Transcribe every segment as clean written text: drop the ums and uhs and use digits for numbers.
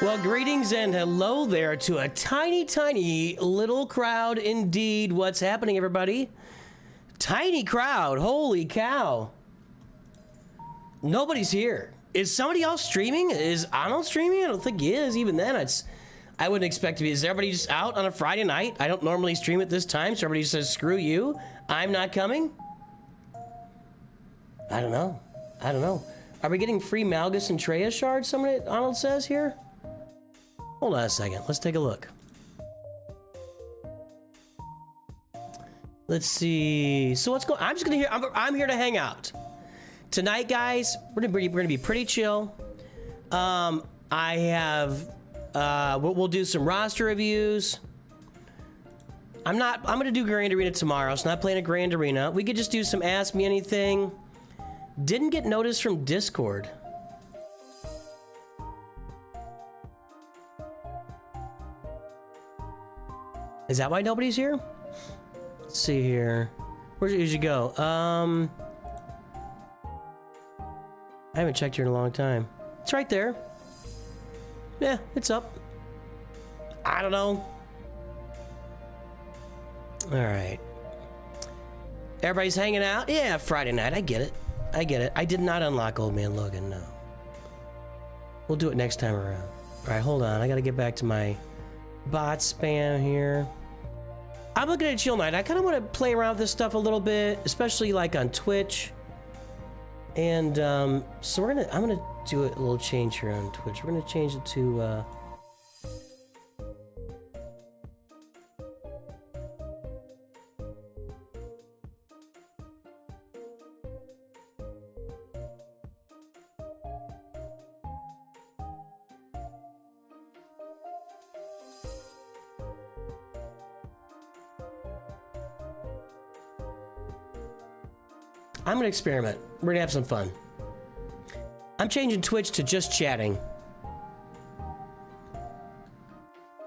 Well, greetings and hello there to a tiny, tiny little crowd indeed. What's happening, everybody? Tiny crowd. Holy cow. Nobody's here. Is somebody else streaming? Is Arnold streaming? I don't think he is. Even then, I wouldn't expect to be. Is everybody just out on a Friday night? I don't normally stream at this time, so everybody says, screw you. I'm not coming? I don't know. I don't know. Are we getting free Malgus and Treya shards, somebody, Arnold says here? Hold on a second. Let's take a look. Let's see. So what's going on? I'm just going to hear. I'm here to hang out. Tonight, guys, we're gonna be pretty chill. I have we'll do some roster reviews. I'm gonna do Grand Arena tomorrow, so not playing a Grand Arena. We could just do some Ask Me Anything. Didn't get noticed from Discord. Is that why nobody's here? Let's see here. Where's it usually go? I haven't checked here in a long time. It's right there. Yeah, it's up. I don't know. All right. Everybody's hanging out? Yeah, Friday night. I get it. I get it. I did not unlock Old Man Logan, no. We'll do it next time around. All right, hold on. I got to get back to my bot spam here. I'm looking at chill night. I kind of want to play around with this stuff a little bit, especially like on Twitch. And so I'm gonna do a little change here on Twitch. We're gonna change it to I'm gonna experiment. We're gonna have some fun. I'm changing Twitch to just chatting.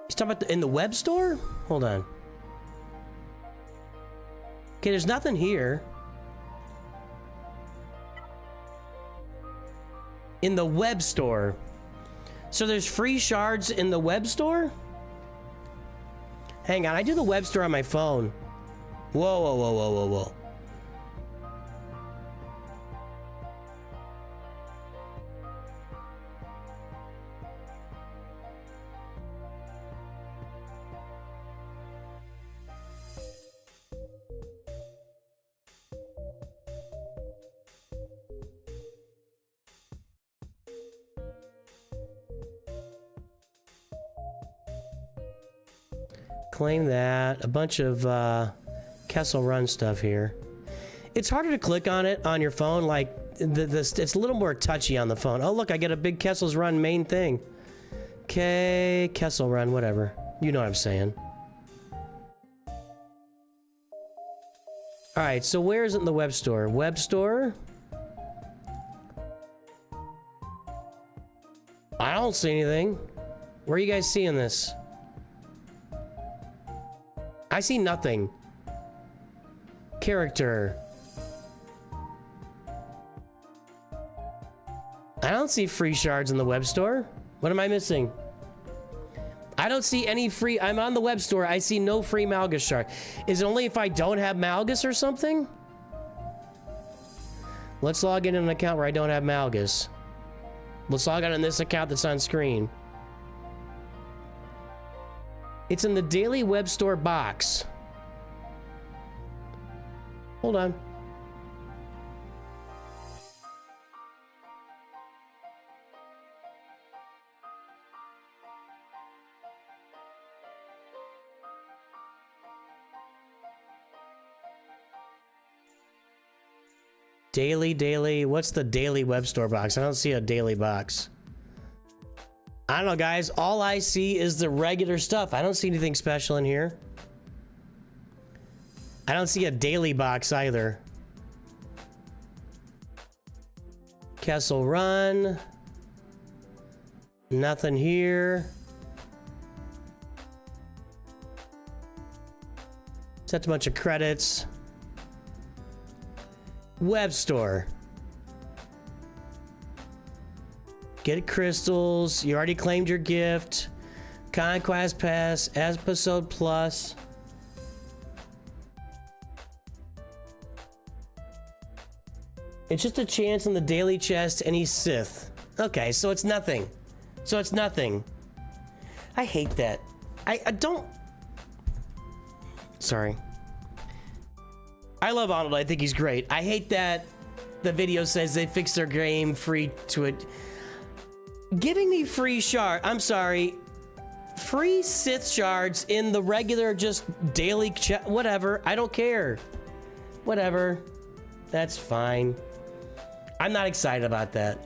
He's talking about in the web store? Hold on. Okay, there's nothing here. In the web store. So there's free shards in the web store? Hang on, I do the web store on my phone. Whoa, whoa, whoa, whoa, whoa, whoa. Claim that. A bunch of Kessel Run stuff here. It's harder to click on it on your phone. Like it's a little more touchy on the phone. Oh look, I get a big Kessel's Run main thing. Okay, Kessel Run, whatever. You know what I'm saying. All right, so where is it in the web store? Web store? I don't see anything. Where are you guys seeing this? I see nothing. Character. I don't see free shards in the web store. What am I missing? I don't see any free. I'm on the web store. I see no free Malgus shard. Is it only if I don't have Malgus or something? Let's log in an account where I don't have Malgus. Let's log in this account that's on screen. It's in the daily web store box. Hold on. Daily, what's the daily web store box? I don't see a daily box. I don't know, guys. All I see is the regular stuff. I don't see anything special in here. I don't see a daily box either. Kessel Run. Nothing here. That's a bunch of credits. Web store. Get crystals. You already claimed your gift. Conquest Pass. Episode Plus. It's just a chance on the daily chest, any Sith. Okay, so it's nothing. So it's nothing. I hate that. I don't... Sorry. I love Arnold. I think he's great. I hate that the video says they fixed their game free to it. Giving me free shard. I'm sorry. Free Sith shards in the regular just daily whatever. I don't care. Whatever. That's fine. I'm not excited about that.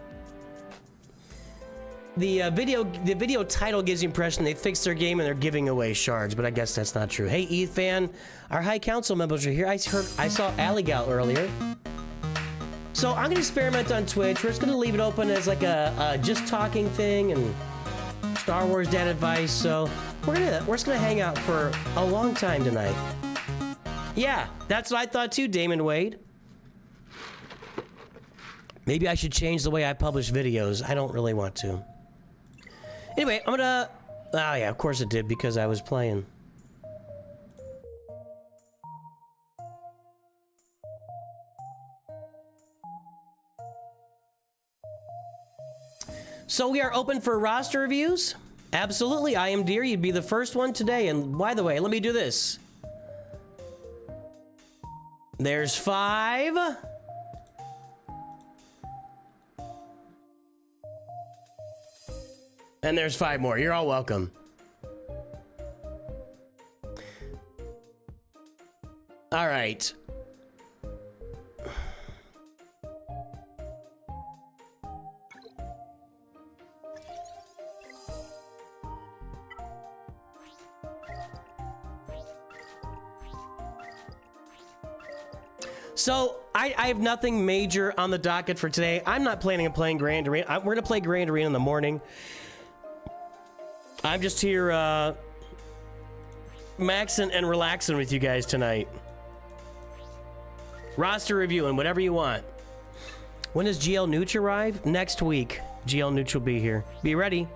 The video title gives the impression they fixed their game and they're giving away shards, but I guess that's not true. Hey, Ethan, our High Council members are here. I saw Aligal earlier. So I'm gonna experiment on Twitch. We're just gonna leave it open as like a just talking thing and Star Wars dad advice. So we're just gonna hang out for a long time tonight. Yeah, that's what I thought too, Damon Wade. Maybe I should change the way I publish videos. I don't really want to. Anyway, I'm gonna... Oh yeah, of course it did, because I was playing. So we are open for roster reviews. Absolutely, I am dear. You'd be the first one today. And by the way, let me do this. There's 5. And there's 5 more. You're all welcome. All right. So, I have nothing major on the docket for today. I'm not planning on playing Grand Arena. We're going to play Grand Arena in the morning. I'm just here, maxing and relaxing with you guys tonight. Roster review and whatever you want. When does GL Nooch arrive? Next week. GL Nooch will be here. Be ready.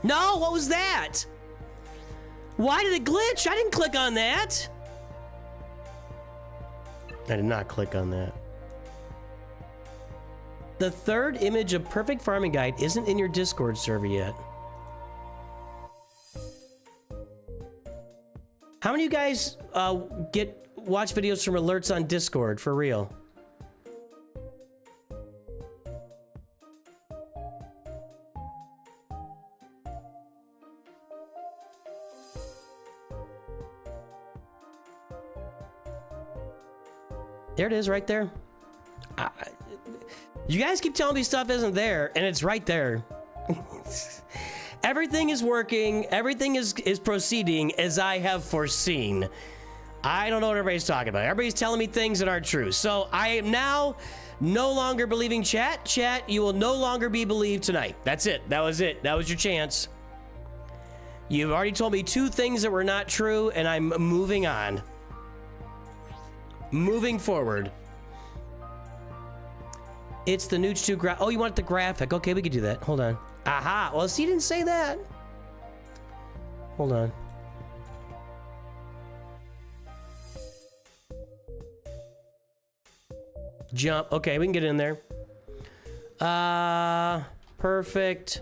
No, what was that? Why did it glitch? I didn't click on that. I did not click on that. The 3rd image of Perfect Farming Guide isn't in your Discord server yet. How many of you guys watch videos from alerts on Discord for real? There it is, right there. You guys keep telling me stuff isn't there, and it's right there. Everything is working. Everything is proceeding as I have foreseen. I don't know what everybody's talking about. Everybody's telling me things that aren't true. So I am now no longer believing chat. Chat, you will no longer be believed tonight. That's it. That was it. That was your chance. You've already told me 2 things that were not true, and I'm moving on. Moving forward. It's the Nooch2Gud. Oh, you want the graphic? Okay, we could do that. Hold on. Aha. Well, see, you didn't say that. Hold on. Jump. Okay, we can get in there. Perfect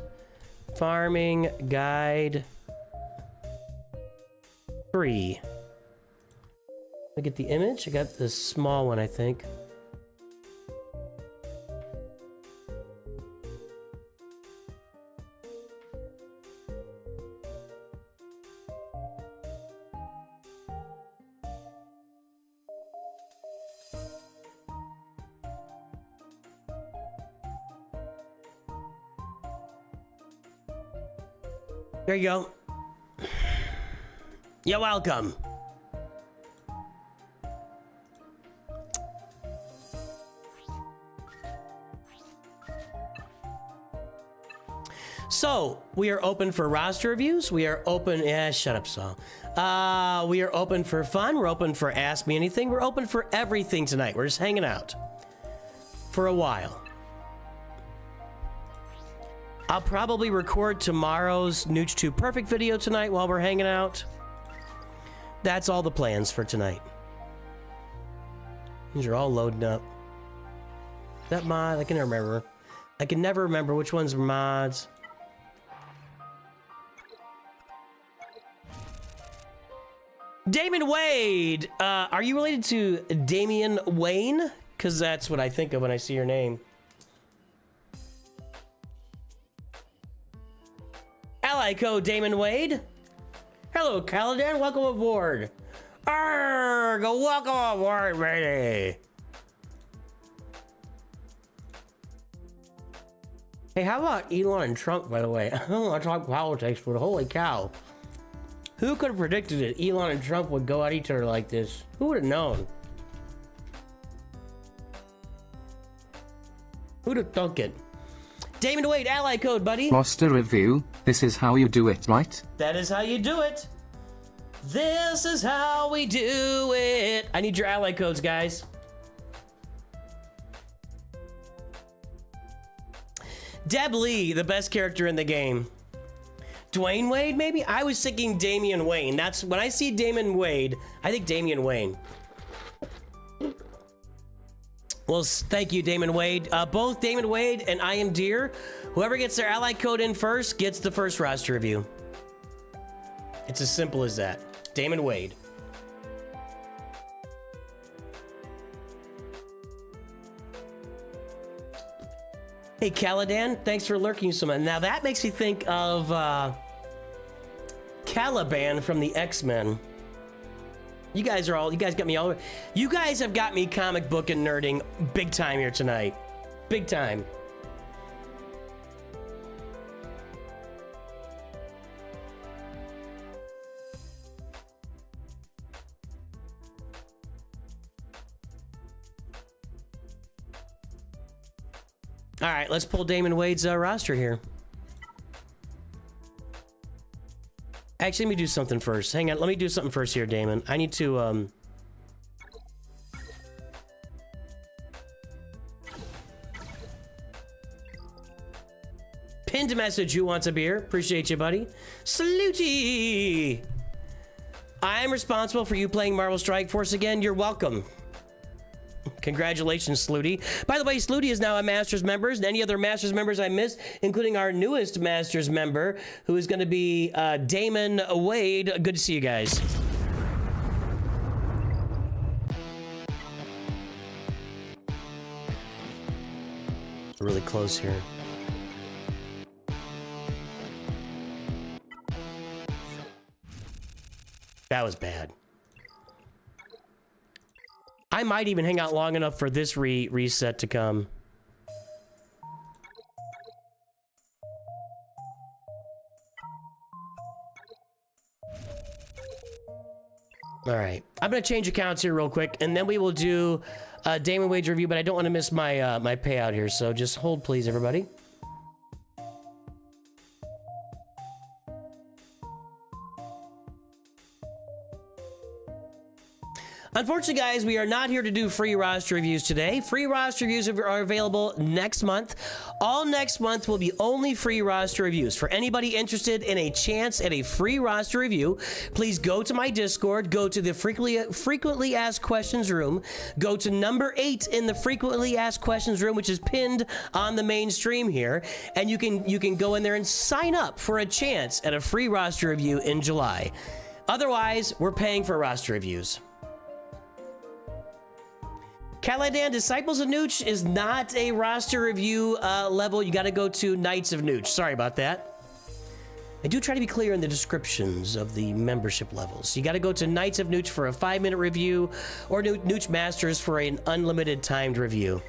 Farming Guide 3. Look at the image. I got this small one, I think. There you go. You're welcome. So, we are open for roster reviews. We are open... Yeah, shut up, Saul. We are open for fun. We're open for Ask Me Anything. We're open for everything tonight. We're just hanging out. For a while. I'll probably record tomorrow's Nooch2 Perfect video tonight while we're hanging out. That's all the plans for tonight. These are all loading up. That mod, I can never remember. I can never remember which ones were mods. Damon Wade! Are you related to Damian Wayne? Because that's what I think of when I see your name. Ally code Damon Wade. Hello, Caladan. Welcome aboard. Arrgh! Welcome aboard, matey. Hey, how about Elon and Trump, by the way? I don't want to talk politics, but holy cow. Who could have predicted that Elon and Trump would go at each other like this? Who would have known? Who'd have thunk it? Damon Wade, ally code, buddy. Roster review. This is how you do it, right? That is how you do it. This is how we do it. I need your ally codes, guys. Deb Lee, the best character in the game. Dwayne Wade, maybe? I was thinking Damian Wayne. That's when I see Damon Wade, I think Damian Wayne. Well, thank you, Damon Wade. Both Damon Wade and I Am Deer, whoever gets their ally code in first gets the first roster review. It's as simple as that. Damon Wade. Hey, Caladan, thanks for lurking so much. Now that makes me think of Caliban from the X-Men. You guys got me all. You guys have got me comic book and nerding big time here tonight. Big time. All right, let's pull Damon Wade's roster here. Actually, let me do something first. Hang on, let me do something first here, Damon. I need to, pinned message, who wants a beer? Appreciate you, buddy. Saluti! I am responsible for you playing Marvel Strike Force again. You're welcome. Congratulations, Sluty. By the way, Sluty is now a Masters member, and any other Masters members I missed, including our newest Masters member, who is going to be Damon Wade. Good to see you guys. Really close here. That was bad. I might even hang out long enough for this reset to come. All right, I'm gonna change accounts here real quick, and then we will do Damon Wade's review. But I don't want to miss my my payout here, so just hold, please, everybody. Unfortunately, guys, we are not here to do free roster reviews today. Free roster reviews are available next month. All next month will be only free roster reviews. For anybody interested in a chance at a free roster review, please go to my Discord, go to the frequently asked questions room, go to number 8 in the frequently asked questions room, which is pinned on the main stream here, and you can go in there and sign up for a chance at a free roster review in July. Otherwise, we're paying for roster reviews. Caladan, Disciples of Nooch is not a roster review level. You got to go to Knights of Nooch. Sorry about that. I do try to be clear in the descriptions of the membership levels. You got to go to Knights of Nooch for a 5-minute review, or Nooch Masters for an unlimited timed review.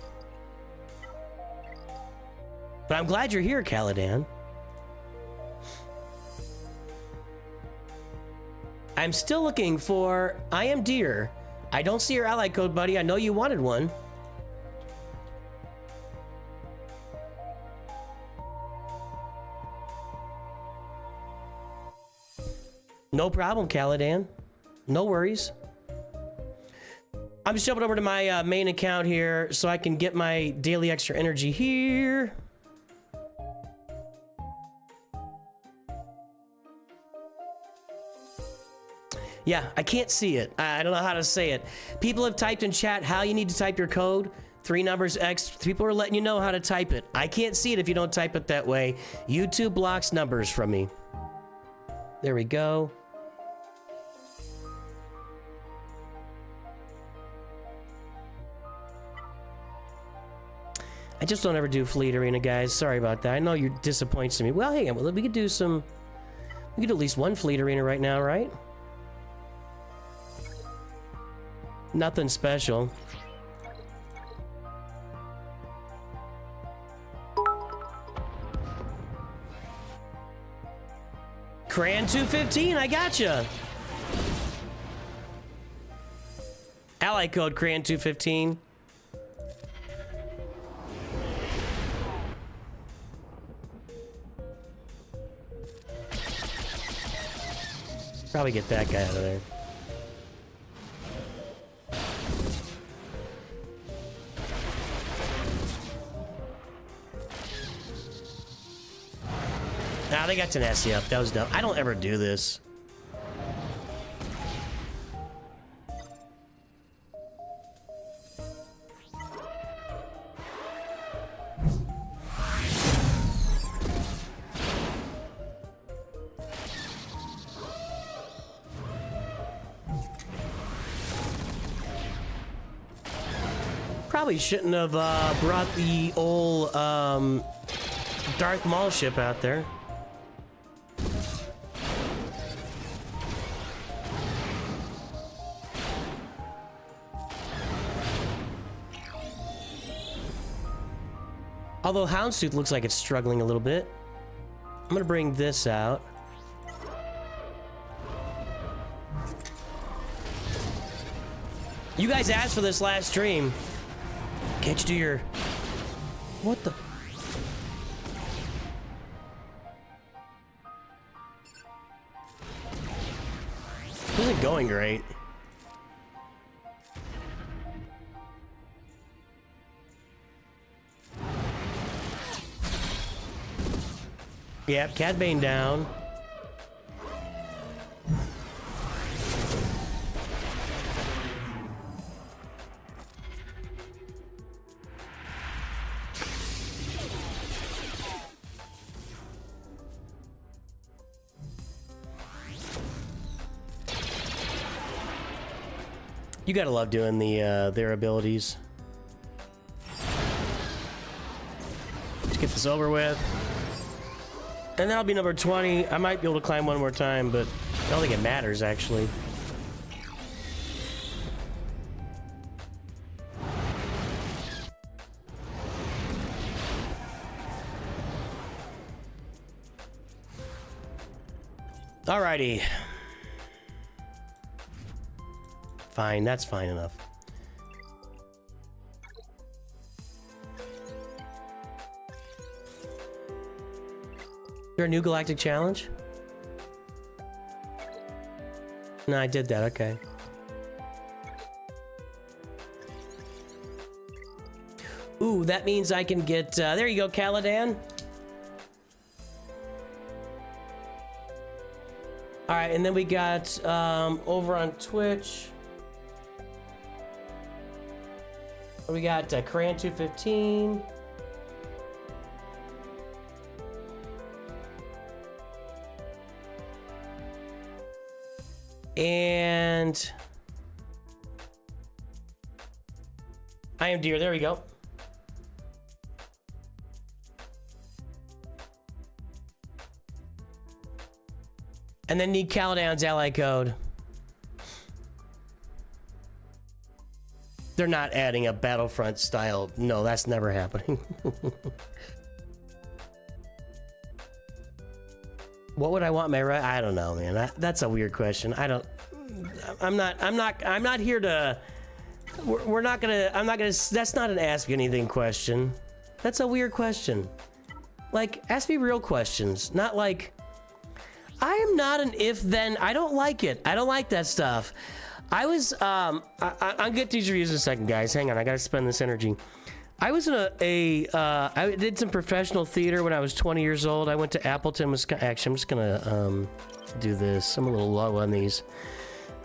But I'm glad you're here, Caladan. I'm still looking for I Am Deer. I don't see your ally code, buddy. I know you wanted one. No problem, Caladan. No worries. I'm just jumping over to my main account here so I can get my daily extra energy here. Yeah, I can't see it. I don't know how to say it. People have typed in chat how you need to type your code. 3 numbers X. People are letting you know how to type it. I can't see it if you don't type it that way. YouTube blocks numbers from me. There we go. I just don't ever do Fleet Arena, guys. Sorry about that. I know you're disappointed me. Well, hang on. We could do some... We could do at least one Fleet Arena right now, right? Nothing special. Cran 215, I gotcha. Ally code Cran 215. Probably get that guy out of there. Nah, they got Tenacity up. That was dumb. I don't ever do this. Probably shouldn't have brought the old Darth Maul ship out there. Although Houndstooth looks like it's struggling a little bit. I'm gonna bring this out. You guys asked for this last stream. Can't you do your... What the... This isn't going great. Yep, Cad Bane down. You gotta love doing the their abilities. Let's get this over with. And that'll be number 20. I might be able to climb one more time, but I don't think it matters, actually. Alrighty. Fine, that's fine enough. Is there a new galactic challenge? No, I did that, okay. Ooh, that means I can get, there you go, Caladan. All right, and then we got, over on Twitch, we got Cran 215. And I am dear. There we go. And then need Caladan's ally code. They're not adding a Battlefront style. No, that's never happening. What would I want my right? I don't know, man. That's a weird question. I'm not here to. We're not gonna. I'm not gonna. That's not an ask me anything question. That's a weird question. Like, ask me real questions, not like. I am not an if then. I don't like it. I don't like that stuff. I was. I'll get to these reviews in a second, guys. Hang on. I gotta spend this energy. I was in I did some professional theater when I was 20 years old. I went to Appleton, Wisconsin. Actually, I'm just gonna do this. I'm a little low on these.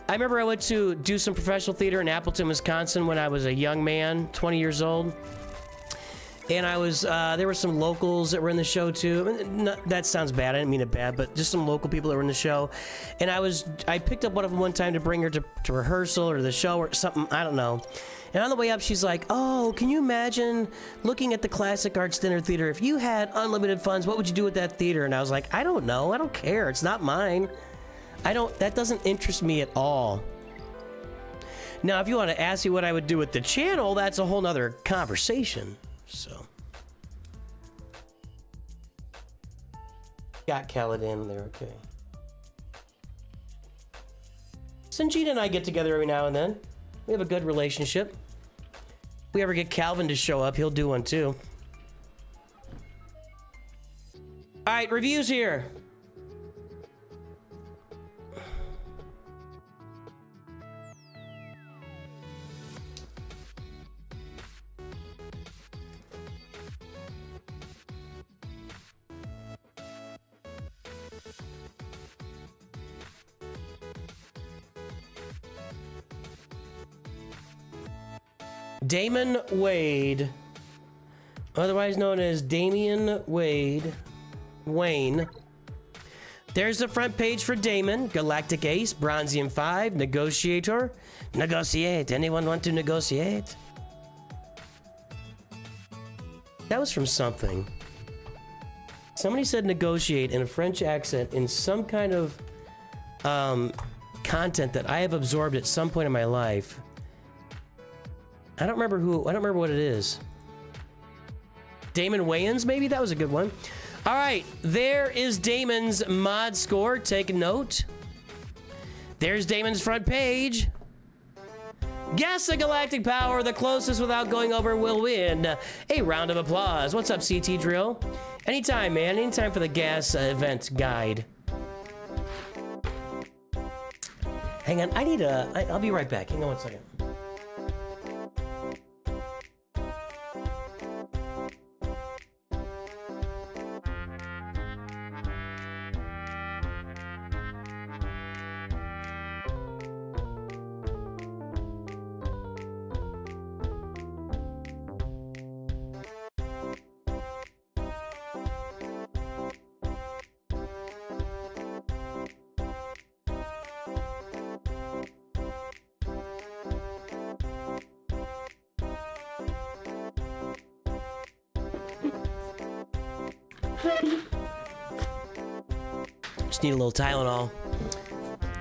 I remember I went to do some professional theater in Appleton, Wisconsin when I was a young man, 20 years old. And I was, there were some locals that were in the show too. That sounds bad, I didn't mean it bad, but just some local people that were in the show. And I picked up one of them one time to bring her to rehearsal or the show or something, I don't know. And on the way up, she's like, oh, can you imagine looking at the Classic Arts Dinner Theater? If you had unlimited funds, what would you do with that theater? And I was like, I don't know, I don't care, it's not mine. That doesn't interest me at all. Now, if you want to ask me what I would do with the channel, that's a whole nother conversation. So, got Kaladin there, okay. Sanjita and I get together every now and then. We have a good relationship. If we ever get Calvin to show up, he'll do one too. All right, reviews here. Damon Wade, otherwise known as Damian Wayne. There's the front page for Damon, Galactic Ace, Bronzium 5, Negotiator. Negotiate. Anyone want to negotiate? That was from something. Somebody said negotiate in a French accent in some kind of content that I have absorbed at some point in my life. I don't remember what it is. Damon Wayans, maybe? That was a good one. All right, there is Damon's mod score. Take note. There's Damon's front page. Guess the galactic power. The closest without going over will win. A round of applause. What's up, CT Drill? Anytime, man. Anytime for the gas event guide. Hang on. I'll be right back. Hang on one second. Just need a little Tylenol.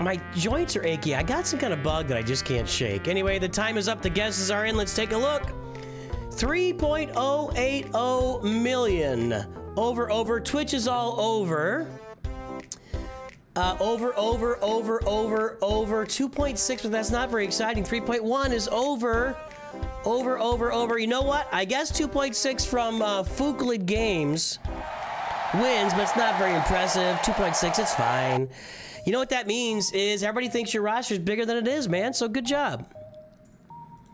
My joints are achy. I got some kind of bug that I just can't shake. Anyway, the time is up. The guesses are in. Let's take a look. 3.080 million. Over. Twitch is all over. Over. 2.6, but that's not very exciting. 3.1 is over. Over. You know what? I guess 2.6 from Foulbeard Games wins, but it's not very impressive. 2.6, it's fine. You know what that means is everybody thinks your roster is bigger than it is, man. So good job.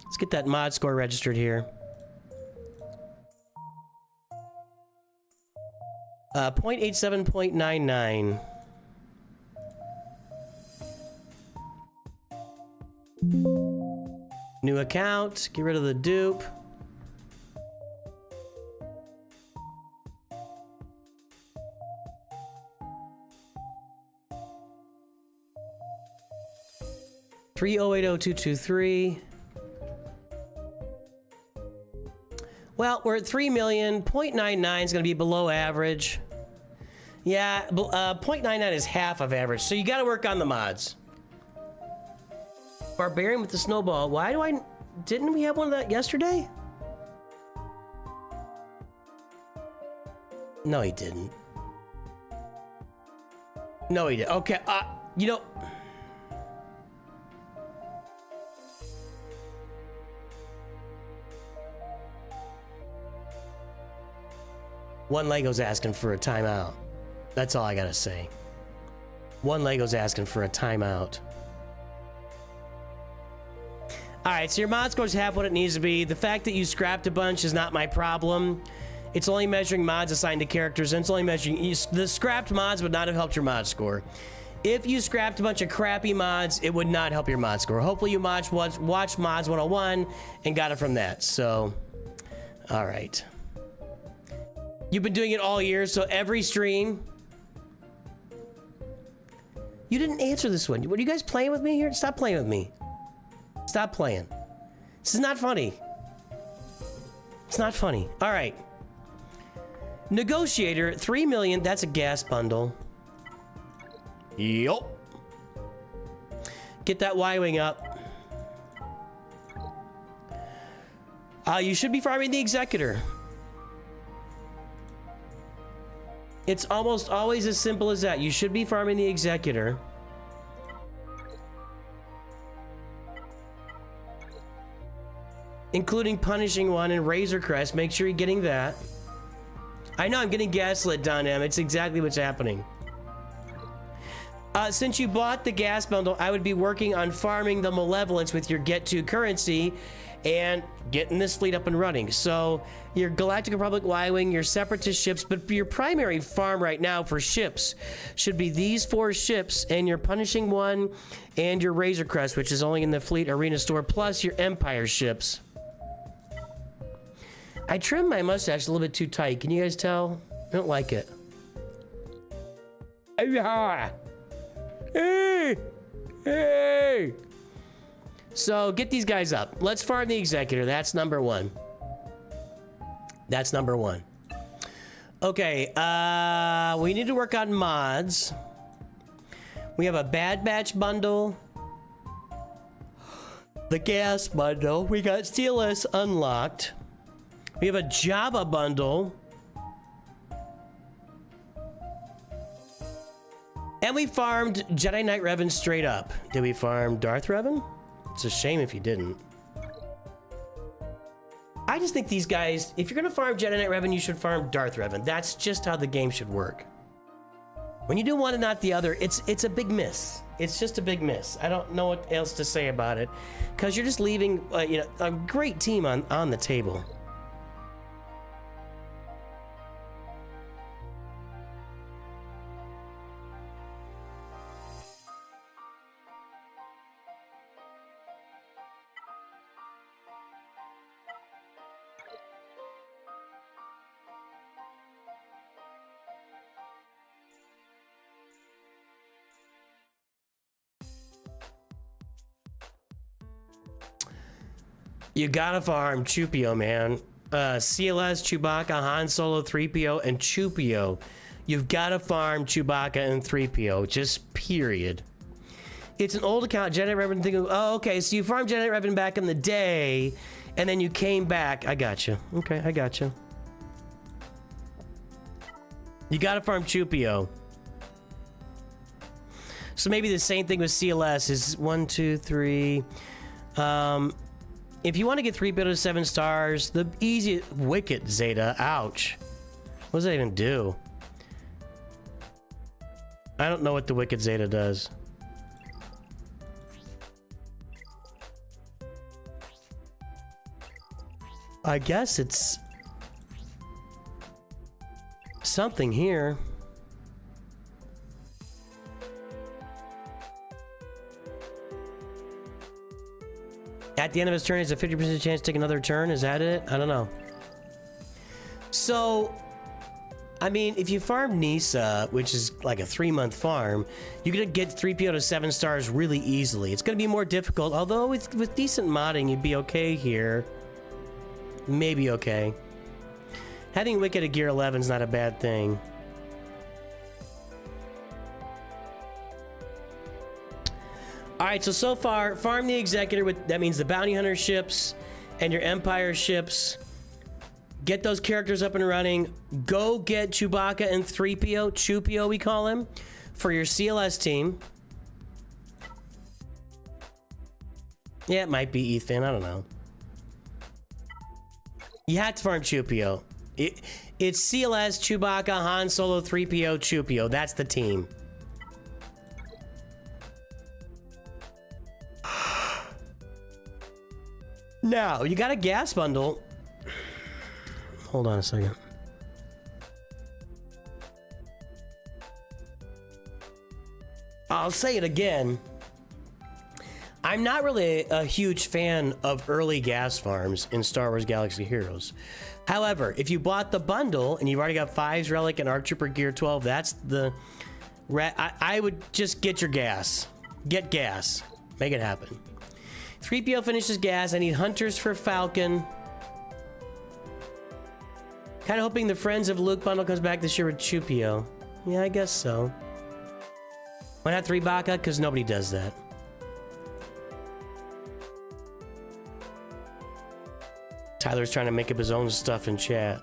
Let's get that mod score registered here. 0.87, 0.99. New account. Get rid of the dupe. $3,080,223. Well, we're at 3 million. 0.99 is going to be below average. Yeah, 0.99 is half of average, so you got to work on the mods. Barbarian with the snowball. Why do I... Didn't we have one of that yesterday? No, he didn't. No, he didn't. Okay, you know... One Lego's asking for a timeout. That's all I gotta say. One Lego's asking for a timeout. Alright, so your mod score's half what it needs to be. The fact that you scrapped a bunch is not my problem. It's only measuring mods assigned to characters, and it's only measuring... The scrapped mods would not have helped your mod score. If you scrapped a bunch of crappy mods, it would not help your mod score. Hopefully you watched Mods 101 and got it from that. So, all right. You've been doing it all year, so every stream. You didn't answer this one. Were you guys playing with me here? Stop playing with me. Stop playing. This is not funny. It's not funny. All right. Negotiator, 3 million. That's a gas bundle. Yup. Get that Y-Wing up. You should be farming the Executor. It's almost always as simple as that. You should be farming the Executor. Including Punishing One and Razor Crest. Make sure you're getting that. I know I'm getting gaslit, Don M. It's exactly what's happening. Since you bought the gas bundle, I would be working on farming the Malevolence with your Get To currency and getting this fleet up and running. So your Galactic Republic Y-Wing, your Separatist ships, but your primary farm right now for ships should be these 4 ships and your Punishing One and your Razor Crest, which is only in the Fleet Arena store, plus your Empire ships. I trimmed my mustache a little bit too tight. Can you guys tell? I don't like it. Hey! Hey! So get these guys up. Let's farm the Executor. That's number 1. That's number 1. Okay, we need to work on mods. We have a Bad Batch bundle. The gas bundle. We got CLS unlocked. We have a Jabba bundle. And we farmed Jedi Knight Revan straight up. Did we farm Darth Revan? It's a shame if you didn't. I just think these guys, if you're gonna farm Jedi Knight Revan, you should farm Darth Revan. That's just how the game should work. When you do one and not the other, it's a big miss. It's just a big miss. I don't know what else to say about it, because you're just leaving a great team on the table. You gotta farm Chupio, man. CLS, Chewbacca, Han Solo, 3PO, and Chupio. You've gotta farm Chewbacca and 3PO, just period. It's an old account, Jedi Revan thing. Oh, okay, so you farmed Jedi Revan back in the day, and then you came back. I got you. Okay, I got you. You gotta farm Chupio. So maybe the same thing with CLS is 1, 2, 3. If you want to get 3 to 7 stars, the easy Wicked Zeta. Ouch. What does that even do? I don't know what the Wicked Zeta does. I guess it's something here. At the end of his turn, it's a 50% chance to take another turn. Is that it? I don't know. So, I mean, if you farm Nisa, which is like a 3-month farm, you're gonna get 3PO to 7 stars really easily. It's gonna be more difficult, although with decent modding, you'd be okay here. Maybe okay. Having Wicked at gear 11 is not a bad thing. Alright, so far, farm the Executor with, that means the Bounty Hunter ships and your Empire ships. Get those characters up and running. Go get Chewbacca and 3PO, Chupio we call him, for your CLS team. Yeah, it might be Ethan, I don't know. You have to farm Chupio. It's CLS, Chewbacca, Han Solo, 3PO, Chupio. That's the team. Now, you got a gas bundle. Hold on a second. I'll say it again. I'm not really a huge fan of early gas farms in Star Wars Galaxy Heroes. However, if you bought the bundle and you've already got 5's Relic and ARC Trooper Gear 12, that's the... I would just get your gas. Get gas. Make it happen. 3PO finishes gas. I need hunters for Falcon. Kind of hoping the Friends of Luke bundle comes back this year with Chupio. Yeah, I guess so. Why not 3 Baka? Because nobody does that. Tyler's trying to make up his own stuff in chat.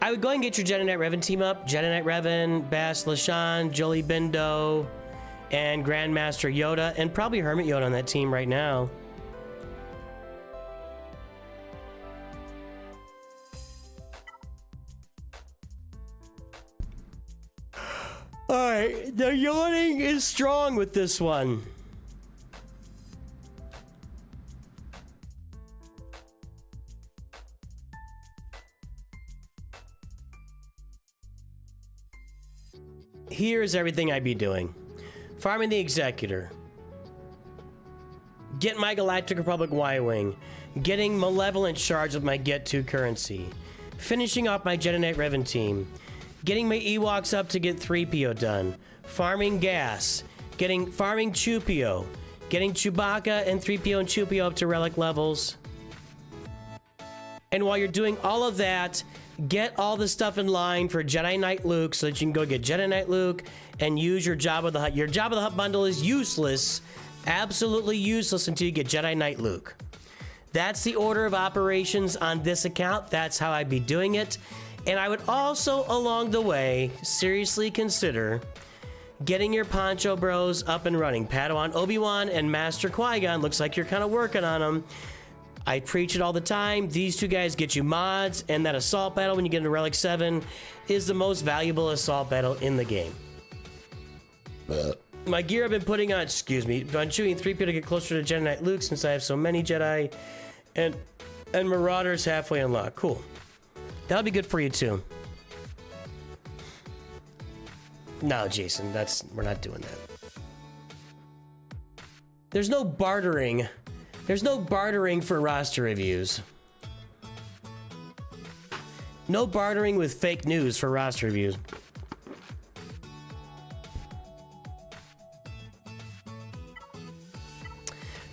I would go and get your Jedi Knight Revan team up. Jedi Knight Revan, Bass Lashan, Jolie Bindo, and Grandmaster Yoda, and probably Hermit Yoda on that team right now. Alright, the yawning is strong with this one. Here's everything I'd be doing. Farming the Executor. Get my Galactic Republic Y-Wing. Getting Malevolent Shards with my Get To currency. Finishing off my Jedi Knight Revan team. Getting my Ewoks up to get 3PO done. Farming gas. Farming Chupio. Getting Chewbacca and 3PO and Chupio up to relic levels. And while you're doing all of that, get all the stuff in line for Jedi Knight Luke so that you can go get Jedi Knight Luke and use your Jabba the Hutt. Your Jabba the Hutt bundle is useless, absolutely useless until you get Jedi Knight Luke. That's the order of operations on this account. That's how I'd be doing it. And I would also, along the way, seriously consider getting your Poncho Bros up and running. Padawan Obi-Wan and Master Qui-Gon, looks like you're kind of working on them. I preach it all the time. These two guys get you mods, and that assault battle when you get into Relic 7 is the most valuable assault battle in the game. My gear I've been putting on, excuse me, on chewing 3PO to get closer to Jedi Knight Luke since I have so many Jedi and Marauders halfway unlocked. Cool. That'll be good for you too. No, Jason, we're not doing that. There's no bartering. There's no bartering for roster reviews. No bartering with fake news for roster reviews.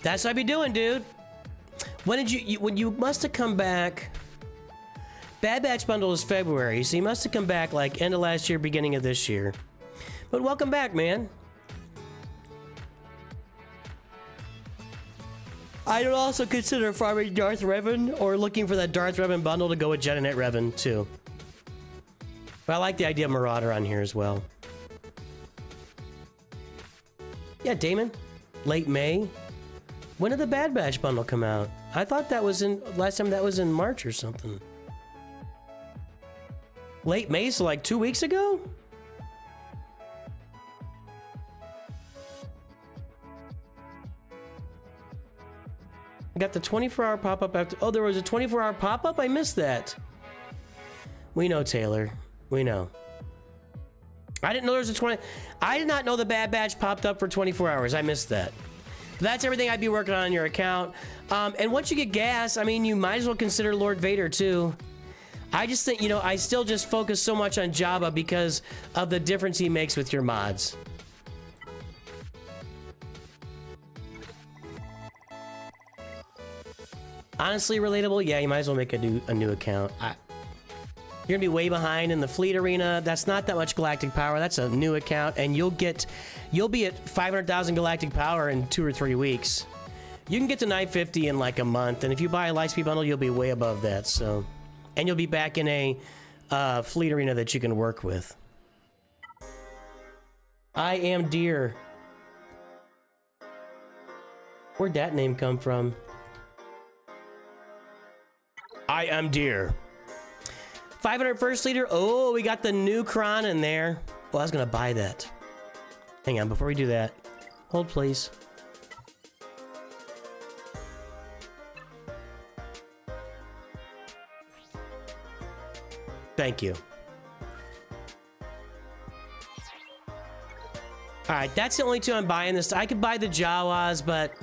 That's what I'd be doing, dude. When you must have come back. Bad Batch bundle is February, so you must have come back like end of last year, beginning of this year. But welcome back, man. I would also consider farming Darth Revan or looking for that Darth Revan bundle to go with Jedi Knight Revan too. But I like the idea of Marauder on here as well. Yeah, Damon. Late May. When did the Bad Batch bundle come out? I thought that was last time that was in March or something. Late May, so like 2 weeks ago? I got the 24-hour pop-up after... Oh, there was a 24-hour pop-up? I missed that. We know, Taylor. We know. I didn't know there was a 20... I did not know the Bad Batch popped up for 24 hours. I missed that. But that's everything I'd be working on your account. And once you get gas, I mean, you might as well consider Lord Vader, too. I just think, you know, I still just focus so much on Jabba because of the difference he makes with your mods. Honestly relatable? Yeah, you might as well make a new account. You're gonna be way behind in the fleet arena. That's not that much galactic power. That's a new account, and you'll be at 500,000 galactic power in 2 or 3 weeks. You can get to 950 in like a month, and if you buy a Lightspeed bundle, you'll be way above that. So, and you'll be back in a fleet arena that you can work with. I am Deer. Where'd that name come from? I am Deer. 500 first leader. Oh, we got the new Kron in there. Well, I was gonna buy that. Hang on, before we do that, hold please. Thank you. All right, that's the only two I'm buying this. I could buy the Jawas, but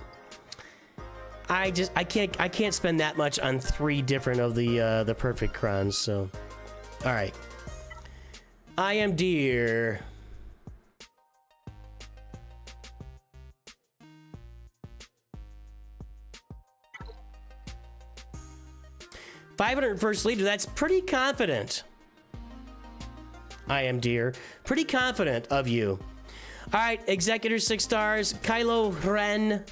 I can't spend that much on 3 different of the perfect crowns. So, all right. I am deer. $501st leader. That's pretty confident. I am deer. Pretty confident of you. All right, Executor 6 stars. Kylo Ren.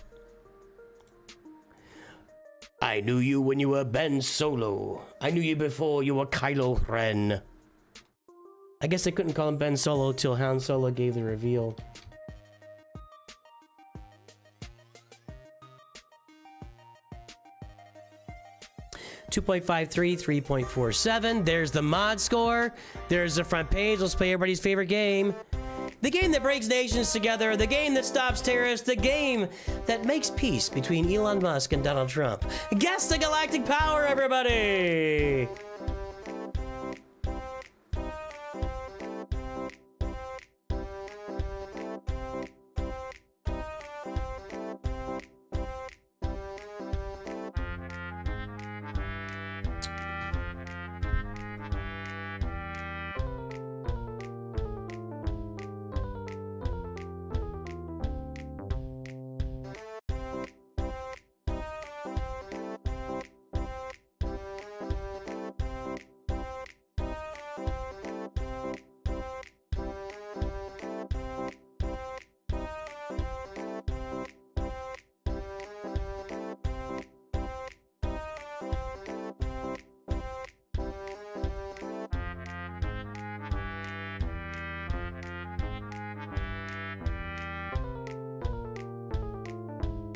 I knew you when you were Ben Solo. I knew you before you were Kylo Ren. I guess they couldn't call him Ben Solo till Han Solo gave the reveal. .53, 3.47. There's the mod score. There's the front page. Let's play everybody's favorite game. The game that brings nations together. The game that stops terrorists. The game that makes peace between Elon Musk and Donald Trump. Guess the galactic power, everybody!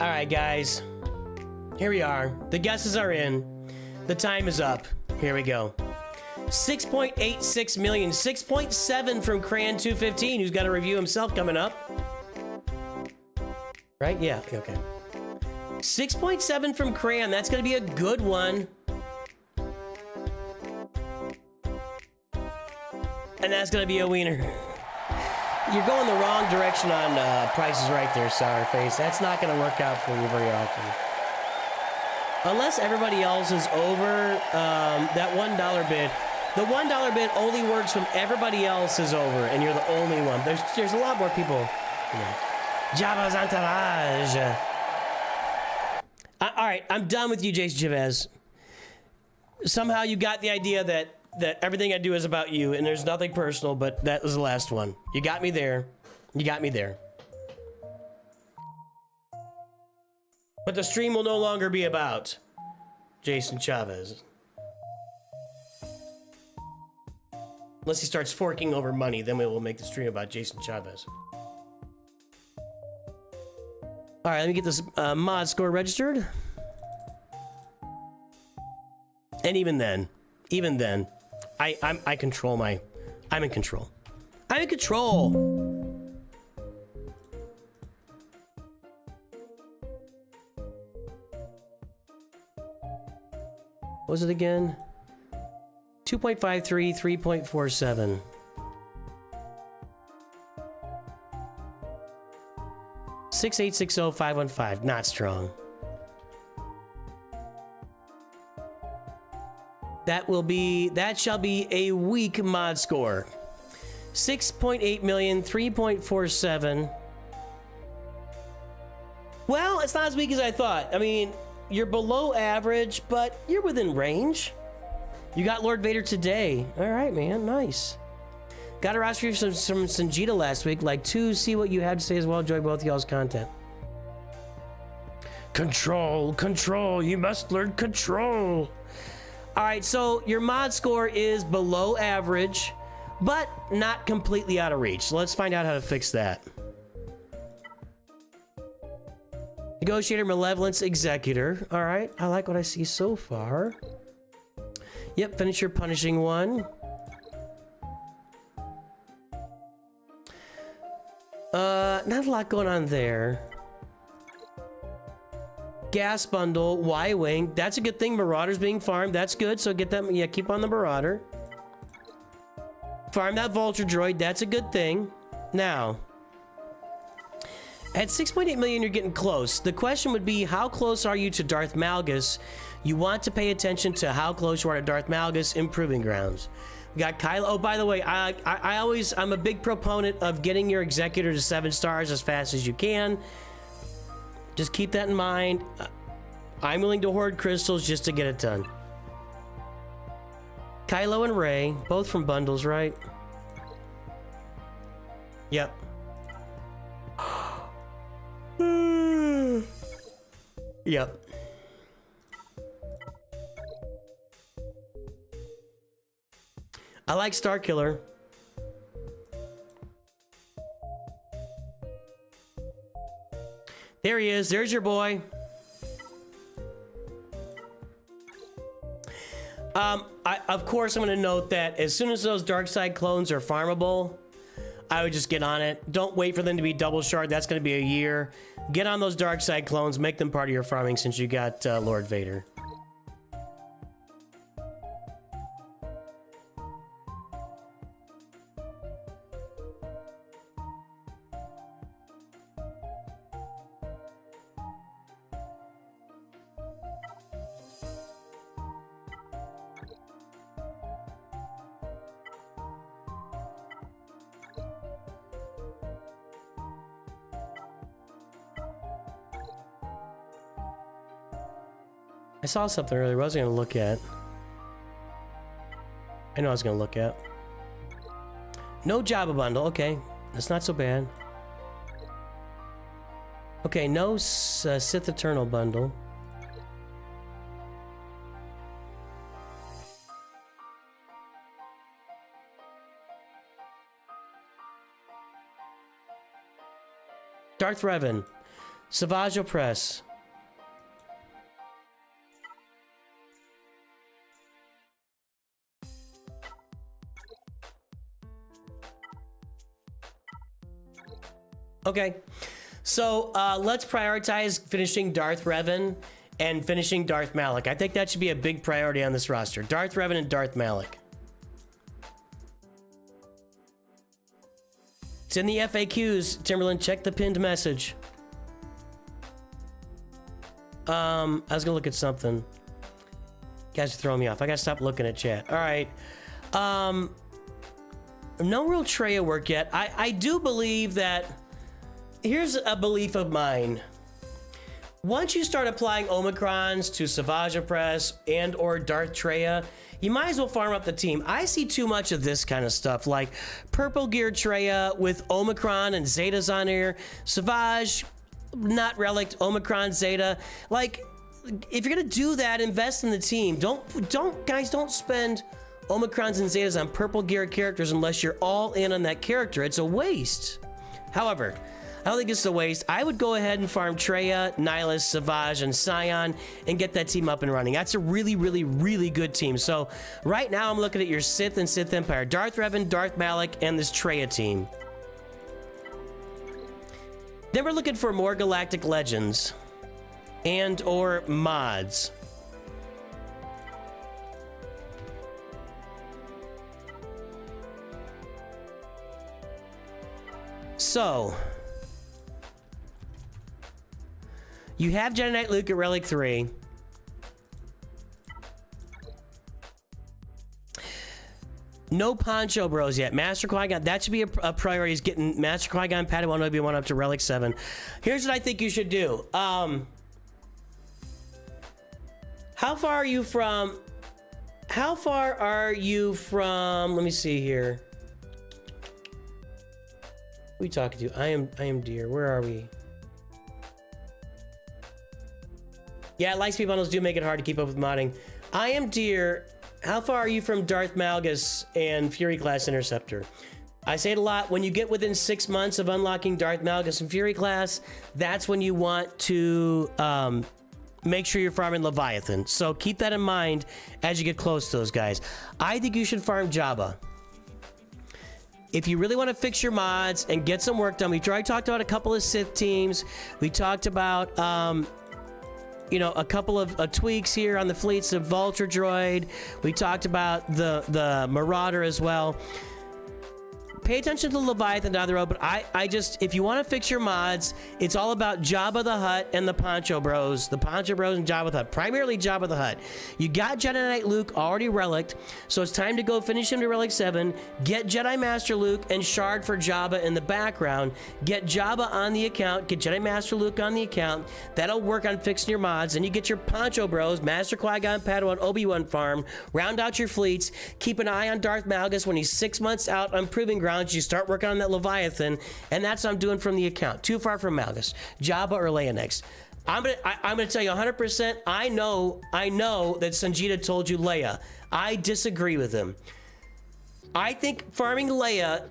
All right, guys. Here we are. The guesses are in. The time is up. Here we go. 6.86 million. 6.7 from Cran215, who's got a review himself coming up. Right? Yeah. Okay. 6.7 from Cran. That's going to be a good one. And that's going to be a wiener. You're going the wrong direction on prices right there, Sour Face. That's not going to work out for you very often. Unless everybody else is over that $1 bid. The $1 bid only works when everybody else is over, and you're the only one. There's a lot more people. You know. Java's entourage. All right, I'm done with you, Jason Chavez. Somehow you got the idea that everything I do is about you, and there's nothing personal, but that was the last one. You got me there. You got me there. But the stream will no longer be about Jason Chavez. Unless he starts forking over money, then we will make the stream about Jason Chavez. All right, let me get this mod score registered. And even then, I control my... I'm in control. I'm in control! What was it again? 2.53, 3.47. $6860515. Not strong. That shall be a weak mod score. 6.8 million, 3.47. Well, it's not as weak as I thought. I mean, you're below average, but you're within range. You got Lord Vader today. All right, man, nice. Got a roster from Sanjita last week. Like to see what you had to say as well. Enjoy both y'all's content. Control, control. You must learn control. All right, so your mod score is below average, but not completely out of reach. So let's find out how to fix that. Negotiator, Malevolence, Executor. All right, I like what I see so far. Yep, finish your punishing one. Not a lot going on there. Gas bundle, Y-Wing. That's a good thing. Marauder's being farmed. That's good. So get that. Yeah, keep on the Marauder. Farm that Vulture droid. That's a good thing. Now, At 6.8 million, you're getting close. The question would be, how close are you to Darth Malgus? You want to pay attention to how close you are to Darth Malgus in Proving Grounds. We got Kylo. Oh, by the way, I'm a big proponent of getting your Executor to 7 stars as fast as you can. Just keep that in mind. I'm willing to hoard crystals just to get it done. Kylo and Rey, both from bundles, right? Yep. Yep. I like Starkiller. There he is. There's your boy. Of course, I'm going to note that as soon as those dark side clones are farmable, I would just get on it. Don't wait for them to be double shard. That's going to be a year. Get on those dark side clones. Make them part of your farming since you got Lord Vader. I saw something earlier. What was I going to look at? I know I was going to look at. No Jabba bundle. Okay. That's not so bad. Okay. No Sith Eternal bundle. Darth Revan. Savage Press. Okay, so let's prioritize finishing Darth Revan and finishing Darth Malak. I think that should be a big priority on this roster. Darth Revan and Darth Malak. It's in the FAQs, Timberland. Check the pinned message. I was gonna look at something. You guys are throwing me off. I gotta stop looking at chat. All right. No real Traya work yet. I do believe that. Here's a belief of mine. Once you start applying Omicrons to Savage Press and or Darth Traya, you might as well farm up the team. I see too much of this kind of stuff, like Purple Gear Traya with Omicron and Zetas on here, Savage, not Relic, Omicron, Zeta. Like, if you're gonna do that, invest in the team. Guys, don't spend Omicrons and Zetas on Purple Gear characters unless you're all in on that character. It's a waste. However, I don't think it's a waste. I would go ahead and farm Traya, Nihilus, Savage, and Scion and get that team up and running. That's a really, really, really good team. So right now I'm looking at your Sith and Sith Empire. Darth Revan, Darth Malak, and this Traya team. Then we're looking for more Galactic Legends and or mods. So you have Jedi Knight Luke at Relic 3. No Poncho Bros yet. Master Qui-Gon, that should be a priority, is getting Master Qui-Gon, Padawan Obi-Wan up to Relic 7. Here's what I think you should do. How far are you from... Let me see here. Who are we talking to? I am dear. Where are we? Yeah, Lightspeed bundles do make it hard to keep up with modding. I am dear. How far are you from Darth Malgus and Fury Class Interceptor? I say it a lot. When you get within 6 months of unlocking Darth Malgus and Fury Class, that's when you want to make sure you're farming Leviathan. So keep that in mind as you get close to those guys. I think you should farm Jabba. If you really want to fix your mods and get some work done, we already talked about a couple of Sith teams. We talked about, you know, a couple of tweaks here on the fleets of Vulture Droid. We talked about the Marauder as well. pay attention to Leviathan down the road, but I just, if you want to fix your mods, it's all about Jabba the Hutt and the Poncho Bros. The Poncho Bros and Jabba the Hutt. Primarily Jabba the Hutt. You got Jedi Knight Luke already relicked, so it's time to go finish him to Relic 7. Get Jedi Master Luke and Shard for Jabba in the background. Get Jabba on the account. Get Jedi Master Luke on the account. That'll work on fixing your mods. And you get your Poncho Bros, Master Qui-Gon, Padawan, Obi-Wan farm. Round out your fleets. Keep an eye on Darth Malgus when he's 6 months out on Proving Grounds. You start working on that Leviathan, and that's what I'm doing from the account. Too far from Malgus. Jabba or Leia next. I'm gonna tell you 100%. I know that Sanjita told you Leia. I disagree with him. I think farming Leia,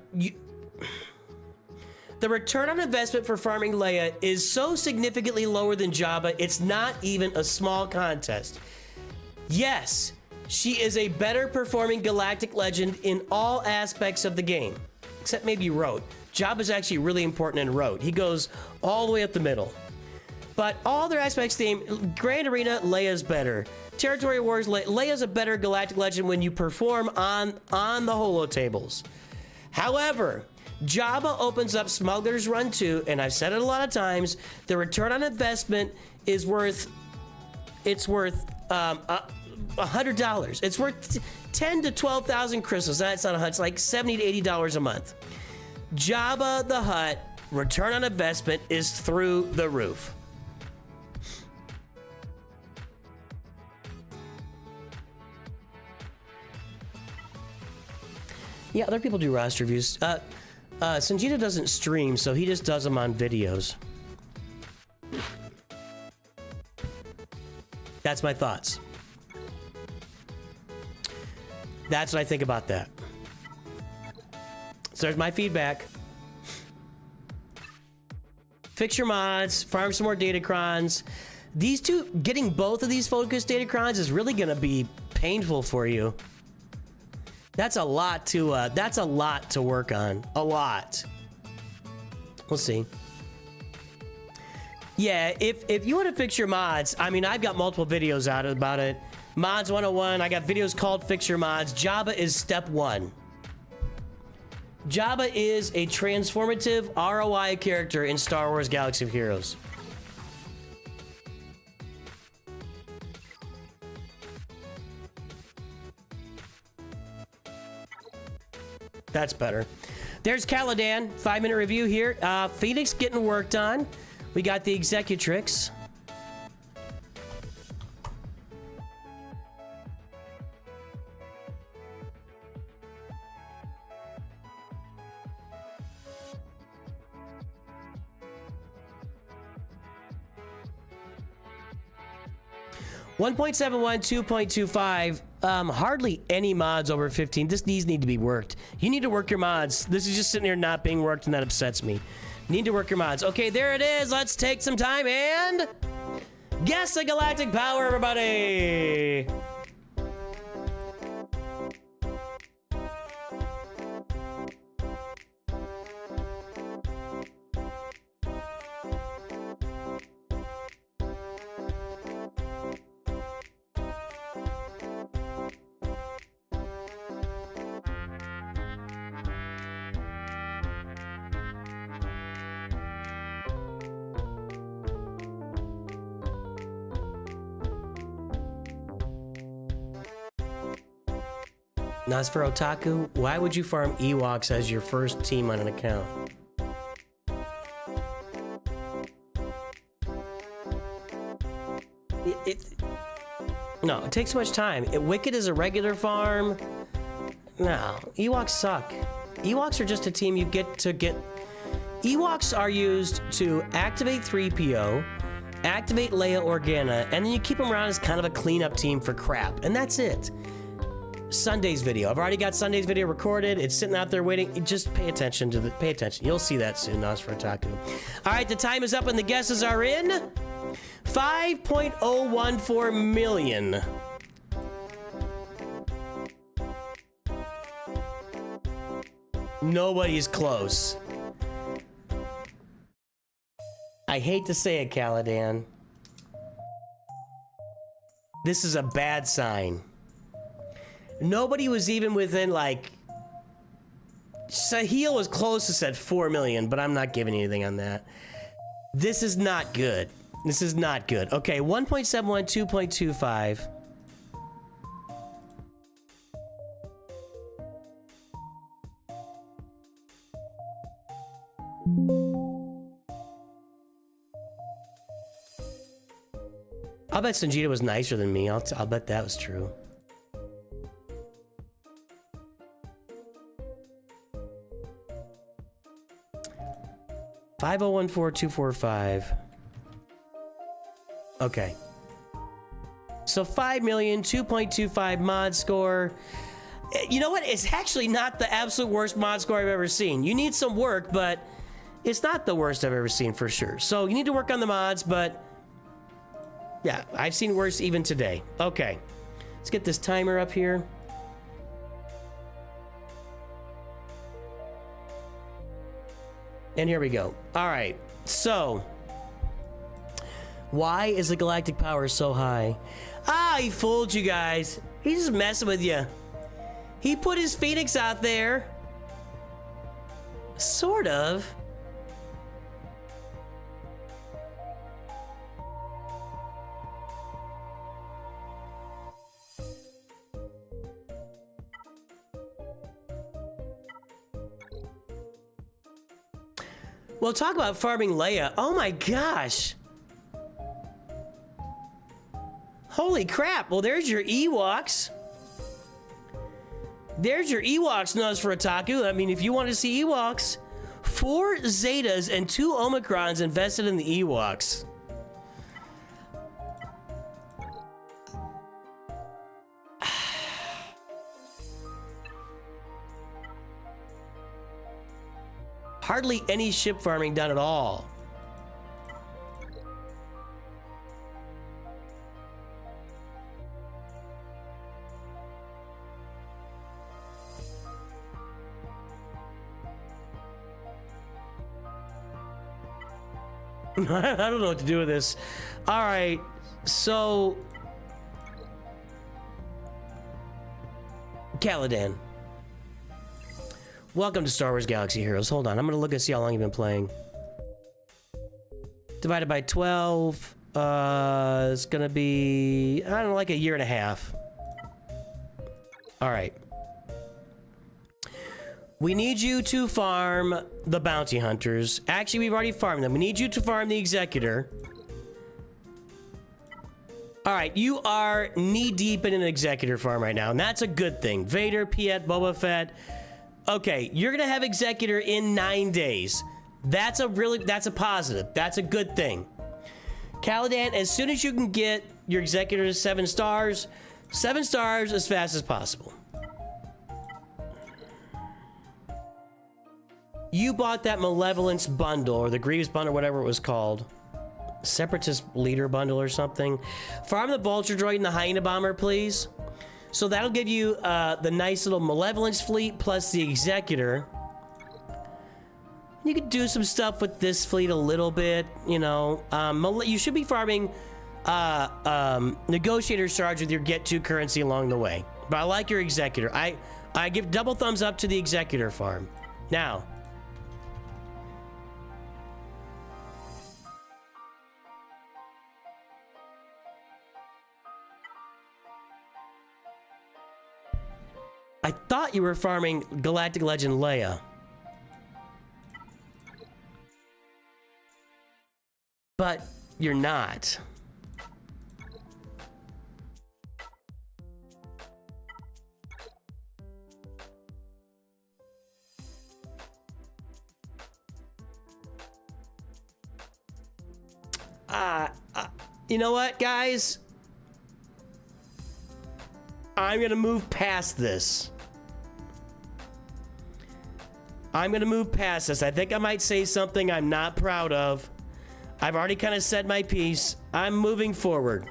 the return on investment for farming Leia is so significantly lower than Jabba. It's not even a small contest. Yes, she is a better performing galactic legend in all aspects of the game, except maybe Road. Jabba's actually really important in Road. He goes all the way up the middle. But all other aspects of the game, Grand Arena, Leia's better. Territory Wars, Leia's a better galactic legend when you perform on the holo tables. However, Jabba opens up Smuggler's Run 2, and I've said it a lot of times, the return on investment is worth, it's worth $100. It's worth 10 to 12,000 crystals. That's not it's like $70 to $80 a month. Jabba the Hutt, return on investment is through the roof. Yeah, other people do roster reviews. Sanjita doesn't stream, so he just does them on videos. That's my thoughts. That's what I think about that. So there's my feedback. Fix your mods, farm some more datacrons. These two, getting both of these focused datacrons is really gonna be painful for you. That's a lot to work on. A lot. We'll see. Yeah, if you want to fix your mods, I mean, I've got multiple videos out about it. Mods 101, I got videos called Fix Your Mods. Jabba is step 1. Jabba is a transformative ROI character in Star Wars Galaxy of Heroes. That's better. There's Caladan, 5-minute review here. Phoenix getting worked on. We got the Executrix. .71, 2.25. Hardly any mods over 15. These need to be worked. You need to work your mods. This is just sitting here not being worked, and that upsets me. Need to work your mods. Okay, there it is. Let's take some time and guess the galactic power, everybody. Nosfer Otaku, why would you farm Ewoks as your first team on an account? No, it takes so much time. Wicked is a regular farm. No, Ewoks suck. Ewoks are just a team you get to get. Ewoks are used to activate 3PO, activate Leia Organa, and then you keep them around as kind of a cleanup team for crap, and that's it. Sunday's video. I've already got Sunday's video recorded. It's sitting out there waiting. Just pay attention to pay attention. You'll see that soon, Nosfer Otaku. All right, the time is up and the guesses are in. 5.014 million. Nobody's close. I hate to say it, Caladan. This is a bad sign. Nobody was even within, like, Sahil was closest at 4 million, but I'm not giving anything on that. This is not good. This is not good. Okay, 1.71, 2.25. I'll bet Sanjita was nicer than me. I'll bet that was true. $5014,245. Okay. So 5 million, 2.25 mod score. You know what? It's actually not the absolute worst mod score I've ever seen. You need some work, but it's not the worst I've ever seen for sure. So you need to work on the mods, but yeah, I've seen worse even today. Okay. Let's get this timer up here. And here we go. All right. So, why is the galactic power so high? Ah, he fooled you guys. He's just messing with you. He put his Phoenix out there. Sort of. Well, talk about farming Leia. Oh my gosh. Holy crap. Well, there's your Ewoks. There's your Ewoks, Nuz for Otaku. I mean, if you want to see Ewoks, 4 Zetas and 2 Omicrons invested in the Ewoks. Hardly any ship farming done at all. I don't know what to do with this. All right, so Caladan. Welcome to Star Wars Galaxy Heroes. Hold on, I'm gonna look and see how long you've been playing. Divided by 12, it's gonna be, I don't know, like a year and a half. All right. We need you to farm the bounty hunters. Actually, we've already farmed them. We need you to farm the executor. All right, you are knee deep in an executor farm right now, and that's a good thing. Vader, Piet, Boba Fett. Okay, you're gonna have executor in 9 days. That's a positive. That's a good thing. Caladan, as soon as you can get your executor to 7 stars as fast as possible. You bought that Malevolence bundle, or the Grievous bundle, whatever it was called. Separatist leader bundle or something. Farm the Vulture droid and the Hyena bomber, please. So that'll give you the nice little Malevolence fleet plus the Executor. You could do some stuff with this fleet a little bit, you know. You should be farming Negotiator Charge with your Get 2 currency along the way. But I like your Executor. I give double thumbs up to the Executor farm. Now, I thought you were farming Galactic Legend Leia. But you're not. You know what, guys? I'm gonna move past this. I think I might say something I'm not proud of. I've already kind of said my piece. I'm moving forward.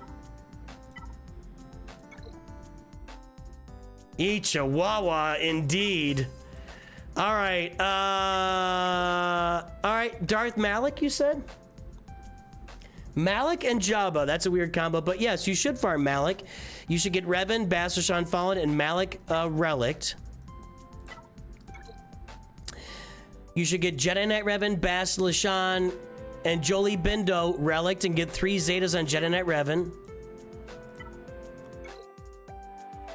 Eat Chihuahua, indeed. All right, Darth Malik, you said? Malik and Jabba, that's a weird combo, but yes, you should farm Malik. You should get Revan, Bastard Fallen, and Malik Relict. You should get Jedi Knight Revan, Bass, Lashawn, and Jolie Bindo relicked and get 3 Zetas on Jedi Knight Revan.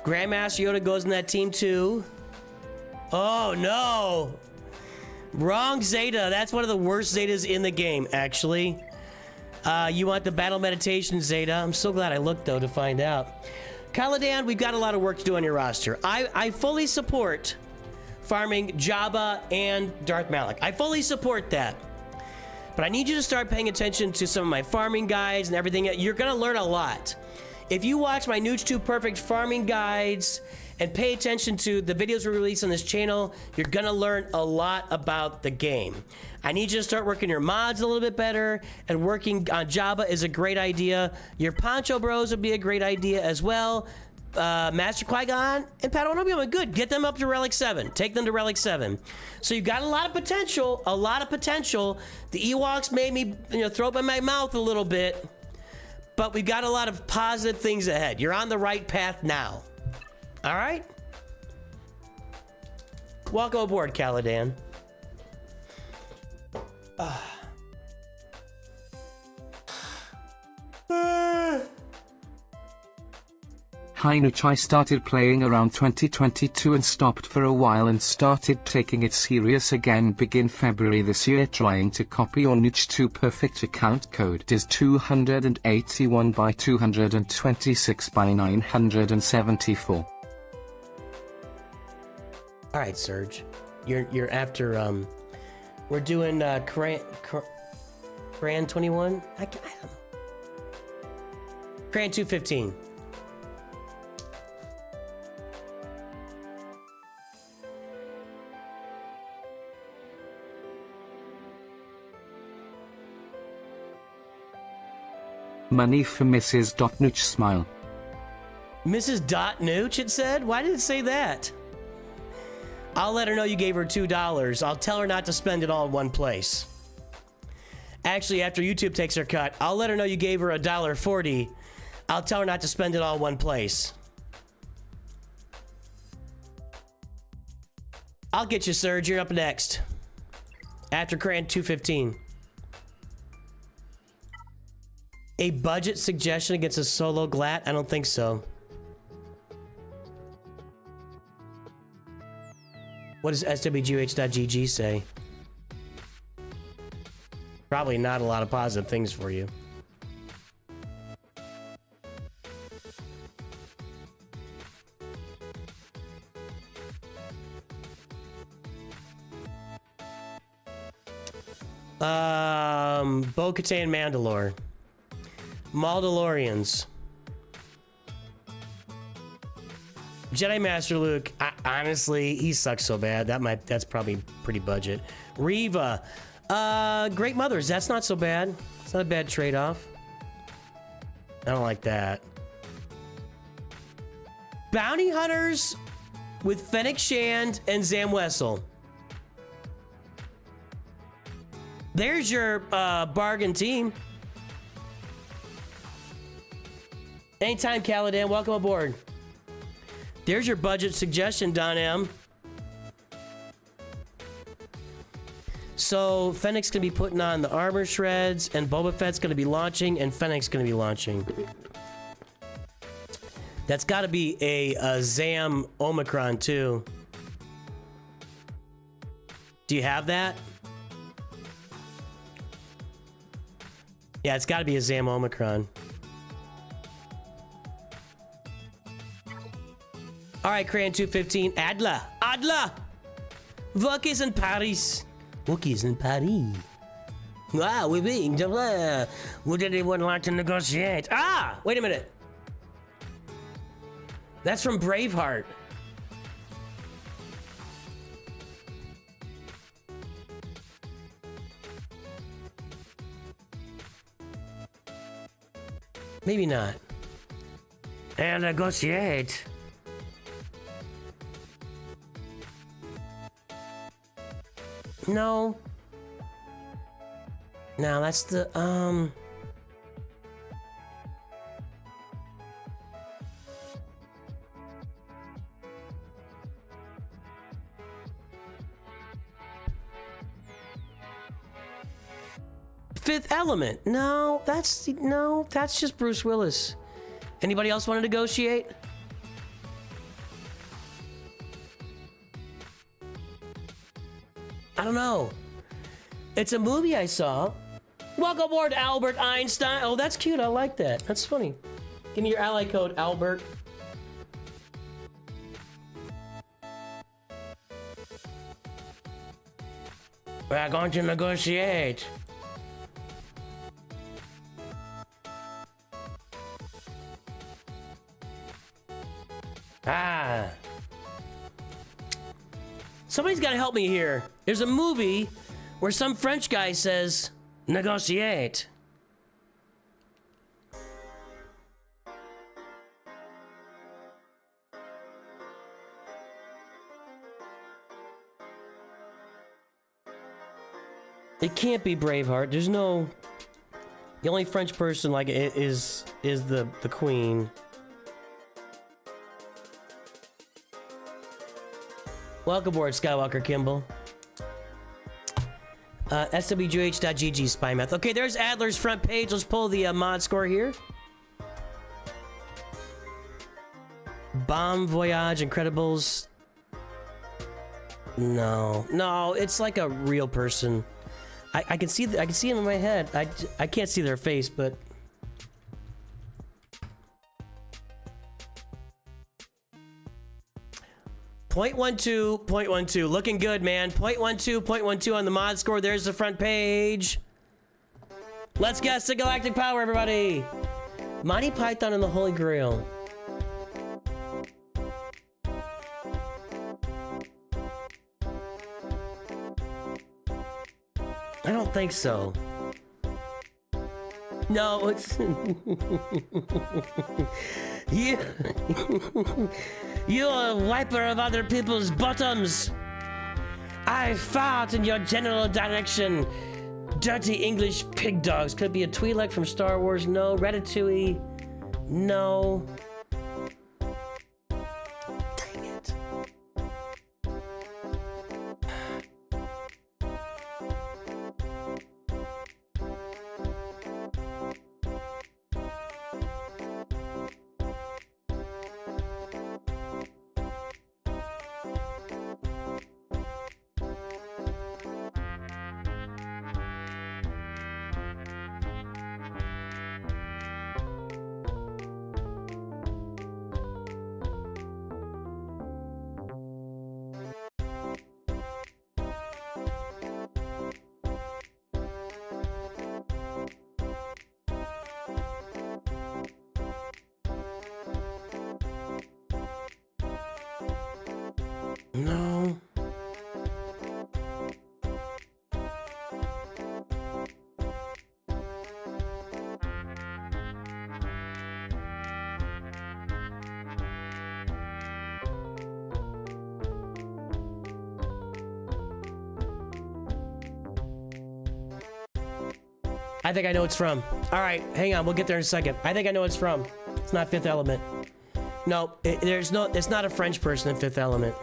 Grandmaster Yoda goes in that team too. Oh no! Wrong Zeta. That's one of the worst Zetas in the game, actually. You want the Battle Meditation Zeta. I'm so glad I looked, though, to find out. Caladan, we've got a lot of work to do on your roster. I fully support farming Jabba and Darth Malak. I fully support that. But I need you to start paying attention to some of my farming guides and everything. You're going to learn a lot. If you watch my Nooch2 Perfect farming guides and pay attention to the videos we release on this channel, you're going to learn a lot about the game. I need you to start working your mods a little bit better, and working on Jabba is a great idea. Your Poncho Bros would be a great idea as well. Master Qui-Gon and Padawan Obi-Wan, good. Get them up to Relic 7. Take them to Relic 7. So you've got a lot of potential, a lot of potential. The Ewoks made me, throw up in my mouth a little bit, but we've got a lot of positive things ahead. You're on the right path now. All right? Welcome aboard, Caladan. Hi Nooch, I started playing around 2022 and stopped for a while and started taking it serious again begin February this year. Trying to copy your Nooch2 Perfect account code is 281 by 226 by 974. All right, Serge. You're after we're doing Cran 21. I don't know. Cran 215. Money for Mrs. Nooch smile. Mrs. Nooch, it said? Why did it say that? I'll let her know you gave her $2. I'll tell her not to spend it all in one place. Actually, after YouTube takes her cut, I'll let her know you gave her $1.40. I'll tell her not to spend it all in one place. I'll get you, Serge. You're up next. After Cran 215. A budget suggestion against a solo glat? I don't think so. What does SWGOH.gg say? Probably not a lot of positive things for you. Bo-Katan Mandalore. Mandalorians. Jedi Master Luke, honestly, he sucks so bad. That's probably pretty budget. Reva. Great Mothers, that's not so bad. It's not a bad trade-off. I don't like that. Bounty Hunters with Fennec Shand and Zam Wessel. There's your bargain team. Anytime, Caladan. Welcome aboard. There's your budget suggestion, Don M. So, Fennec's going to be putting on the armor shreds, and Boba Fett's going to be launching, and Fennec's going to be launching. That's got to be a Zam Omicron, too. Do you have that? Yeah, it's got to be a Zam Omicron. All right, Cran 215. Adla. Wookiees in Paris. Wookiees in Paris. Ah, oui, oui. Would anyone like to negotiate? Ah, wait a minute. That's from Braveheart. Maybe not. And negotiate. No. No, that's the, Fifth Element. No, that's just Bruce Willis. Anybody else want to negotiate? I don't know. It's a movie I saw. Welcome aboard, Albert Einstein. Oh, that's cute. I like that. That's funny. Give me your ally code, Albert. We're going to negotiate. Ah. Somebody's got to help me here. There's a movie where some French guy says, negotiate. It can't be Braveheart. There's no... The only French person like it is the Queen. Welcome aboard, Skywalker Kimball. SWGOH.GG spy math. Okay, there's Adler's front page. Let's pull the mod score here. Bomb Voyage, Incredibles. No, it's like a real person. I can see them in my head. I can't see their face, but .12, looking good, man. .12 on the mod score. There's the front page. Let's guess the galactic power, everybody. Monty Python and the Holy Grail. I don't think so. No, it's... You're a wiper of other people's bottoms. I fart in your general direction. Dirty English pig dogs. Could be a Twi'lek from Star Wars. No. Ratatouille. No. Dang it. No. I think I know what it's from. All right, hang on. We'll get there in a second. I think I know what it's from. It's not Fifth Element. No, it's not a French person in Fifth Element.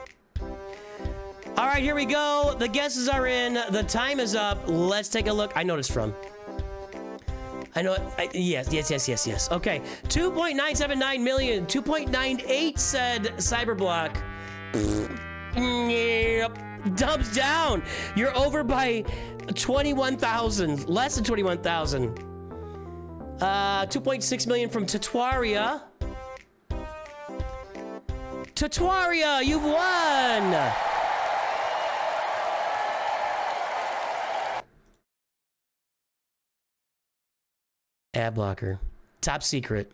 All right, here we go. The guesses are in. The time is up. Let's take a look. I know what it's from. I know it. Yes. Okay. 2.979 million. 2.98 said Cyberblock. Yep. Dubs down. You're over by 21,000. Less than 21,000. 2.6 million from Tataria. Tataria, you've won. Ad blocker. Top secret.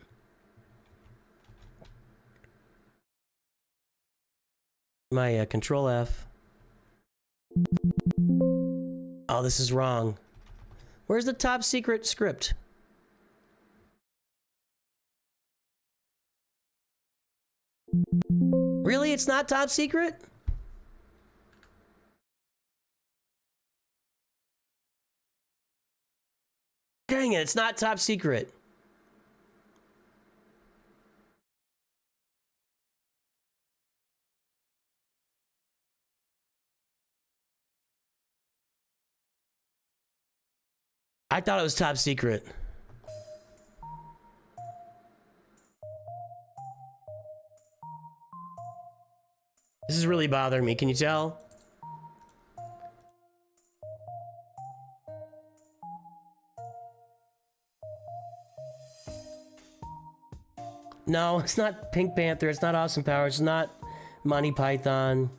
My control F. Oh, this is wrong. Where's the top secret script? Really? It's not top secret? Dang it, it's not top secret. I thought it was top secret. This is really bothering me. Can you tell? No, it's not Pink Panther. It's not Austin Powers. It's not Monty Python.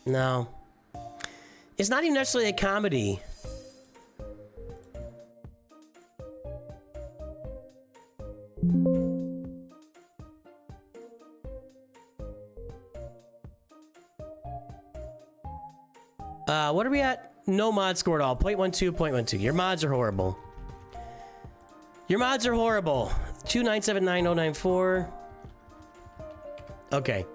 No. It's not even necessarily a comedy. What are we at? No mod score at all. 0.12, 0.12. Your mods are horrible. Your mods are horrible. 2979094. Okay.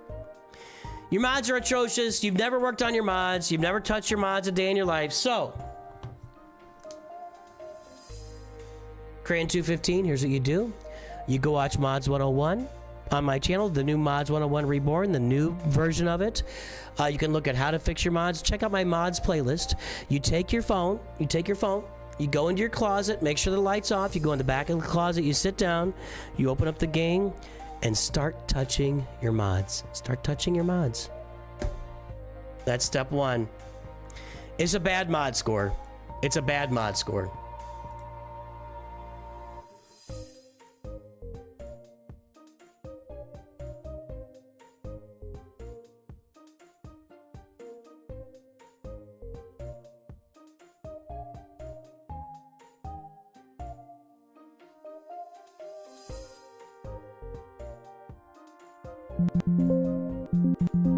Your mods are atrocious. You've never worked on your mods. You've never touched your mods a day in your life. So, Crayon215, here's what you do. You go watch Mods 101 on my channel, the new Mods 101 Reborn, the new version of it. You can look at how to fix your mods. Check out my mods playlist. You take your phone, you go into your closet, make sure the light's off, you go in the back of the closet, you sit down, you open up the game, and start touching your mods. Start touching your mods. That's step one. It's a bad mod score. It's a bad mod score.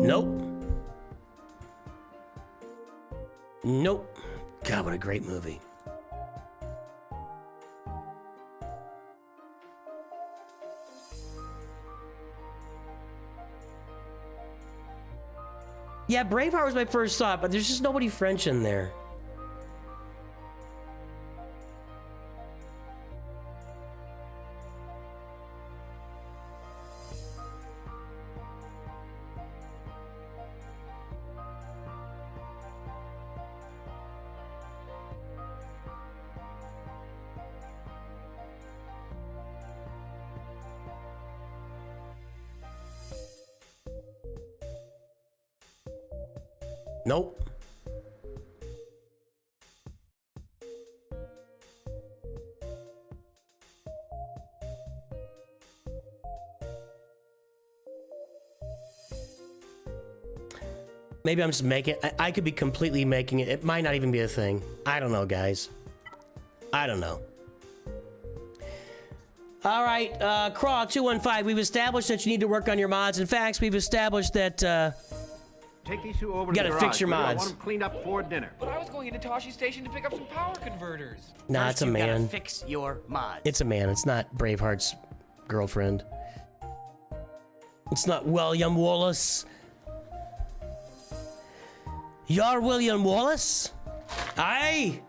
Nope. Nope. God, what a great movie. Yeah, Braveheart was my first thought, but there's just nobody French in there. Nope. Maybe I'm just making it. I could be completely making it. It might not even be a thing. I don't know, guys. I don't know. All right, Craw215, we've established that you need to work on your mods. In fact, we've established that, Take these two over you to the gotta fix your garage. I mods. want them cleaned up for dinner. But I was going into Toshi Station to pick up some power converters. Nah, First, it's a you gotta man. fix your mods. It's a man. It's not Braveheart's girlfriend. It's not William Wallace. You're William Wallace? Aye.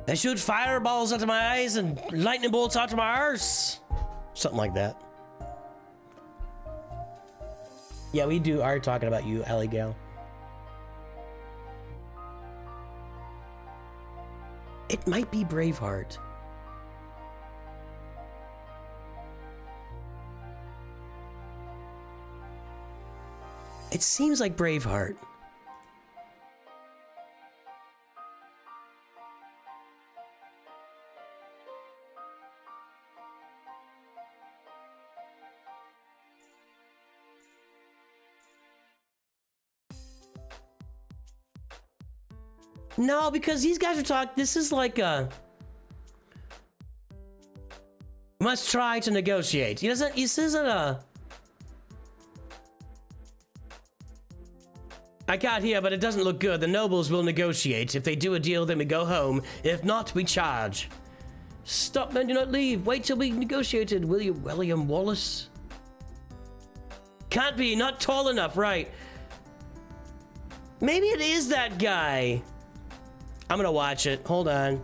I shoot fireballs out of my eyes and lightning bolts out of my arse. Something like that. Yeah, we are talking about you, Alley Gal. It might be Braveheart. It seems like Braveheart. No, because these guys are talking. This is like a must try to negotiate. This isn't a. I got here, but it doesn't look good. The nobles will negotiate. If they do a deal, then we go home. If not, we charge. Stop, men, do not leave. Wait till we negotiated. William Wallace? Can't be, not tall enough, right? Maybe it is that guy. I'm gonna watch it. Hold on.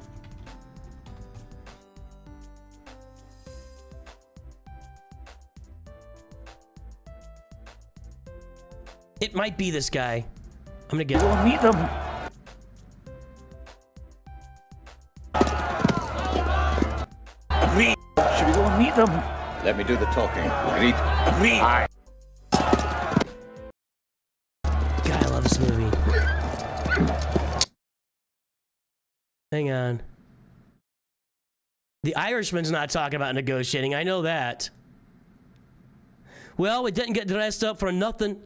It might be this guy. I'm gonna get. Go meet them. Agreed. Should we go and meet them? Let me do the talking. Agreed? Agreed. Aye. God, I love this movie. Hang on. The Irishman's not talking about negotiating. I know that. Well, we didn't get dressed up for nothing.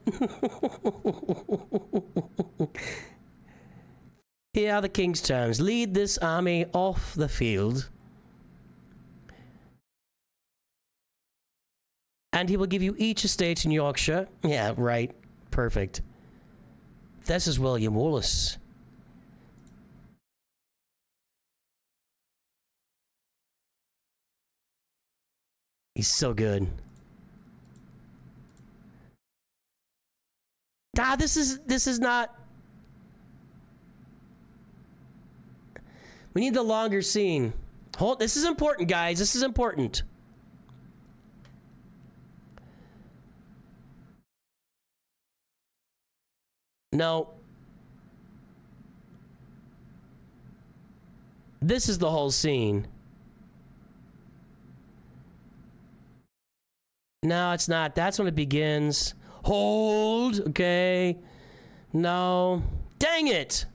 Here are the king's terms. Lead this army off the field. And he will give you each estate in Yorkshire. Yeah, right. Perfect. This is William Wallace. He's so good. Ah, this is not. We need the longer scene. Hold. This is important, guys. This is important. No. This is the whole scene. No, it's not. That's when it begins. Hold. Okay. No. Dang it.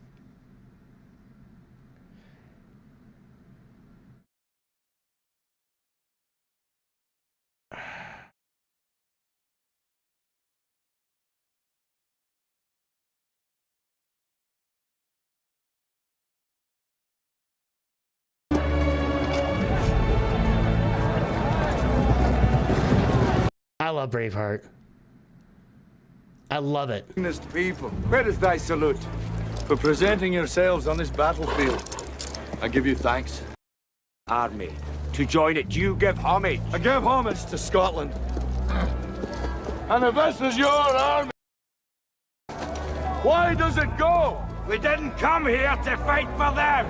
I love Braveheart. I love it. People, where is thy salute? For presenting yourselves on this battlefield. I give you thanks. Army. To join it, you give homage. I give homage to Scotland. And if this is your army, why does it go? We didn't come here to fight for them.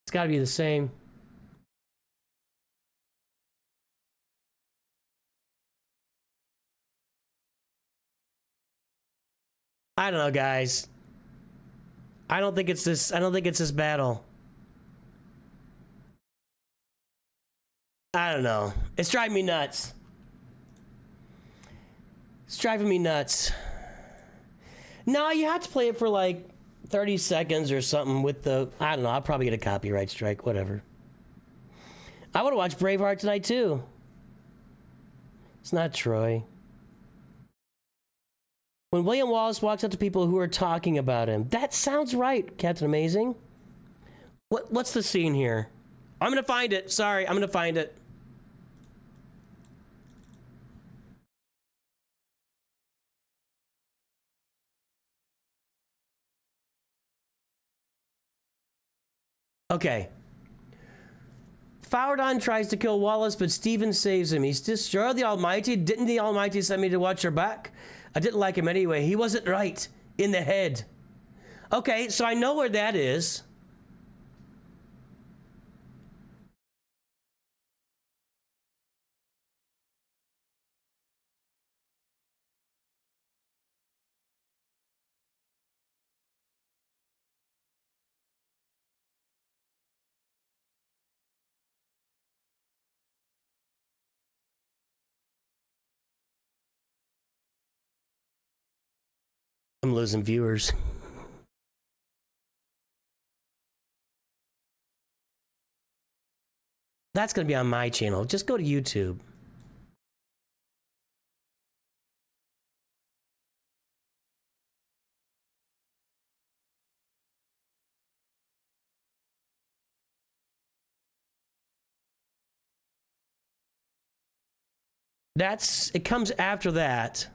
It's got to be the same. I don't know, guys. I don't think it's this battle. I don't know. It's driving me nuts. It's driving me nuts. No, you have to play it for like 30 seconds or something with the... I don't know. I'll probably get a copyright strike. Whatever. I want to watch Braveheart tonight, too. It's not Troy. When William Wallace walks up to people who are talking about him. That sounds right, Captain Amazing. What's the scene here? I'm gonna find it. Sorry, I'm gonna find it. Okay. Fowardon tries to kill Wallace, but Stephen saves him. He's destroyed the Almighty. Didn't the Almighty send me to watch your back? I didn't like him anyway. He wasn't right in the head. Okay, so I know where that is. I'm losing viewers. That's going to be on my channel. Just go to YouTube. It comes after that.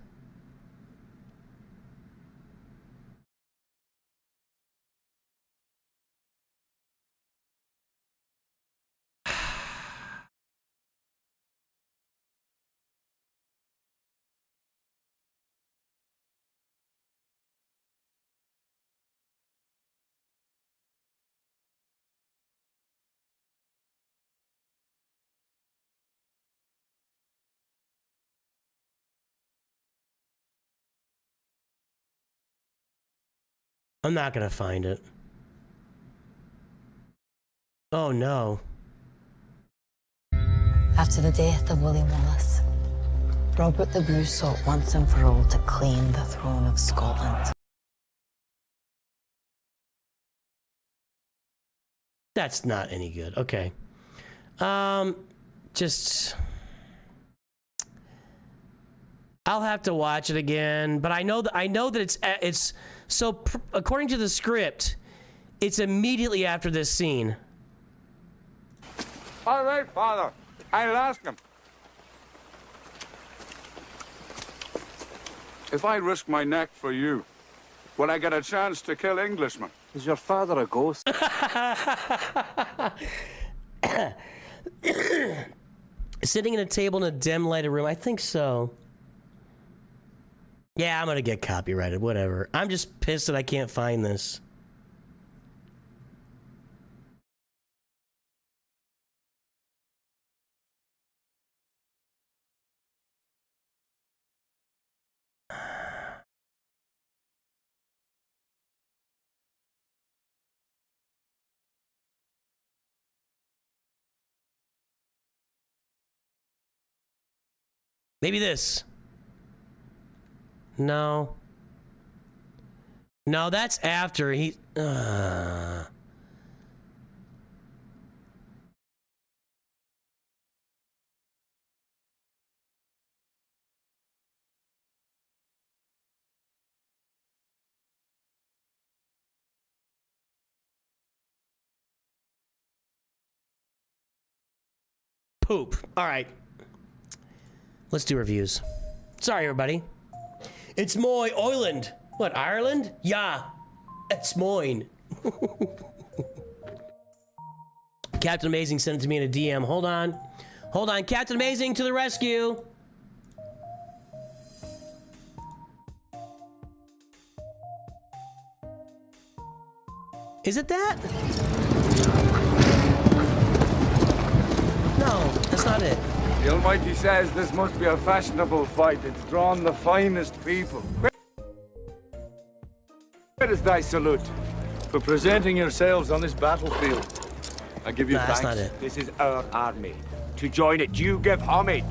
I'm not gonna find it. Oh no. After the death of William Wallace, Robert the Bruce sought once and for all to claim the throne of Scotland. That's not any good. Okay. Just... I'll have to watch it again, but I know that it's so according to the script, it's immediately after this scene. All right, Father. I'll ask him. If I risk my neck for you, will I get a chance to kill Englishmen? Is your father a ghost? Sitting at a table in a dim lighted room, I think so. Yeah, I'm gonna get copyrighted, whatever. I'm just pissed that I can't find this. Maybe this. No. No, that's after he... Poop. All right. Let's do reviews. Sorry, everybody. It's my island. What, Ireland? Yeah, it's mine. Captain Amazing sent it to me in a DM. Hold on. Hold on. Captain Amazing to the rescue. Is it that? No, that's not it. The Almighty says this must be a fashionable fight. It's drawn the finest people. Where is thy salute? For presenting yourselves on this battlefield. I give you thanks. That's not it. This is our army. To join it, you give homage.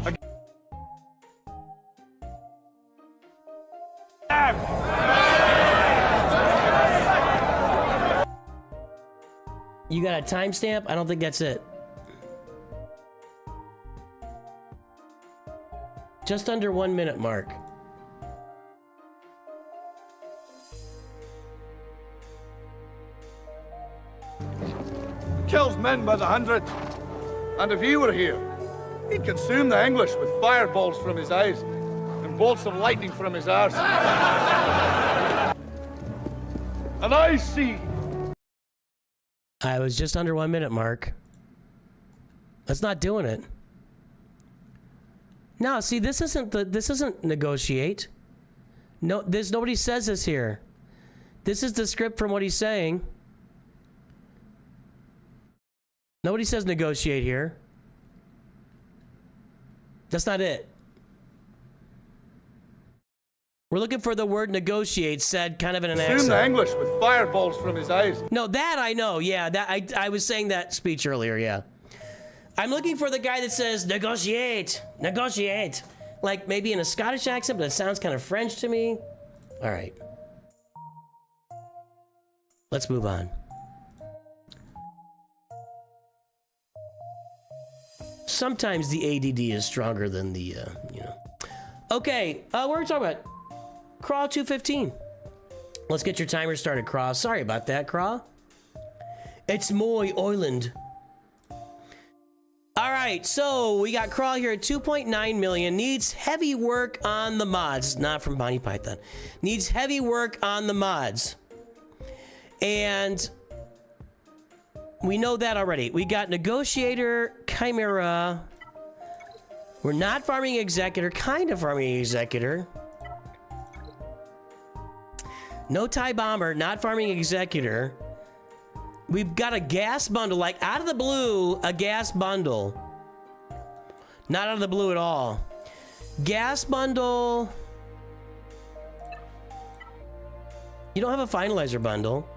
You got a timestamp? I don't think that's it. Just under 1 minute mark. Kills men by the hundred. And if he were here, he'd consume the English with fireballs from his eyes and bolts of lightning from his arse. And I see. I was just under 1 minute mark. That's not doing it. No, see, this isn't negotiate. No, nobody says this here. This is the script from what he's saying. Nobody says negotiate here. That's not it. We're looking for the word negotiate said kind of in an accent. Consume the English with fireballs from his eyes. No, that I know. Yeah, that I was saying that speech earlier. Yeah. I'm looking for the guy that says negotiate, negotiate. Like maybe in a Scottish accent, but it sounds kind of French to me. All right. Let's move on. Sometimes the ADD is stronger than the, you know. Okay, what are we talking about? Craw 215. Let's get your timer started, Craw. Sorry about that, Craw. It's my island. All right, so we got Craw here at 2.9 million. Needs heavy work on the mods. Not from Bonnie Python. Needs heavy work on the mods. And we know that already. We got Negotiator, Chimera. We're not farming Executor, kind of farming Executor. No TIE Bomber, not farming Executor. We've got a gas bundle, like out of the blue, a gas bundle. Not out of the blue at all. Gas bundle. You don't have a finalizer bundle.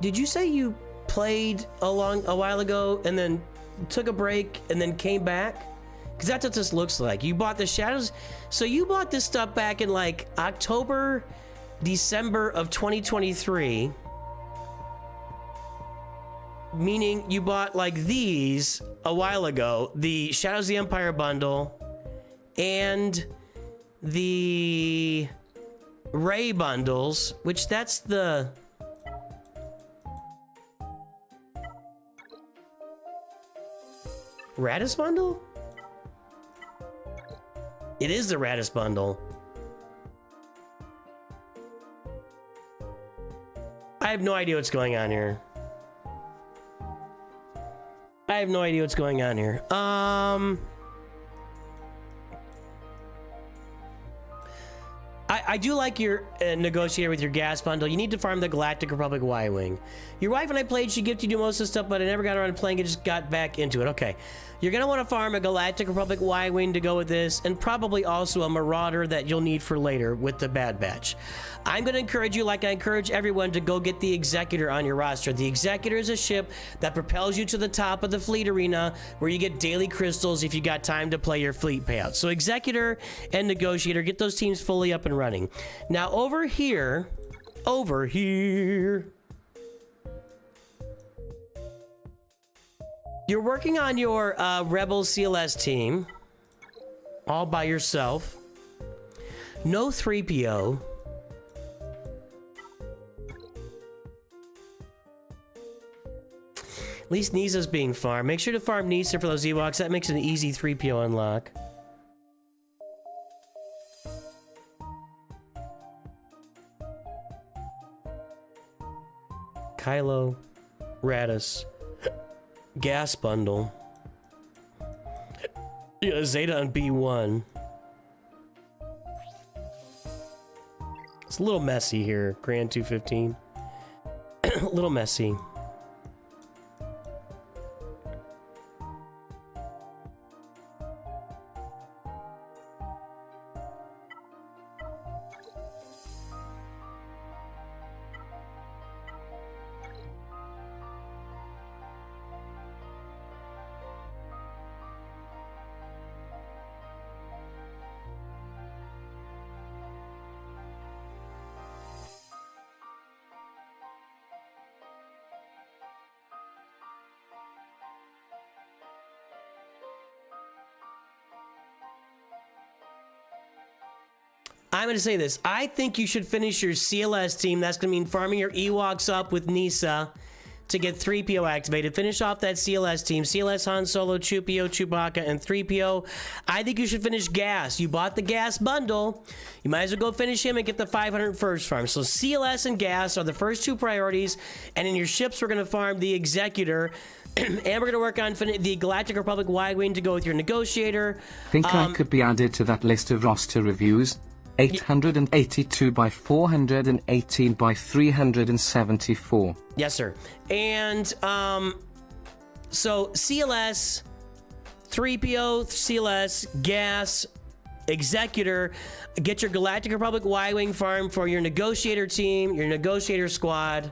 Did you say you played a while ago and then took a break and then came back? Because that's what this looks like. You bought the Shadows. So you bought this stuff back in like October, December of 2023. Meaning you bought like these a while ago. The Shadows of the Empire bundle and the Ray bundles, which that's the... Radis bundle? It is the Radis bundle. I have no idea what's going on here. I have no idea what's going on here. I do like your negotiator with your gas bundle. You need to farm the Galactic Republic Y-Wing. Your wife and I played, she gifted you most of the stuff, but I never got around to playing it, just got back into it. Okay. You're going to want to farm a Galactic Republic Y-Wing to go with this, and probably also a Marauder that you'll need for later with the Bad Batch. I'm going to encourage you, like I encourage everyone, to go get the Executor on your roster. The Executor is a ship that propels you to the top of the fleet arena where you get daily crystals if you got time to play your fleet payout. So Executor and Negotiator, get those teams fully up and running. Now over here, you're working on your Rebel CLS team all by yourself. No 3PO. At least Nisa's being farmed. Make sure to farm Nisa for those Ewoks. That makes it an easy 3PO unlock. Kylo, Radis, gas bundle. Yeah, Zeta on B1. It's a little messy here, Grand 215. A little messy. I'm going to say this. I think you should finish your CLS team. That's going to mean farming your Ewoks up with Nisa to get 3PO activated. Finish off that CLS team. CLS, Han Solo, Chewpio, Chewbacca, and 3PO. I think you should finish Gas. You bought the Gas bundle. You might as well go finish him and get the 500 first farm. So CLS and Gas are the first two priorities. And in your ships, we're going to farm the Executor. And we're going to work on the Galactic Republic Y-Wing to go with your Negotiator. Think I could be added to that list of roster reviews? 882 by 418 by 374. Yes, sir. And so CLS, 3PO, CLS, Gas, Executor, get your Galactic Republic Y-Wing farm for your Negotiator team, your Negotiator squad.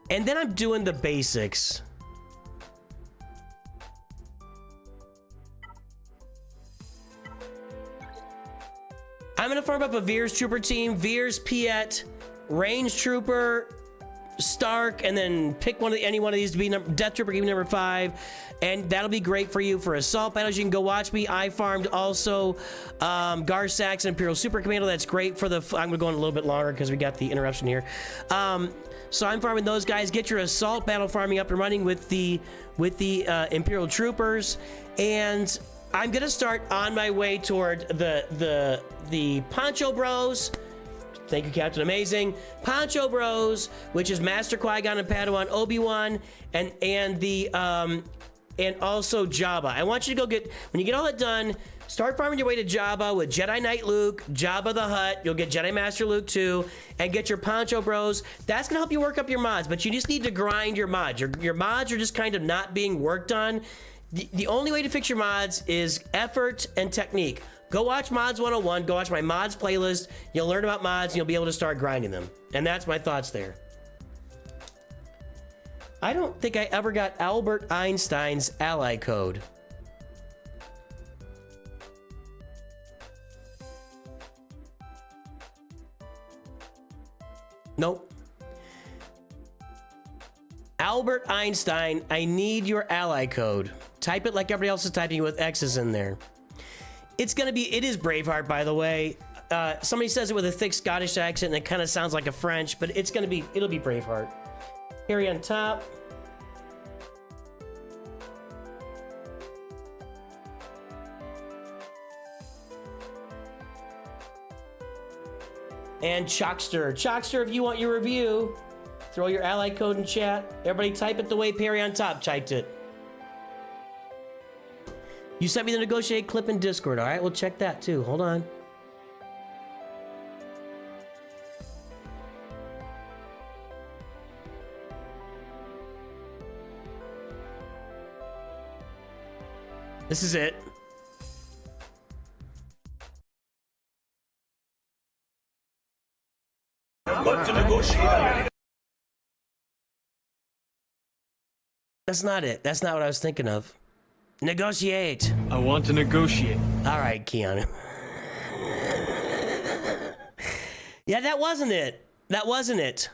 And then I'm doing the basics. I'm going to farm up a Veers Trooper team, Veers, Piet, Range Trooper, Stark, and then pick any one of these to be Death Trooper, give me number 5, and that'll be great for you for assault battles. You can go watch me. I farmed also Garsax and Imperial Super Commando. That's great for the... I'm going to go on a little bit longer because we got the interruption here. So I'm farming those guys. Get your assault battle farming up and running with the Imperial Troopers, and I'm gonna start on my way toward the Poncho Bros. Thank you, Captain Amazing. Poncho Bros, which is Master Qui-Gon and Padawan Obi-Wan, and also Jabba. I want you to go get, when you get all that done, Start farming your way to Jabba with Jedi Knight Luke, Jabba the Hutt. You'll get Jedi Master Luke too, and get your Poncho Bros. That's gonna help you work up your mods, but you just need to grind your mods. Your mods are just kind of not being worked on. The only way to fix your mods is effort and technique. Go watch Mods 101, go watch my mods playlist. You'll learn about mods and you'll be able to start grinding them. And that's my thoughts there. I don't think I ever got Albert Einstein's ally code. Nope. Albert Einstein, I need your ally code. Type it like everybody else is typing with X's in there. It is Braveheart, by the way. Somebody says it with a thick Scottish accent and it kind of sounds like a French, but it'll be Braveheart. Harry on top. And Chalkster. Chalkster, if you want your review, throw your ally code in chat. Everybody type it the way Perry on top typed it. You sent me the negotiate clip in Discord. All right, we'll check that too. Hold on. This is it. Got to negotiate. That's not it. That's not what I was thinking of. Negotiate. I want to negotiate. All right, Keanu. Yeah, that wasn't it. That wasn't it.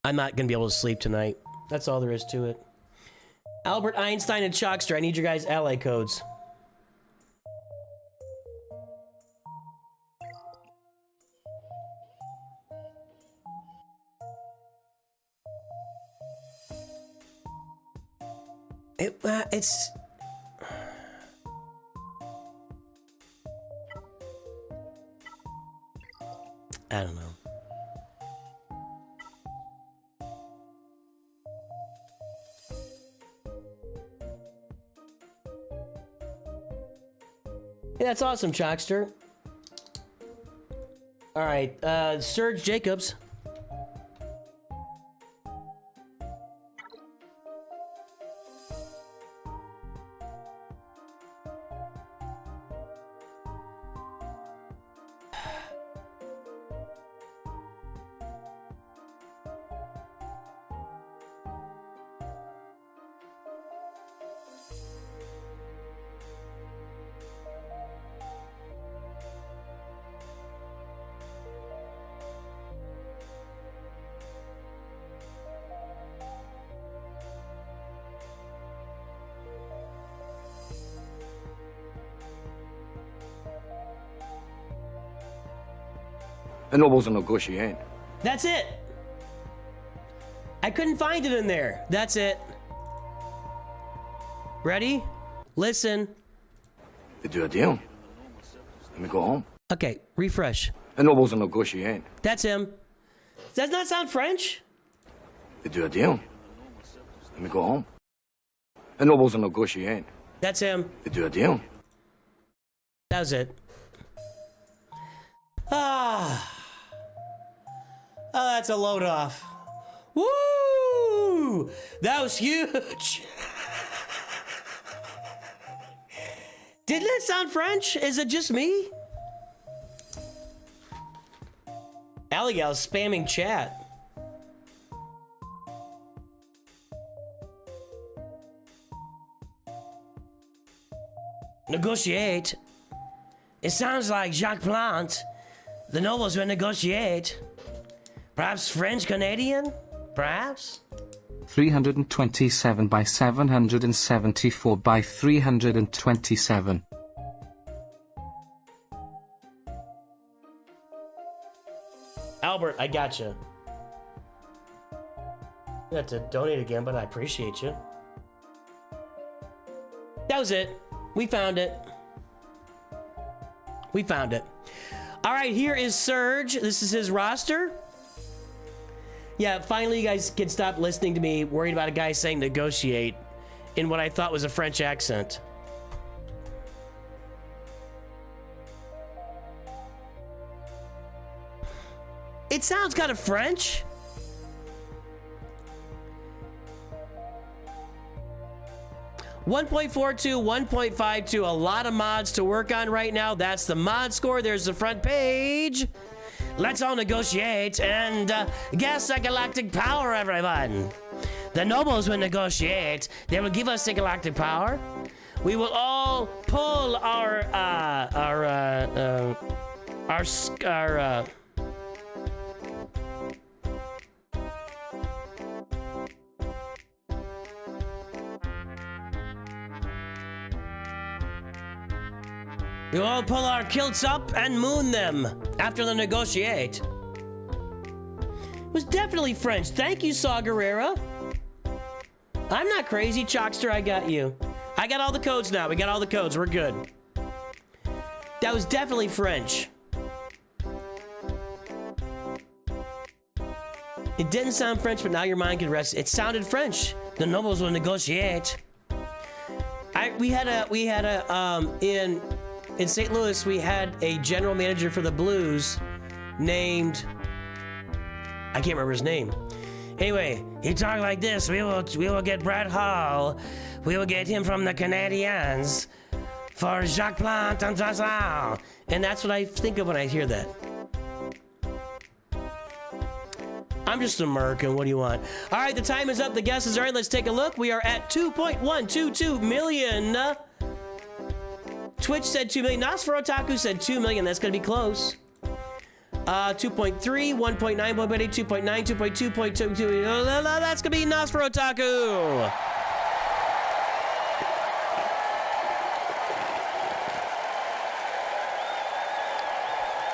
I'm not going to be able to sleep tonight. That's all there is to it. Albert Einstein and Chalkster, I need your guys' ally codes. It's... I don't know. Yeah, that's awesome, Chalkster. All right, Serge Jacobs. The nobles are negotiating. That's it. I couldn't find it in there. That's it. Ready? Listen. They do a deal. Let me go home. Okay, refresh. The nobles are negotiating. That's him. Does that not sound French? They do a deal. Let me go home. The nobles are negotiating. That's him. They do a deal. That was it. Ah. Oh, that's a load off. Woo! That was huge. Didn't that sound French? Is it just me? Alligal's spamming chat. Negotiate. It sounds like Jacques Plante. The nobles will negotiate. Perhaps French Canadian? Perhaps? 327 by 774 by 327. Albert, I gotcha. You have to donate again, but I appreciate you. That was it. We found it. We found it. All right, here is Serge. This is his roster. Yeah, finally you guys can stop listening to me worried about a guy saying negotiate in what I thought was a French accent. It sounds kind of French. .42, 1.52, a lot of mods to work on right now. That's the mod score. There's the front page. Let's all negotiate and guess the galactic power, everyone. The nobles will negotiate. They will give us the galactic power. We will all pull our we will all pull our kilts up and moon them after the negotiate. It was definitely French. Thank you, Saw Gerrera. I'm not crazy, Chalkster. I got you. I got all the codes now. We got all the codes. We're good. That was definitely French. It didn't sound French, but now your mind can rest. It sounded French. The nobles will negotiate. In St. Louis, we had a general manager for the Blues named, I can't remember his name. Anyway, he talked like this. We will get Brad Hall. We will get him from the Canadiens for Jacques Plante and Zazal. And that's what I think of when I hear that. I'm just American. What do you want? All right, the time is up. The guesses are in. Let's take a look. We are at 2.122 million. Twitch said 2 million. Nosferatu said 2 million. That's going to be close. 2.3, 1.9, 1.8, 2.9, 2.2, 0.22. That's going to be Nosferatu.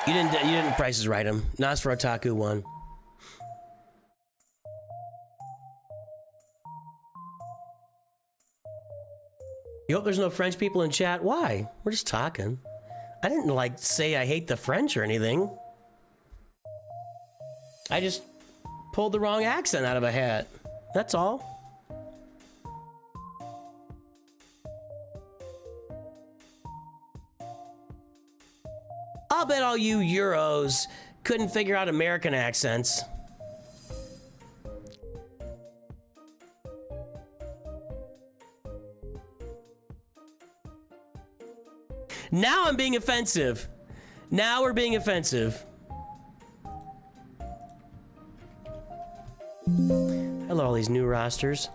You didn't prices right him. Nosferatu won. You hope there's no French people in chat? Why? We're just talking. I didn't, like, say I hate the French or anything. I just pulled the wrong accent out of a hat. That's all. I'll bet all you Euros couldn't figure out American accents. Now I'm being offensive. Now we're being offensive. Hello, all these new rosters.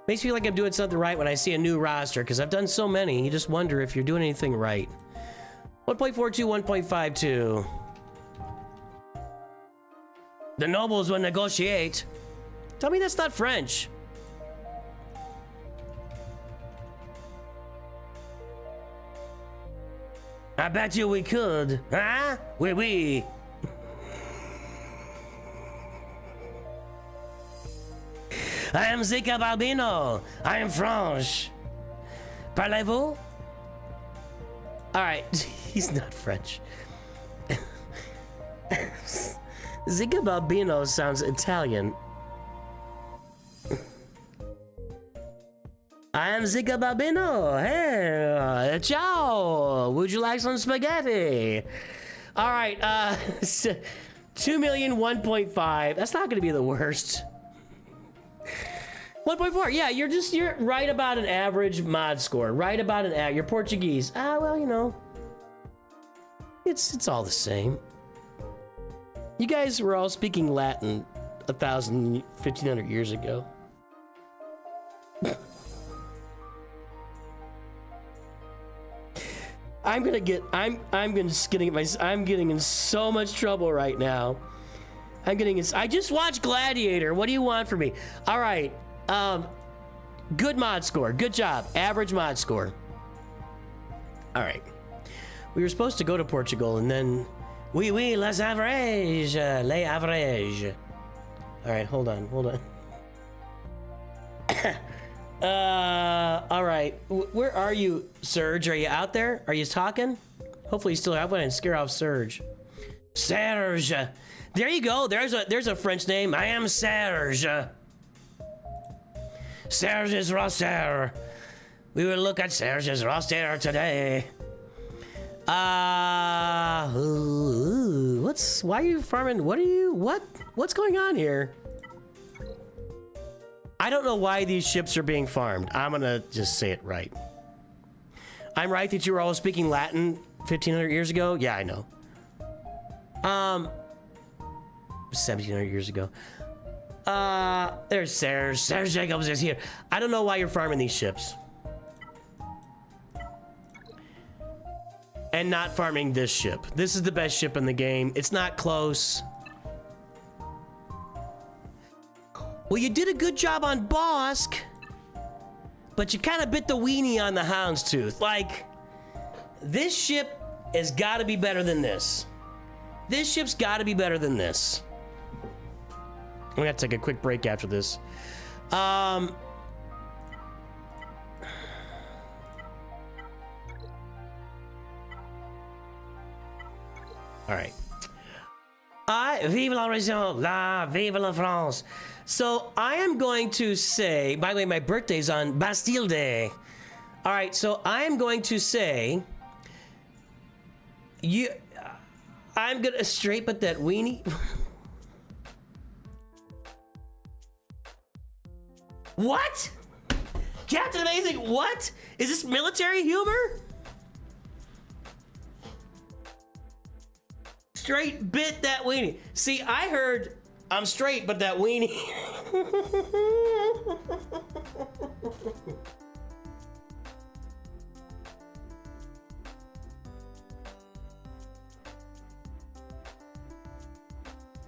Makes me feel like I'm doing something right when I see a new roster, because I've done so many. You just wonder if you're doing anything right. 1.42, 1.52. The nobles will negotiate. Tell me that's not French. I bet you we could. Huh? Oui, oui. I am Zika Balbino. I am French. Parlez-vous? Alright, he's not French. Zika Balbino sounds Italian. I am Zika Balbino. Hey, ciao. Would you like some spaghetti? All right, 2 million, 1.5. That's not going to be the worst. 1.4. Yeah, you're right about an average mod score. Right about an average. You're Portuguese. Well, you know, it's all the same. You guys were all speaking Latin 1,000, 1,500 years ago. I'm getting in so much trouble right now. I just watched Gladiator. What do you want from me? All right. Good mod score. Good job. Average mod score. All right. We were supposed to go to Portugal and then oui, les average. Les average. All right, hold on. All right. Where are you, Surge? Are you out there? Are you talking? Hopefully you're still out. I want to scare off Surge. Serge. There you go. There's a French name. I am Serge. Serge's roster. We will look at Serge's roster today. Why are you farming? What's going on here? I don't know why these ships are being farmed. I'm gonna just say it right. I'm right that you were all speaking Latin 1500 years ago? Yeah, I know. 1700 years ago. There's Serge. Serge Jacobs is here. I don't know why you're farming these ships. And not farming this ship. This is the best ship in the game. It's not close. Well, you did a good job on Bosk, but you kind of bit the weenie on the Houndstooth. Like, this ship has got to be better than this. This ship's got to be better than this. I'm gonna have to take a quick break after this. All right. Vive la région, vive la France. So I am going to say, by the way, my birthday's on Bastille Day. All right, so I am going to say, I'm gonna straight but that weenie. What? Captain Amazing, what? Is this military humor? Straight bit that weenie. See, I heard I'm straight, but that weenie.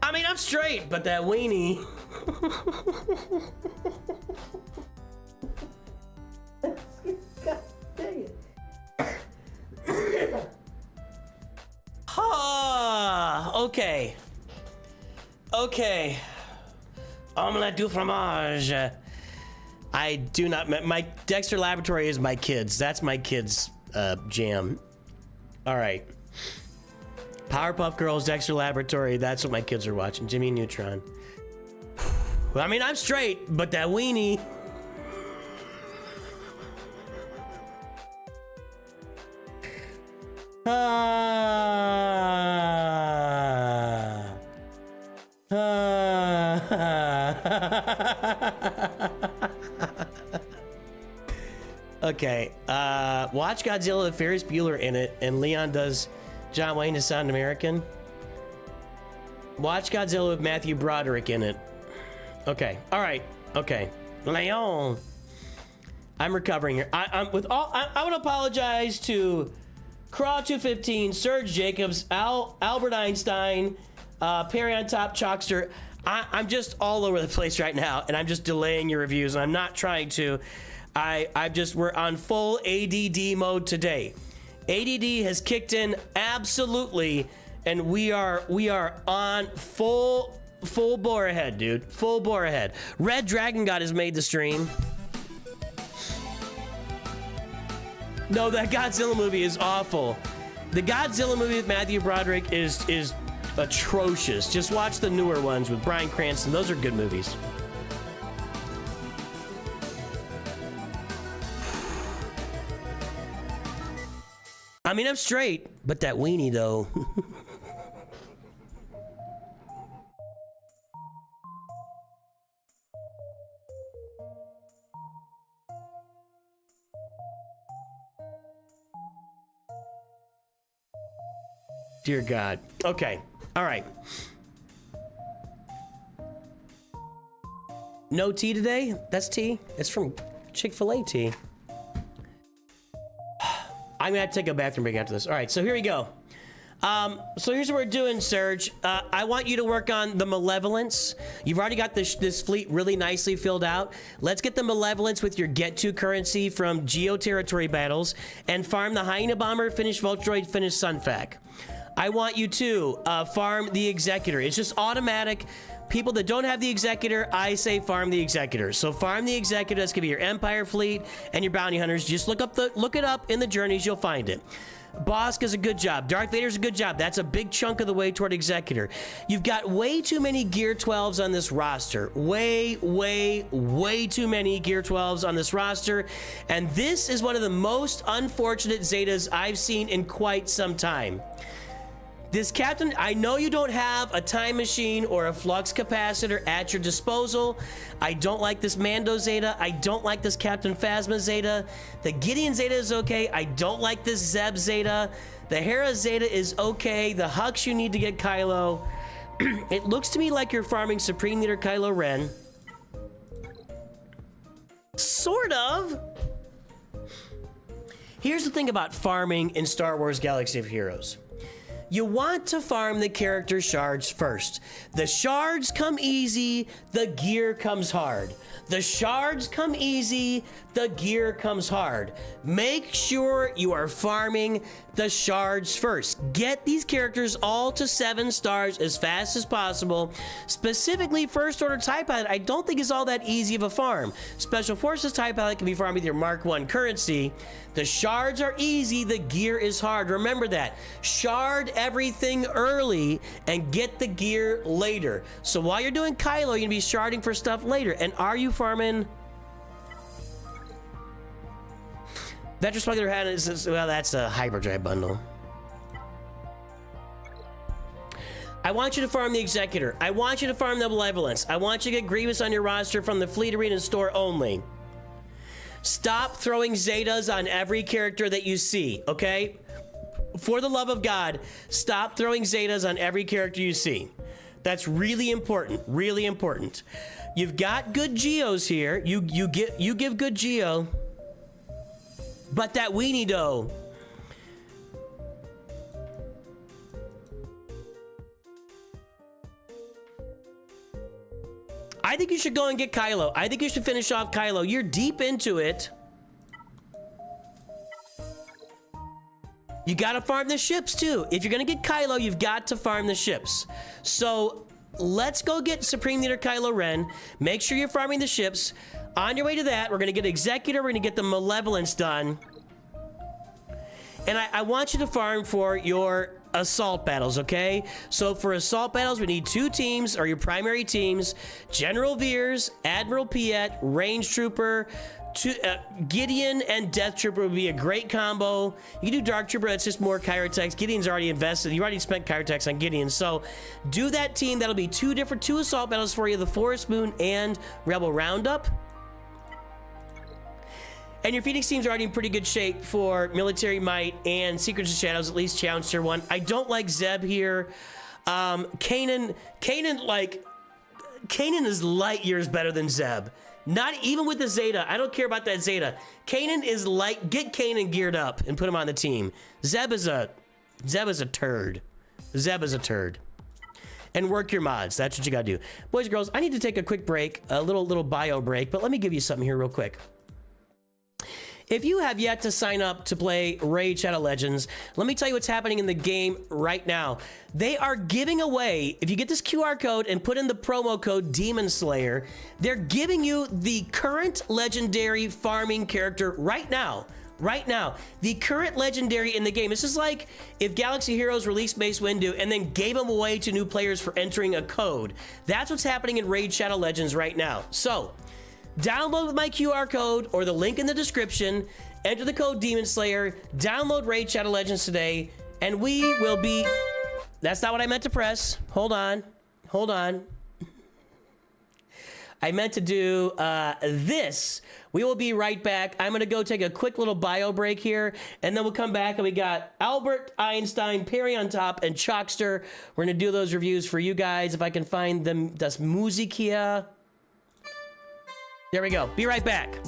I mean, I'm straight, but that weenie. God dang it. Okay. Okay. Omelette du fromage. I do not. My Dexter Laboratory is my kids. That's my kids' jam. All right. Powerpuff Girls, Dexter Laboratory. That's what my kids are watching. Jimmy Neutron. I mean, I'm straight, but that weenie. Okay, watch Godzilla with Ferris Bueller in it, and Leon does John Wayne to sound American. Watch Godzilla with Matthew Broderick in it. Okay, all right, okay. Leon. I'm recovering here. I want to apologize to Craw215, Serge Jacobs, Albert Einstein, Perry on Top, Chalkster. I'm just all over the place right now, and I'm just delaying your reviews, and I'm not trying to. We're on full ADD mode today. ADD has kicked in absolutely, and we are on full bore ahead, dude. Full bore ahead. Red Dragon God has made the stream. No, that Godzilla movie is awful. The Godzilla movie with Matthew Broderick is atrocious. Just watch the newer ones with Bryan Cranston. Those are good movies. I mean, I'm straight, but that weenie, though. Dear God. Okay. All right. No tea today? That's tea. It's from Chick-fil-A tea. I'm gonna have to take a bathroom break after this. All right, so here we go. So here's what we're doing, Serge. I want you to work on the Malevolence. You've already got this fleet really nicely filled out. Let's get the Malevolence with your get-to currency from Geo-Territory battles and farm the Hyena Bomber, finish Voltroid, finish Sunfac. I want you to farm the Executor. It's just automatic. People that don't have the Executor, I say farm the Executor. So farm the Executor. That's gonna be your Empire fleet and your bounty hunters. Just look it up in the journeys. You'll find it. Bosk is a good job. Darth Vader's a good job. That's a big chunk of the way toward Executor. You've got way too many Gear 12s on this roster. Way too many Gear 12s on this roster. And this is one of the most unfortunate Zetas I've seen in quite some time. This Captain, I know you don't have a time machine or a flux capacitor at your disposal. I don't like this Mando Zeta. I don't like this Captain Phasma Zeta. The Gideon Zeta is okay. I don't like this Zeb Zeta. The Hera Zeta is okay. The Hux, you need to get Kylo. It looks to me like you're farming Supreme Leader Kylo Ren. Sort of. Here's the thing about farming in Star Wars Galaxy of Heroes. You want to farm the character shards first. The shards come easy, the gear comes hard. The shards come easy, the gear comes hard. Make sure you are farming the shards first. Get these characters all to 7 stars as fast as possible. Specifically, First Order TIE Pilot, I don't think is all that easy of a farm. Special Forces TIE Pilot can be farmed with your Mark 1 currency. The shards are easy, the gear is hard. Remember that. Shard everything early and get the gear later. So while you're doing Kylo, you're gonna be sharding for stuff later. And are you farming? Veteran Smuggler hat is, well, that's a hyperdrive bundle. I want you to farm the Executor. I want you to farm the Malevolence. I want you to get Grievous on your roster from the Fleet Arena store only. Stop throwing Zetas on every character that you see, okay? For the love of God, stop throwing Zetas on every character you see. That's really important, really important. You've got good Geos here. You give good Geo. But that weenie dough. I think you should go and get Kylo. I think you should finish off Kylo. You're deep into it. You gotta farm the ships too. If you're gonna get Kylo, you've got to farm the ships. So let's go get Supreme Leader Kylo Ren. Make sure you're farming the ships. On your way to that, we're gonna get Executor, we're gonna get the Malevolence done. And I want you to farm for your assault battles, okay? So for assault battles, we need 2 teams, or your primary teams. General Veers, Admiral Piet, Range Trooper, Gideon and Death Trooper would be a great combo. You can do Dark Trooper, that's just more Kyrotex. Gideon's already invested. You already spent Kyrotex on Gideon. So do that team. That'll be 2 assault battles for you, the Forest Moon and Rebel Roundup. And your Phoenix team's already in pretty good shape for Military Might and Secrets of Shadows, at least Challenge Tier 1. I don't like Zeb here. Kanan is light years better than Zeb. Not even with the Zeta. I don't care about that Zeta. Kanan is light. Get Kanan geared up and put him on the team. Zeb is a turd. Zeb is a turd. And work your mods. That's what you gotta do. Boys and girls, I need to take a quick break, a little bio break, but let me give you something here real quick. If you have yet to sign up to play Raid Shadow Legends, let me tell you what's happening in the game right now. They are giving away, if you get this QR code and put in the promo code DEMONSLAYER, they're giving you the current legendary farming character right now. Right now, the current legendary in the game. This is like if Galaxy Heroes released Mace Windu and then gave them away to new players for entering a code. That's what's happening in Raid Shadow Legends right now. So, download with my QR code or the link in the description, enter the code DEMONSLAYER, download Raid Shadow Legends today, and we will be... That's not what I meant to press. Hold on. Hold on. I meant to do this. We will be right back. I'm going to go take a quick little bio break here, and then we'll come back, and we got Albert Einstein, Perry on top, and Chalkster. We're going to do those reviews for you guys. If I can find them, das Musik hier. There we go. Be right back.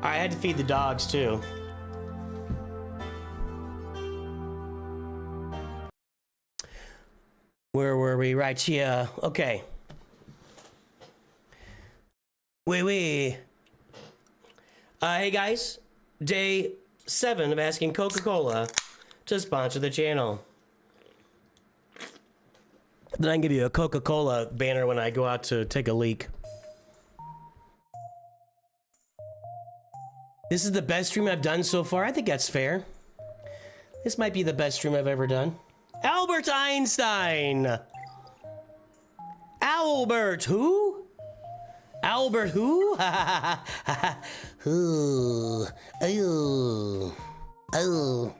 I had to feed the dogs too. Where were we? Right here. Okay. Wait. Hey guys. Day 7 of asking Coca-Cola to sponsor the channel. Then I can give you a Coca-Cola banner when I go out to take a leak. This is the best stream I've done so far. I think that's fair. This might be the best stream I've ever done. Albert Einstein! Albert who? Albert who? Ooh. Ooh. Ooh.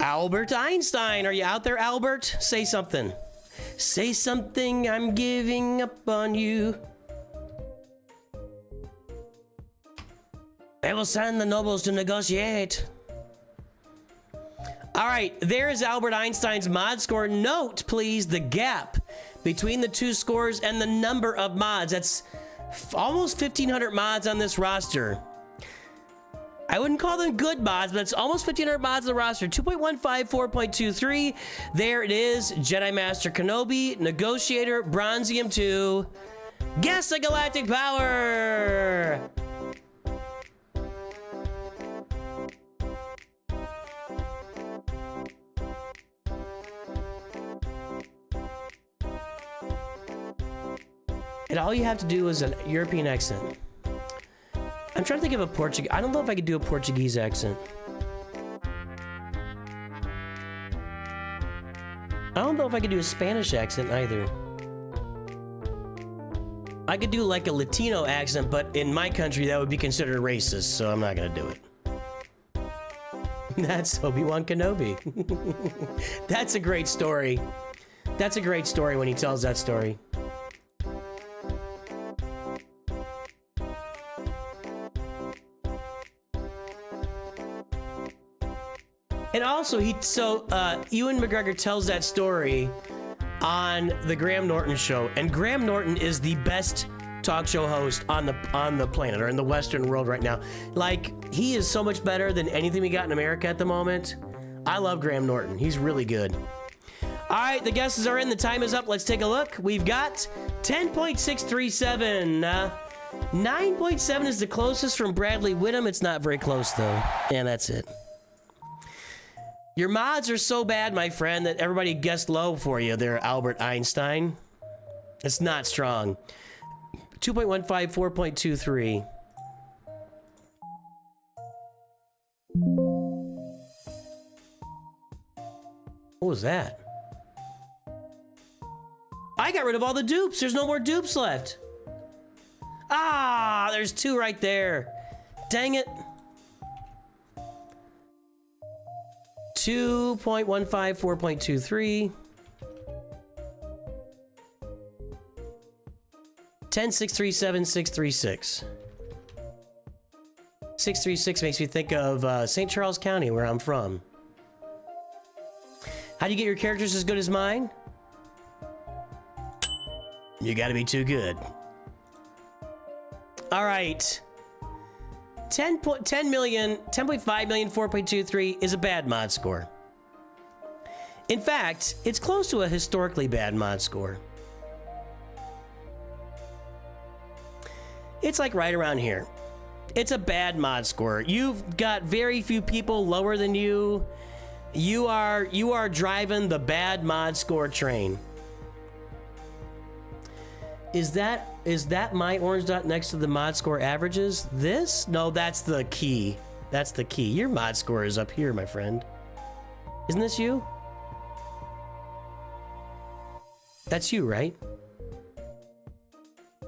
Albert Einstein, are you out there, Albert? Say something. Say something, I'm giving up on you. I will send the nobles to negotiate. All right, there's Albert Einstein's mod score. Note, please, the gap between the two scores and the number of mods. That's almost 1,500 mods on this roster. I wouldn't call them good mods, but it's almost 1,500 mods on the roster. 2.15, 4.23. There it is. Jedi Master Kenobi, Negotiator, Bronzium 2. Guess the Galactic Power! And all you have to do is an European accent. I'm trying to think of a Portuguese. I don't know if I could do a Portuguese accent. I don't know if I could do a Spanish accent either. I could do like a Latino accent, but in my country that would be considered racist, so I'm not gonna do it. That's Obi-Wan Kenobi. That's a great story. That's a great story when he tells that story. And also, Ewan McGregor tells that story on the Graham Norton show, and Graham Norton is the best talk show host on the planet, or in the Western world right now. Like, he is so much better than anything we got in America at the moment. I love Graham Norton. He's really good. All right, the guesses are in. The time is up. Let's take a look. We've got 10.637. 9.7 is the closest from Bradley Whittam. It's not very close, though. And that's it. Your mods are so bad, my friend, that everybody guessed low for you there, Albert Einstein. It's not strong. 2.15, 4.23. What was that? I got rid of all the dupes. There's no more dupes left. Ah, there's 2 right there. Dang it. 2.15, 4.23. 10.637, 636. 636 makes me think of St. Charles County, where I'm from. How do you get your characters as good as mine? You gotta be too good. All right. 10.5 million, 4.23 is a bad mod score. In fact, it's close to a historically bad mod score. It's like right around here. It's a bad mod score. You've got very few people lower than you. You are driving the bad mod score train. Is that my orange dot next to the mod score averages? This? No, that's the key. That's the key. Your mod score is up here, my friend. Isn't this you? That's you, right?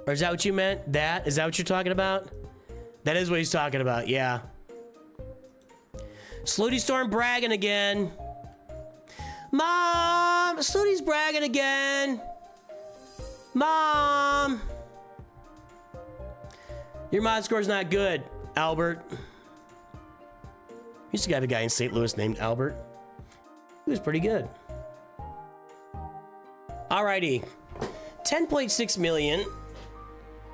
Or is that what you meant? Is that what you're talking about? That is what he's talking about, yeah. Slooty Storm bragging again. Mom! Slooty's bragging again. Mom! Your mod score's not good, Albert. Used to have a guy in St. Louis named Albert. He was pretty good. Alrighty. 10.6 million.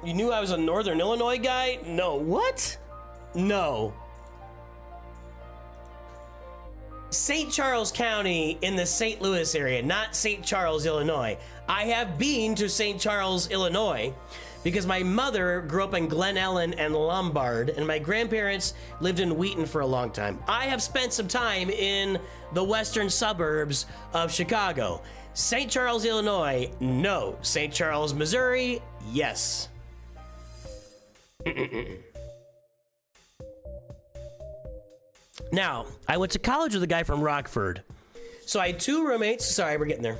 You knew I was a Northern Illinois guy? No. What? No. St. Charles County in the St. Louis area, not St. Charles, Illinois. I have been to St. Charles, Illinois, because my mother grew up in Glen Ellen and Lombard, and my grandparents lived in Wheaton for a long time. I have spent some time in the western suburbs of Chicago. St. Charles, Illinois, no. St. Charles, Missouri, yes. Now, I went to college with a guy from Rockford. So I had two roommates. Sorry, we're getting there.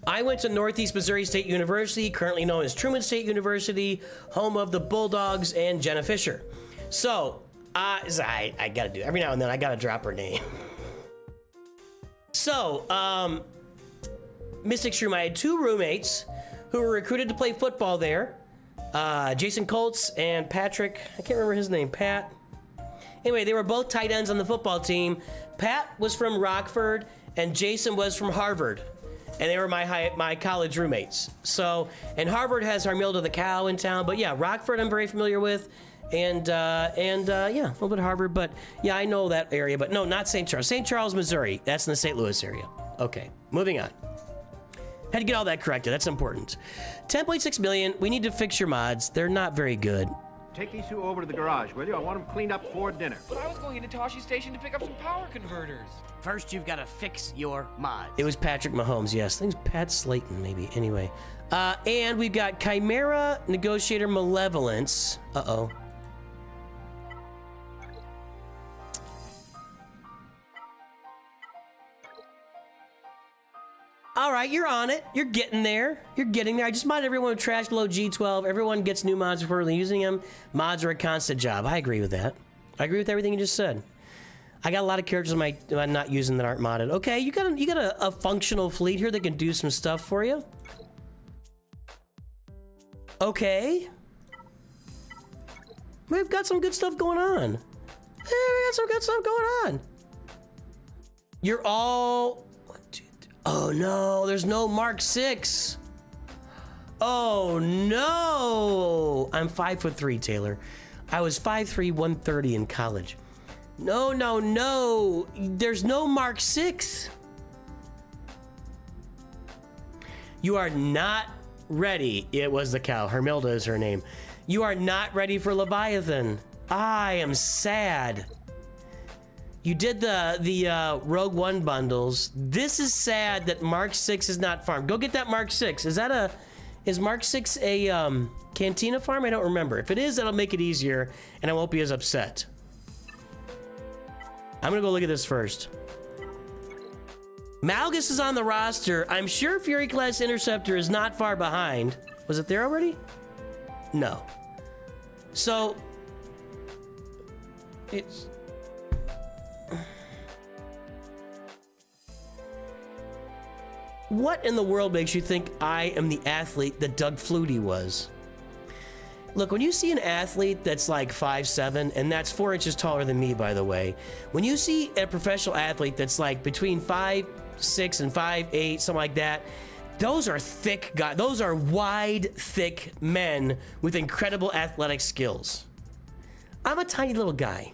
I went to Northeast Missouri State University, currently known as Truman State University, home of the Bulldogs and Jenna Fisher. So, I gotta do, every now and then I gotta drop her name. So, Mystic's Room, I had two roommates who were recruited to play football there. Jason Colts and Patrick, I can't remember his name, Pat. Anyway, they were both tight ends on the football team. Pat was from Rockford and Jason was from Harvard. And they were my college roommates. So, and Harvard has Harmilda the cow in town, but yeah, Rockford I'm very familiar with. And yeah, a little bit of Harvard, but yeah, I know that area, but no, not St. Charles. St. Charles, Missouri. That's in the St. Louis area. Okay, moving on. Had to get all that corrected. That's important. 10.6 million. We need to fix your mods. They're not very good. Take these two over to the garage, will you? I want them cleaned up for dinner. But I was going into Toshi Station to pick up some power converters. First, you've got to fix your mods. It was Patrick Mahomes, yes. I think it's Pat Slayton, maybe. Anyway. And we've got Chimera Negotiator Malevolence. Uh-oh. All right, you're on it. You're getting there. You're getting there. I just mod everyone with trash below G12. Everyone gets new mods before using them. Mods are a constant job. I agree with that. I agree with everything you just said. I got a lot of characters I'm not using that aren't modded. Okay, you got a functional fleet here that can do some stuff for you. Okay. We've got some good stuff going on. Yeah, we got some good stuff going on. You're all... Oh no, there's no Mark 6. Oh no. I'm 5'3", Taylor. I was 5'3", 130 in college. No, no, no. There's no Mark 6. You are not ready. It was the cow. Hermilda is her name. You are not ready for Leviathan. I am sad. You did the Rogue One bundles. This is sad that Mark 6 is not farmed. Go get that Mark 6. Is Mark 6 a Cantina farm? I don't remember. If it is, that'll make it easier and I won't be as upset. I'm gonna go look at this first. Malgus is on the roster. I'm sure Fury Class Interceptor is not far behind. Was it there already? No. So, it's... What in the world makes you think I am the athlete that Doug Flutie was? Look, when you see an athlete that's like 5'7", and that's 4 inches taller than me, by the way, when you see a professional athlete that's like between 5'6" and 5'8", something like that, those are thick guys. Those are wide, thick men with incredible athletic skills. I'm a tiny little guy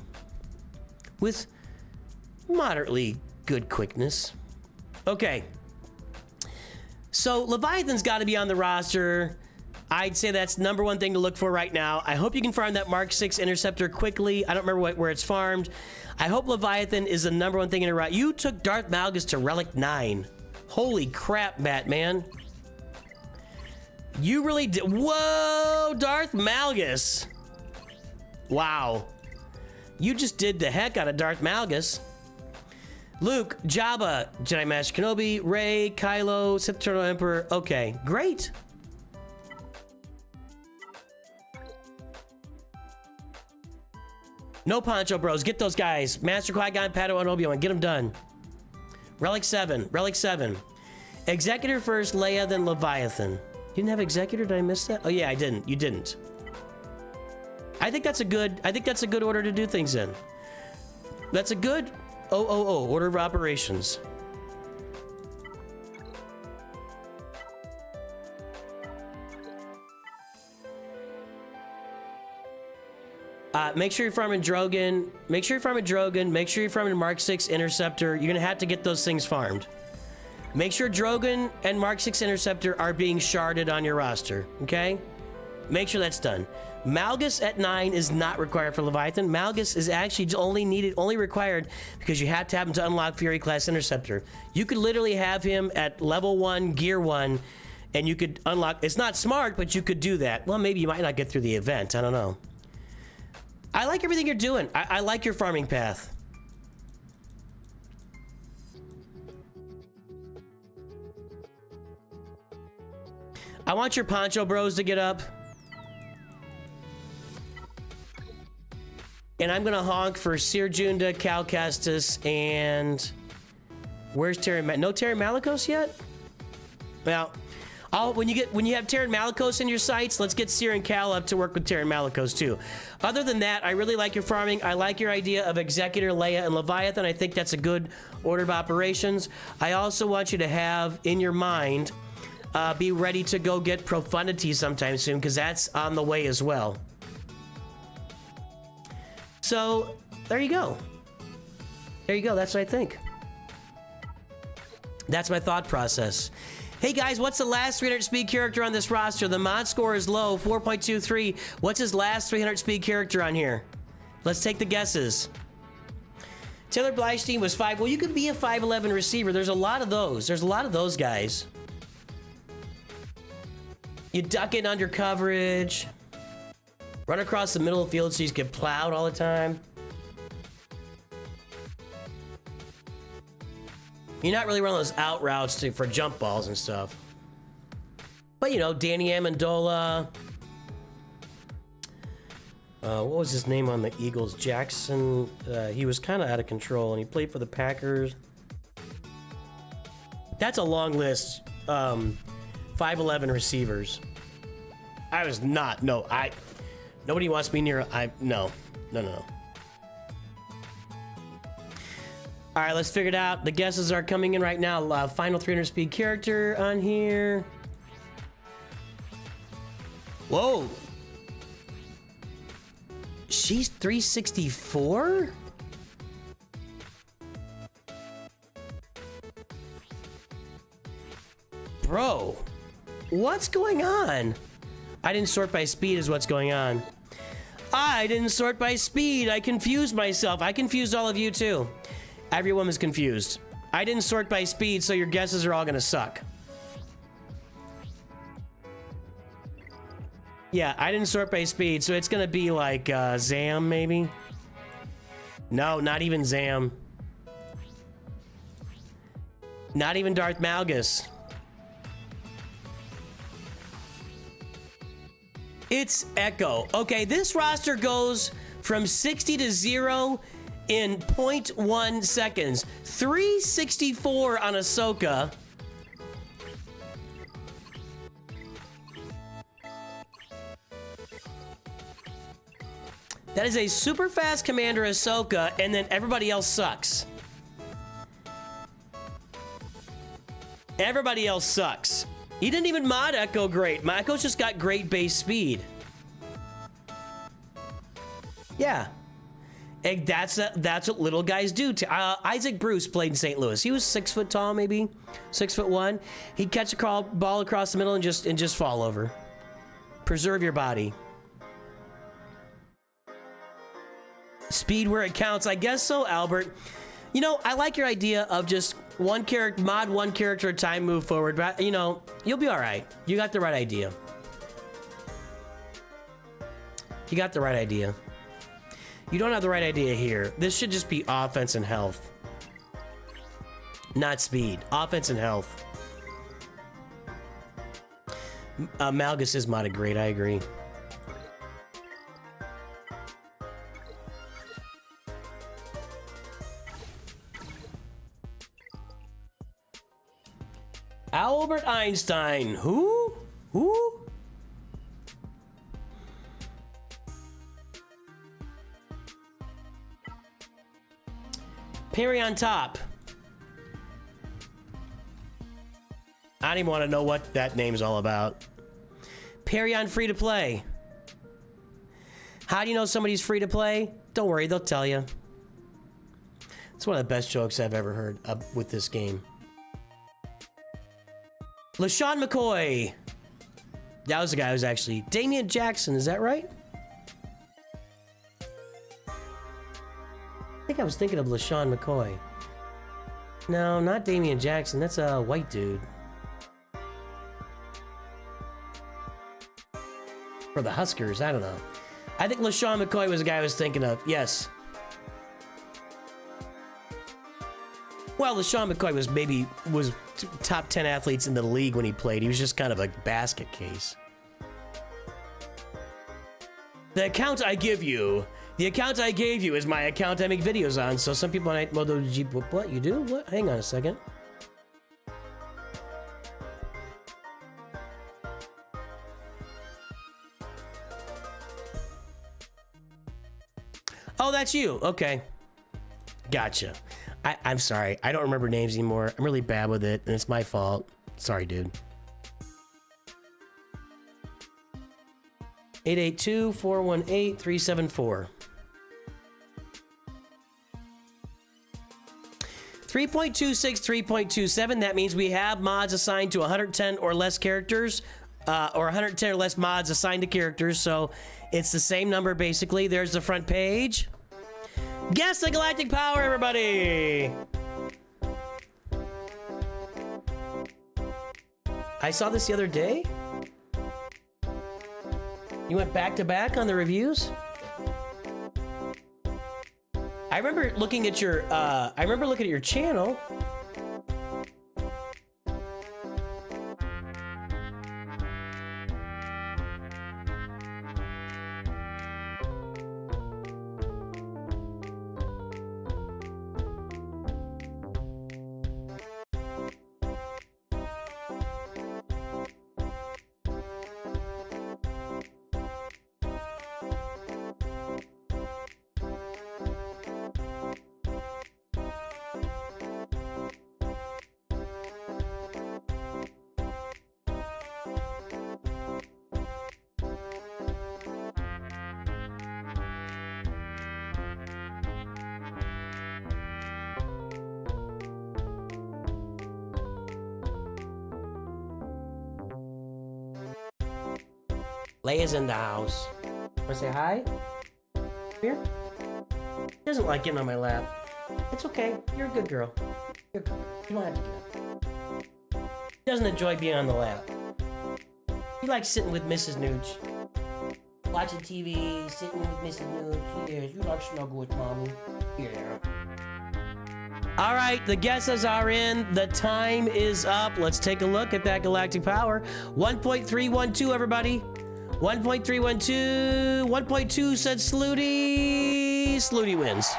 with moderately good quickness. Okay. So Leviathan's got to be on the roster. I'd say that's number one thing to look for right now. I hope you can farm that Mark 6 Interceptor quickly. I don't remember where it's farmed. I hope Leviathan is the number one thing in a route. You took Darth Malgus to Relic 9. Holy crap, Batman. You really did. Whoa, Darth Malgus. Wow. You just did the heck out of Darth Malgus. Luke, Jabba, Jedi Master Kenobi, Rey, Kylo, Sith Eternal Emperor. Okay, great. No Poncho Bros. Get those guys. Master Qui-Gon, Padawan, Obi-Wan. Get them done. Relic 7. Relic 7. Executor first, Leia, then Leviathan. You didn't have Executor? Did I miss that? Oh yeah, I didn't. You didn't. I think that's a good order to do things in. That's a good order of operations. Make sure you're farming Drogon. Make sure you're farming Drogon. Make sure you're farming Mark 6 Interceptor. You're gonna have to get those things farmed. Make sure Drogon and Mark 6 Interceptor are being sharded on your roster, okay? Make sure that's done. Malgus at 9 is not required for Leviathan. Malgus is actually only required because you have to have him to unlock Fury class Interceptor. You could literally have him at level 1, gear 1, and you could unlock. It's not smart, but you could do that. Well, maybe you might not get through the event. I don't know. I like everything you're doing. I like your farming path. I want your Poncho Bros to get up. And I'm gonna honk for Sir Junda, Cal Kestis, and where's Terry? No Terry Malicos yet? Well, when you have Terry Malicos in your sights, let's get Sir and Cal up to work with Terry Malicos too. Other than that, I really like your farming. I like your idea of Executor, Leia, and Leviathan. I think that's a good order of operations. I also want you to have in your mind, be ready to go get Profundity sometime soon, because that's on the way as well. So, there you go. There you go, that's what I think. That's my thought process. Hey guys, what's the last 300 speed character on this roster? The mod score is low, 4.23. What's his last 300 speed character on here? Let's take the guesses. Taylor Bleistein was 5. Well, you could be a 5'11 receiver. There's a lot of those. There's a lot of those guys. You duck in under coverage. Run across the middle of the field so you get plowed all the time. You're not really running those out routes for jump balls and stuff. But, you know, Danny Amendola. What was his name on the Eagles? Jackson. He was kind of out of control, and he played for the Packers. That's a long list. 5'11 receivers. I was not. No, nobody wants me near. No. All right, let's figure it out. The guesses are coming in right now. Final 300 speed character on here. Whoa. She's 364? Bro, what's going on? I didn't sort by speed is what's going on. I didn't sort by speed. I confused myself. I confused all of you too. Everyone was confused. I didn't sort by speed, so your guesses are all gonna suck. Yeah, I didn't sort by speed, so it's gonna be like Zam, maybe? No, not even Zam. Not even Darth Malgus. It's Echo. Okay, this roster goes from 60 to 0 in 0.1 seconds. 364 on Ahsoka. That is a super fast Commander Ahsoka, and then everybody else sucks. Everybody else sucks. He didn't even mod Echo great. My Echo's just got great base speed. Yeah. And that's what little guys do. Isaac Bruce played in St. Louis. He was 6 foot tall, maybe 6'1". He'd catch a ball across the middle and just fall over. Preserve your body. Speed where it counts. I guess so, Albert. You know, I like your idea of just mod one character at a time, move forward. But, you know, you'll be all right. You got the right idea. You got the right idea. You don't have the right idea here. This should just be offense and health. Not speed. Offense and health. Malgus is modded great, I agree. Albert Einstein. Who? Who? Perry on top. I don't even want to know what that name's all about. Perry on free to play. How do you know somebody's free to play? Don't worry, they'll tell you. It's one of the best jokes I've ever heard with this game. LaShawn McCoy. That was the guy who was actually Damian Jackson, is that right? I think I was thinking of LaShawn McCoy. No, not Damian Jackson. That's a white dude. For the Huskers, I don't know. I think LaShawn McCoy was the guy I was thinking of. Yes. Well, LaShawn McCoy was top 10 athletes in the league when he played. He was just kind of a basket case. The account I gave you is my account I make videos on. So some people might, well, what you do? What? Hang on a second. Oh, that's you. Okay. Gotcha. I'm sorry. I don't remember names anymore. I'm really bad with it, and it's my fault. Sorry, dude. 882-418-374. 3.26, 3.27. That means we have mods assigned to 110 or less characters, or 110 or less mods assigned to characters. So it's the same number, basically. There's the front page. Guess the galactic power, everybody! I saw this the other day. You went back to back on the reviews? I remember looking at your channel. Leia's in the house. Wanna say hi? Here? She doesn't like getting on my lap. It's okay. You're a good girl. You're a good girl. You don't have to get up. She doesn't enjoy being on the lap. She likes sitting with Mrs. Nooch. Watching TV, sitting with Mrs. Nooch. Yes, you like snuggle with mommy. Yeah. All right, the guesses are in. The time is up. Let's take a look at that galactic power. 1.312, everybody. 1.312. 1.2 said Slooty. Slooty wins.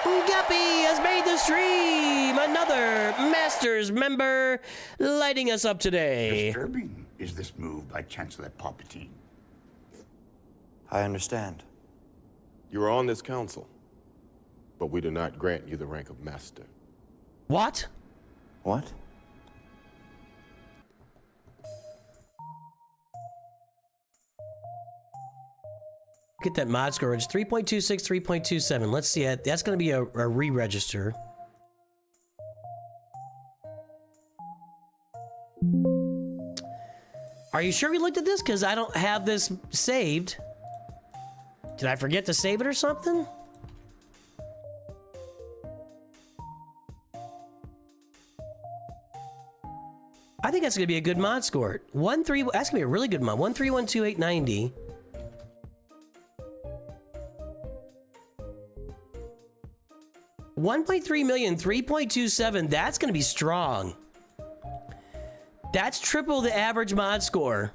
Guppy has made the stream. Another Masters member lighting us up today. Disturbing is this move by Chancellor Palpatine. I understand. You are on this council, but we do not grant you the rank of Master. What? What? Get that mod score. It's 3.26, 3.27. Let's see it. That's going to be a re-register. Are you sure we looked at this? Because I don't have this saved. Did I forget to save it or something? I think that's going to be a good mod score. That's going to be a really good mod. 1312890. $1.3 million, 3.27. That's going to be strong. That's triple the average mod score.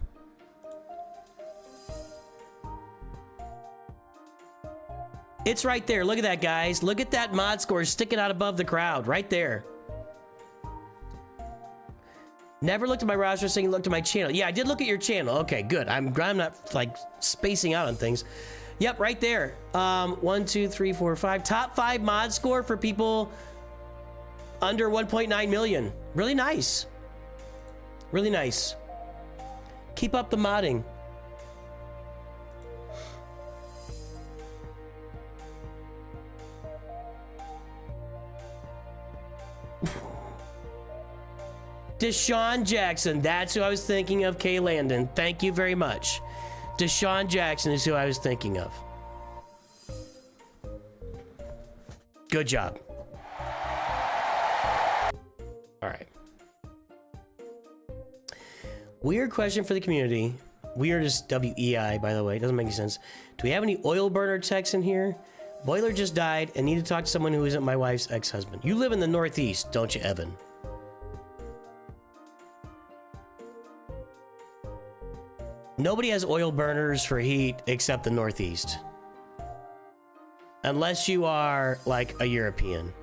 It's right there. Look at that, guys. Look at that mod score sticking out above the crowd. Right there. Never looked at my roster saying looked at my channel. Yeah, I did look at your channel. Okay, good. I'm not like spacing out on things. Yep, right there. 1, 2, 3, 4, 5. Top 5 mod score for people under 1.9 million. Really nice. Really nice. Keep up the modding. Deshaun Jackson. That's who I was thinking of, Kay Landon. Thank you very much. Deshaun Jackson is who I was thinking of. Good job. All right. Weird question for the community. Weird is WEI, by the way. It doesn't make any sense. Do we have any oil burner techs in here? Boiler just died and need to talk to someone who isn't my wife's ex-husband. You live in the Northeast, don't you, Evan? Nobody has oil burners for heat except the Northeast. Unless you are like a European.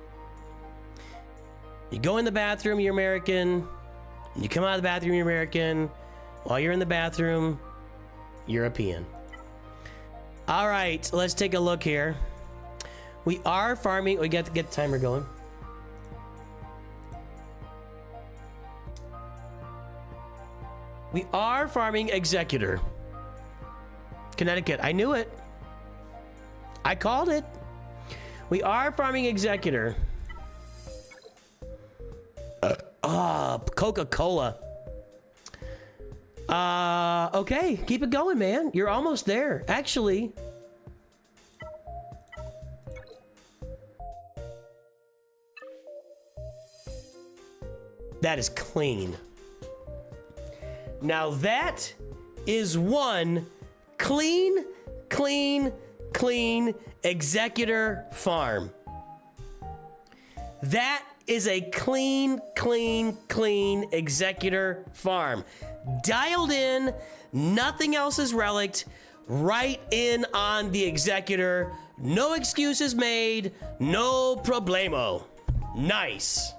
You go in the bathroom, you're American. You come out of the bathroom, you're American. While you're in the bathroom, European. All right, let's take a look here. We are farming. We got to get the timer going. We are farming Executor. Connecticut. I knew it. I called it. We are farming Executor. Coca-Cola. Okay. Keep it going, man. You're almost there. Actually. That is clean. Now that is one clean Executor farm. That is a clean Executor farm. Dialed in, nothing else is relicked, right in on the Executor. No excuses made, no problemo. Nice.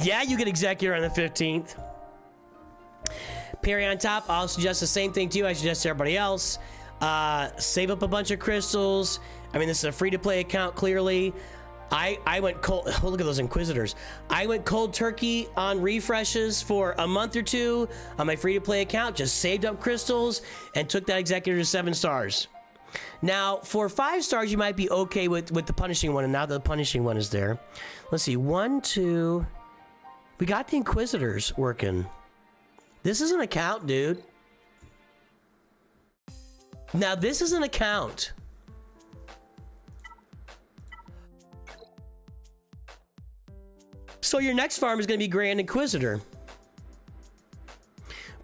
Yeah, you get Executor on the 15th. Perry on top, I'll suggest the same thing to you I suggest to everybody else. Save up a bunch of crystals. I mean, this is a free-to-play account, clearly. I went cold. Oh, look at those Inquisitors. I went cold turkey on refreshes for a month or two on my free-to-play account. Just saved up crystals and took that Executor to 7 stars. Now, for 5 stars, you might be okay with the punishing one, and now the punishing one is there. Let's see. 1, 2... We got the Inquisitors working. This is an account, dude. Now, this is an account. So your next farm is going to be Grand Inquisitor.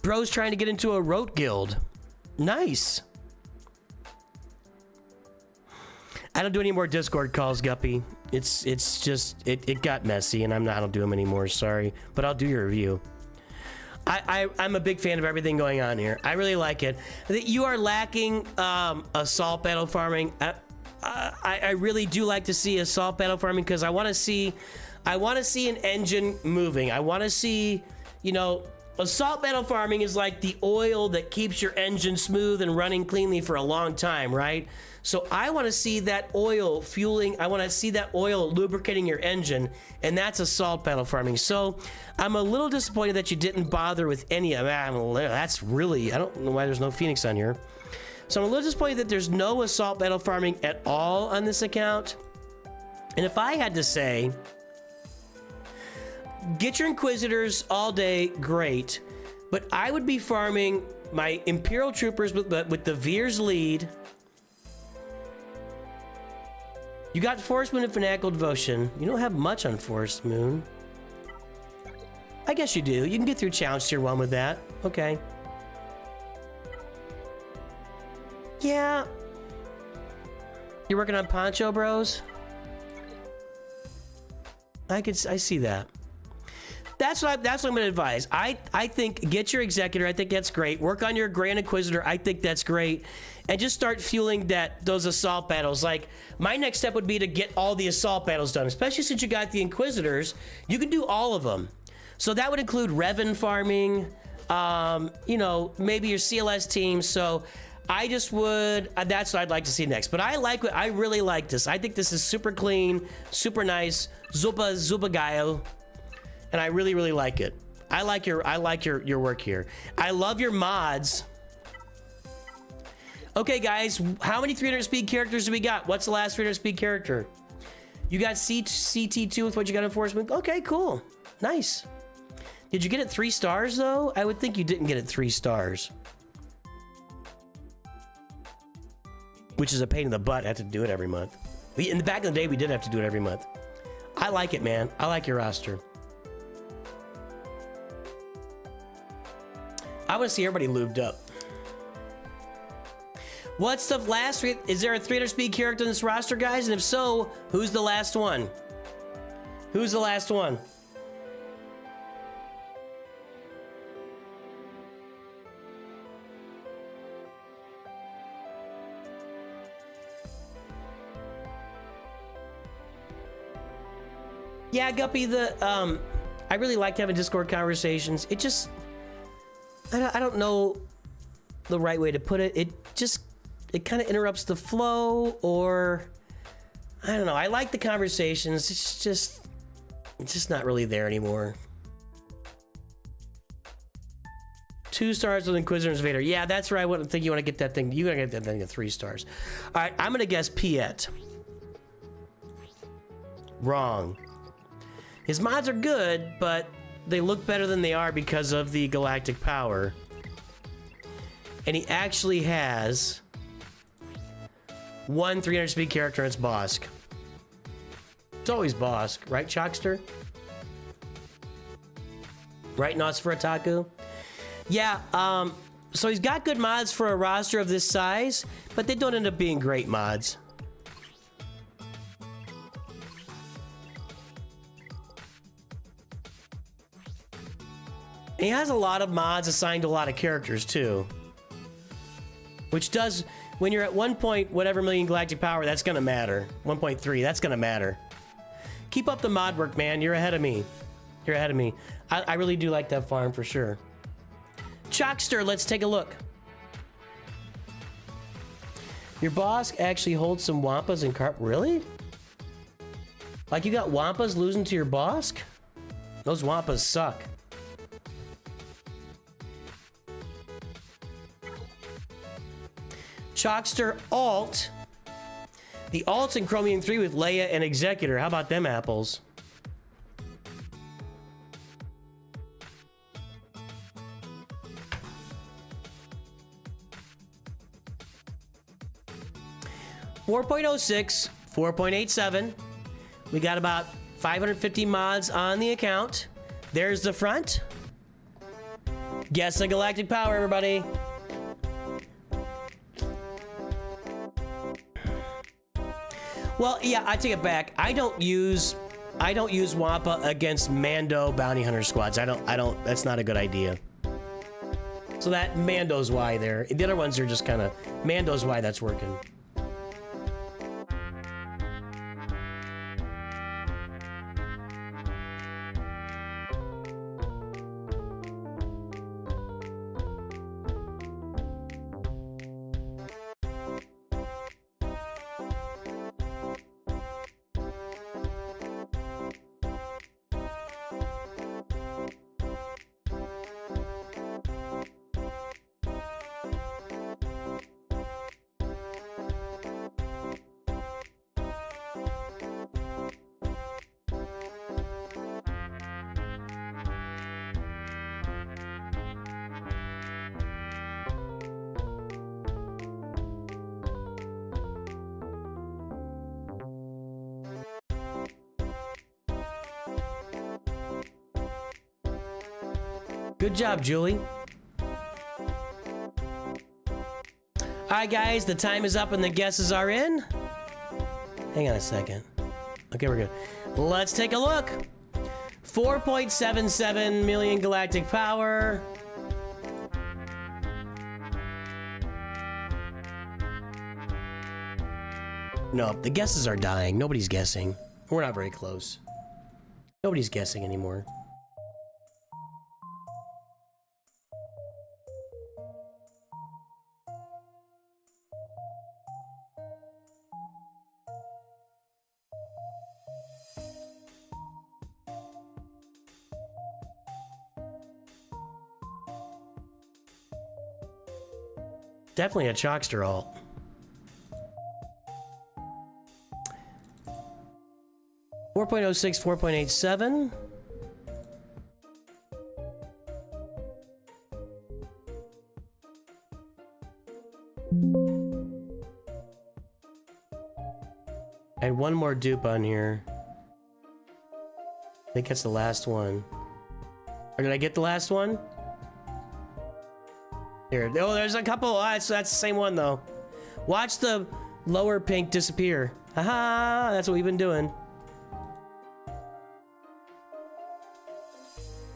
Bro's trying to get into a rote guild. Nice. I don't do any more Discord calls, Guppy. It's just it got messy, and I don't do them anymore. Sorry, but I'll do your review. I'm a big fan of everything going on here. I really like it. You are lacking assault battle farming. I really do like to see assault battle farming because I want to see an engine moving. I want to see, you know, assault battle farming is like the oil that keeps your engine smooth and running cleanly for a long time, right? So I want to see that oil fueling. I want to see that oil lubricating your engine, and that's assault battle farming. So I'm a little disappointed that you didn't bother with any of that. That's really, I don't know why there's no Phoenix on here. So I'm a little disappointed that there's no assault battle farming at all on this account. And if I had to say, get your Inquisitors all day, great. But I would be farming my Imperial Troopers with the Veers lead. You got Forest Moon and Fanatical Devotion. You don't have much on Forest Moon. I guess you do. You can get through Challenge Tier 1 with that. Okay. Yeah. You're working on Poncho, bros? I see that. That's what I'm gonna advise. I think get your Executor. I think that's great. Work on your Grand Inquisitor. I think that's great. And just start fueling those assault battles. Like, my next step would be to get all the assault battles done, especially since you got the Inquisitors. You can do all of them. So that would include Revan farming, you know, maybe your CLS team. So I just would, that's what I'd like to see next. But I really like this. I think this is super clean, super nice, super geil. And I really, really like it. I like your work here. I love your mods. Okay, guys, how many 300 speed characters do we got? What's the last 300 speed character? You got CT2 with what you got enforcement? Okay, cool. Nice. Did you get it 3 stars, though? I would think you didn't get it 3 stars. Which is a pain in the butt. I have to do it every month. In the back of the day, we did have to do it every month. I like it, man. I like your roster. I want to see everybody lubed up. What's the last... Is there a 300 speed character in this roster, guys? And if so, who's the last one? Who's the last one? Yeah, Guppy, I really like having Discord conversations. It just... I don't know the right way to put it. It kind of interrupts the flow, or... I don't know. I like the conversations. It's just not really there anymore. 2 stars with Inquisitor's Vader. Yeah, that's right. I wouldn't think you want to get that thing. You gotta get that thing to 3 stars. All right, I'm gonna guess Piet. Wrong. His mods are good, but they look better than they are because of the galactic power. And he actually has one 300 speed character, and it's Bosk. It's always Bosk, right, Chalkster? Right, Nosferatu? Yeah, so he's got good mods for a roster of this size, but they don't end up being great mods. And he has a lot of mods assigned to a lot of characters, too. Which does, when you're at 1 point whatever million galactic power, that's gonna matter. 1.3, that's gonna matter. Keep up the mod work, man. You're ahead of me. You're ahead of me. I really do like that farm for sure. Chalkster, let's take a look. Your boss actually holds some Wampas and Carp. Really? Like you got Wampas losing to your Bosk? Those Wampas suck. Chalkster alt. The alt's in Chromium 3 with Leia and Executor. How about them apples? .06, 4.87. We got about 550 mods on the account. There's the front. Guess the galactic power, everybody. Well, yeah, I take it back. I don't use Wampa against Mando bounty hunter squads. I don't, that's not a good idea. So that Mando's why there. The other ones are just kind of, Mando's why that's working. Good job, Julie. Alright, guys, the time is up and the guesses are in. Hang on a second. Okay, we're good. Let's take a look. 4.77 million galactic power. No, the guesses are dying. Nobody's guessing. We're not very close. Nobody's guessing anymore. definitely a Chalkster alt. .06, 4.87. And one more dupe on here. I think that's the last one. Or did I get the last one? Here. Oh, there's a couple. Oh, that's the same one, though. Watch the lower pink disappear. Haha, that's what we've been doing.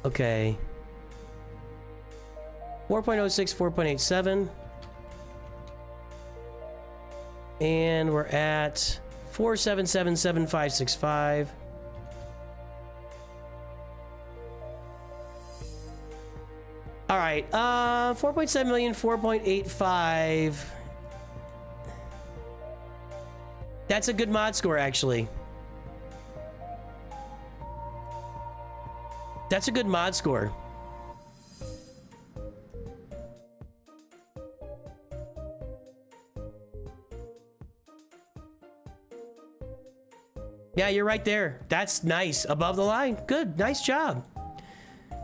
Okay. 4.06, 4.87. And we're at 4777565. All right, 4.7 million, 4.85. That's a good mod score, actually. That's a good mod score. Yeah, you're right there. That's nice. Above the line. Good. Nice job.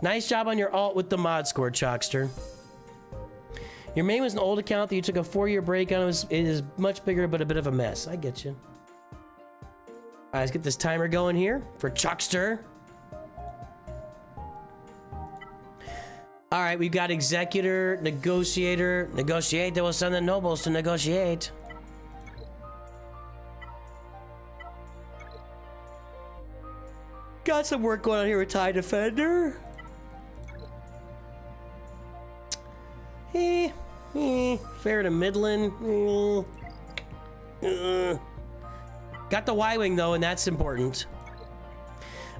Nice job on your alt with the mod score, Chalkster. Your main was an old account that you took a 4-year break on. It is much bigger, but a bit of a mess. I get you. All right, let's get this timer going here for Chalkster. All right, we've got Executor, Negotiator. Negotiate. They will send the nobles to negotiate. Got some work going on here with TIE Defender. Fair to middling. Got the Y-Wing though, and that's important.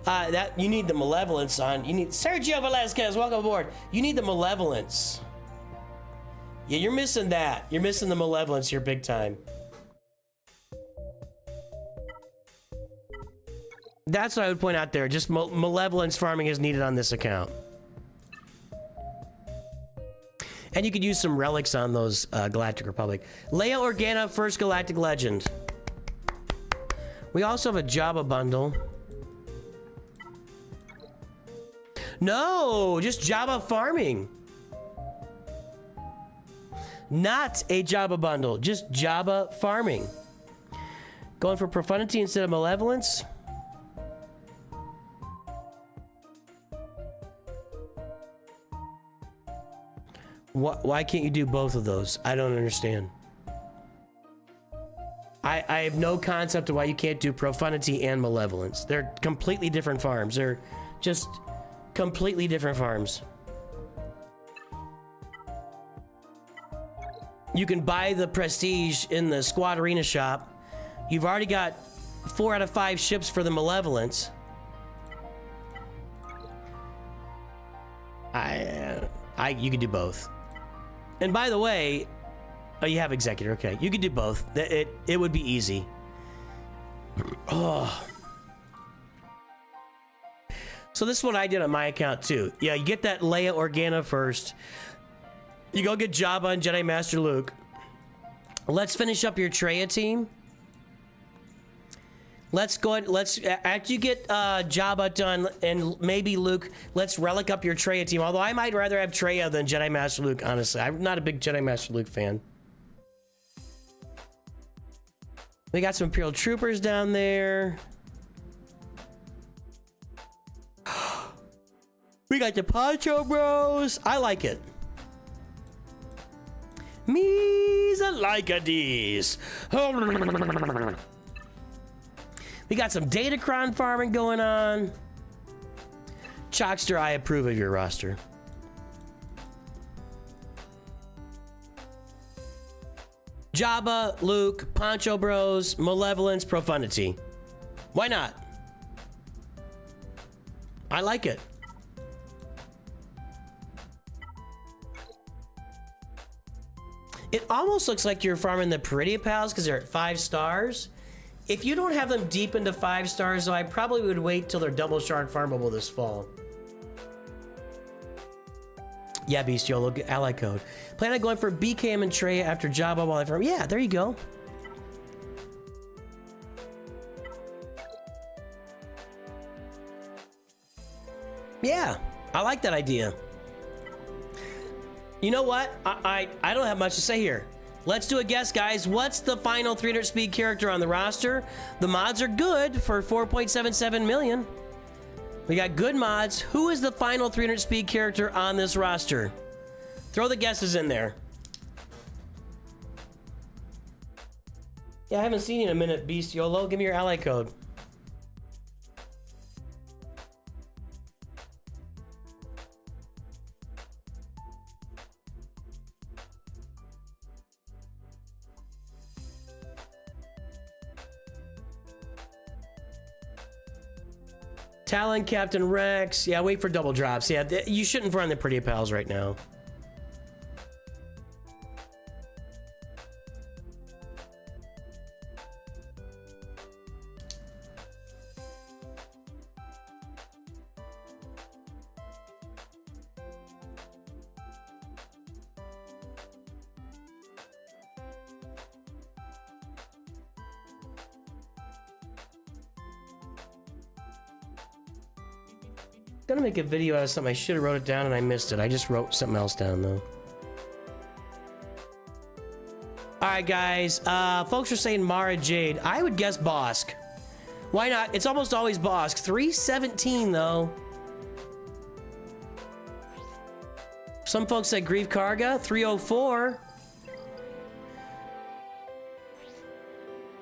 That you need the malevolence on. You need Sergio Velasquez. Welcome aboard. You need the malevolence. Yeah, you're missing that. You're missing the malevolence here big time. That's what I would point out there. Just malevolence farming is needed on this account. And you could use some relics on those Galactic Republic. Leia Organa, First Galactic Legend. We also have a Jabba bundle. No, just Jabba farming. Not a Jabba bundle, just Jabba farming. Going for profundity instead of malevolence. Why can't you do both of those? I don't understand. I have no concept of why you can't do profundity and malevolence. They're completely different farms. They're just completely different farms. You can buy the prestige in the Squad Arena shop. You've already got 4 out of 5 ships for the malevolence. You can do both. And by the way, oh, you have Executor. Okay, you can do both. It would be easy. Oh. So this is what I did on my account too. Yeah, you get that Leia Organa first. You go get Jabba and Jedi Master Luke. Let's finish up your Traya team. Let's go ahead. After you get Jabba done and maybe Luke, let's relic up your Traya team. Although I might rather have Traya than Jedi Master Luke, honestly. I'm not a big Jedi Master Luke fan. We got some Imperial Troopers down there. We got the Poncho Bros. I like it. Me's a like a D's. We got some Datacron farming going on. Chalkster, I approve of your roster. Jabba, Luke, Poncho Bros, Malevolence, Profundity. Why not? I like it. It almost looks like you're farming the Peridia Pals because they're at 5 stars. If you don't have them deep into 5 stars, though, I probably would wait till they're double shard farmable this fall. Yeah, Bestiolo, ally code. Plan on going for BKM and Trey after Jabba while I farm. Yeah, there you go. Yeah, I like that idea. You know what? I don't have much to say here. Let's do a guess, guys. What's the final 300 speed character on the roster? The mods are good for 4.77 million. We got good mods. Who is the final 300 speed character on this roster? Throw the guesses in there. Yeah, I haven't seen you in a minute, Bestiolo. Give me your ally code. Talon, Captain Rex. Yeah, wait for double drops. Yeah, you shouldn't run the Pretty Pals right now. Gonna make a video out of something. I should have wrote it down and I missed it. I just wrote something else down though. All right, guys. Folks are saying Mara Jade. I would guess Bosk. Why not? It's almost always Bosk. 317 though. Some folks said Grief Karga. 304.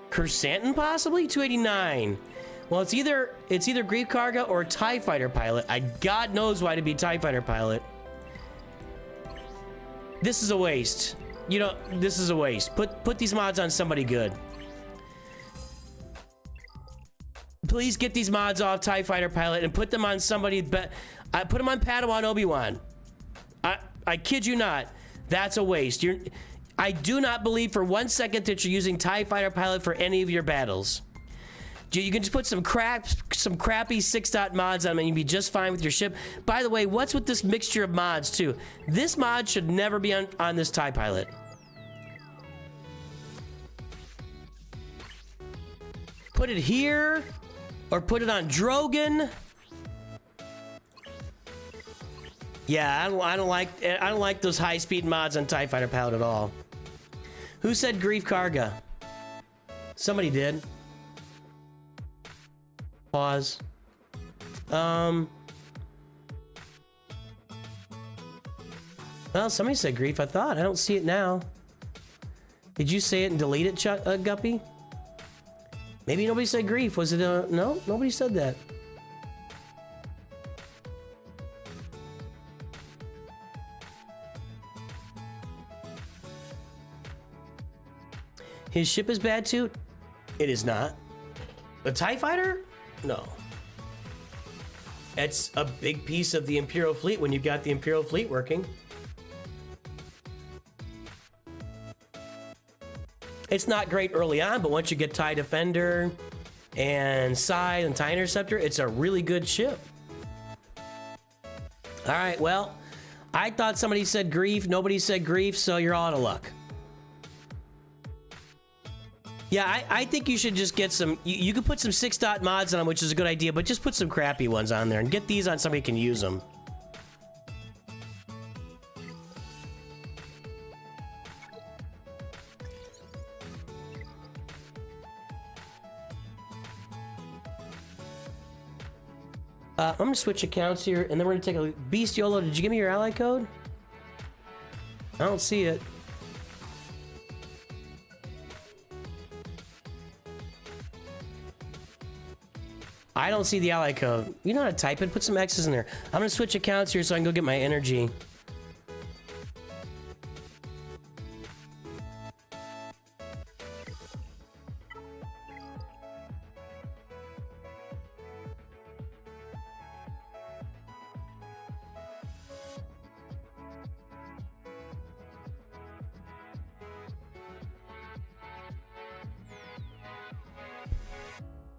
Kersantin possibly. 289. Well, it's either Grief Karga or TIE Fighter Pilot. God knows why to be TIE Fighter Pilot. This is a waste. You know, this is a waste. Put these mods on somebody good. Please get these mods off TIE Fighter Pilot and put them on somebody. Put them on Padawan Obi-Wan. I kid you not. That's a waste. I do not believe for 1 second that you're using TIE Fighter Pilot for any of your battles. You can just put some crappy 6-dot mods on them and you'll be just fine with your ship. By the way, what's with this mixture of mods too? This mod should never be on this TIE Pilot. Put it here or put it on Drogon. Yeah, I don't like those high-speed mods on TIE Fighter Pilot at all. Who said Grief Karga? Somebody did. Pause. Well, somebody said Grief, I thought. I don't see it now. Did you say it and delete it, Guppy? Maybe nobody said Grief. Was it no? Nobody said that. His ship is bad too? It is not. A TIE Fighter? No. It's a big piece of the Imperial fleet when you've got the Imperial fleet working. It's not great early on, but once you get TIE Defender and Scythe and TIE Interceptor, it's a really good ship. All right, well, I thought somebody said Grief. Nobody said Grief, so you're all out of luck. Yeah, I think you should just get some... You could put some 6-dot mods on them, which is a good idea, but just put some crappy ones on there and get these on somebody who can use them. I'm going to switch accounts here, and then we're going to take a... Bestiolo, did you give me your ally code? I don't see it. I don't see the ally code. You know how to type it? Put some X's in there. I'm going to switch accounts here so I can go get my energy.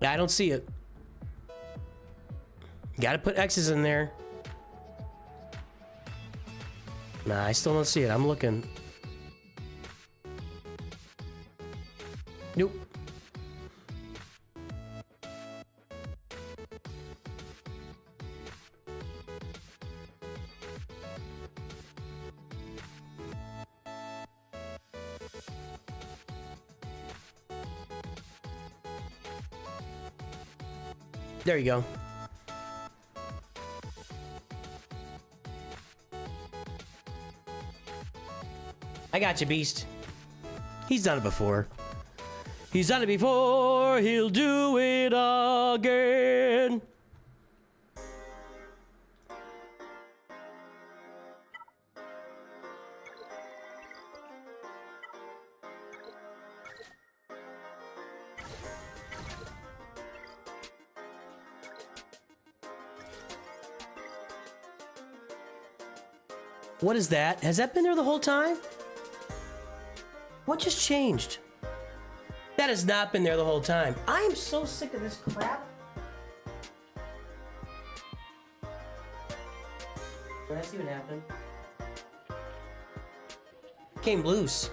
I don't see it. Gotta put X's in there. Nah, I still don't see it. I'm looking. Nope. There you go. I got you, Beast. He's done it before. He's done it before. He'll do it again. What is that? Has that been there the whole time? What just changed? That has not been there the whole time. I am so sick of this crap. Did I see what happened? Came loose.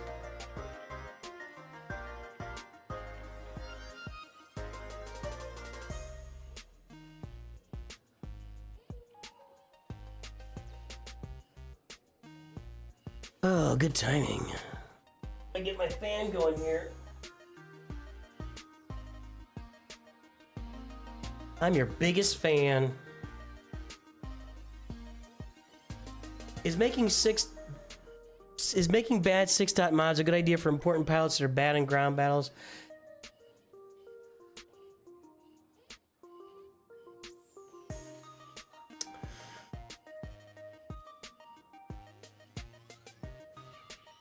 Oh, good timing. I get my fan going here. I'm your biggest fan. Is making bad 6-dot mods a good idea for important pilots that are bad in ground battles?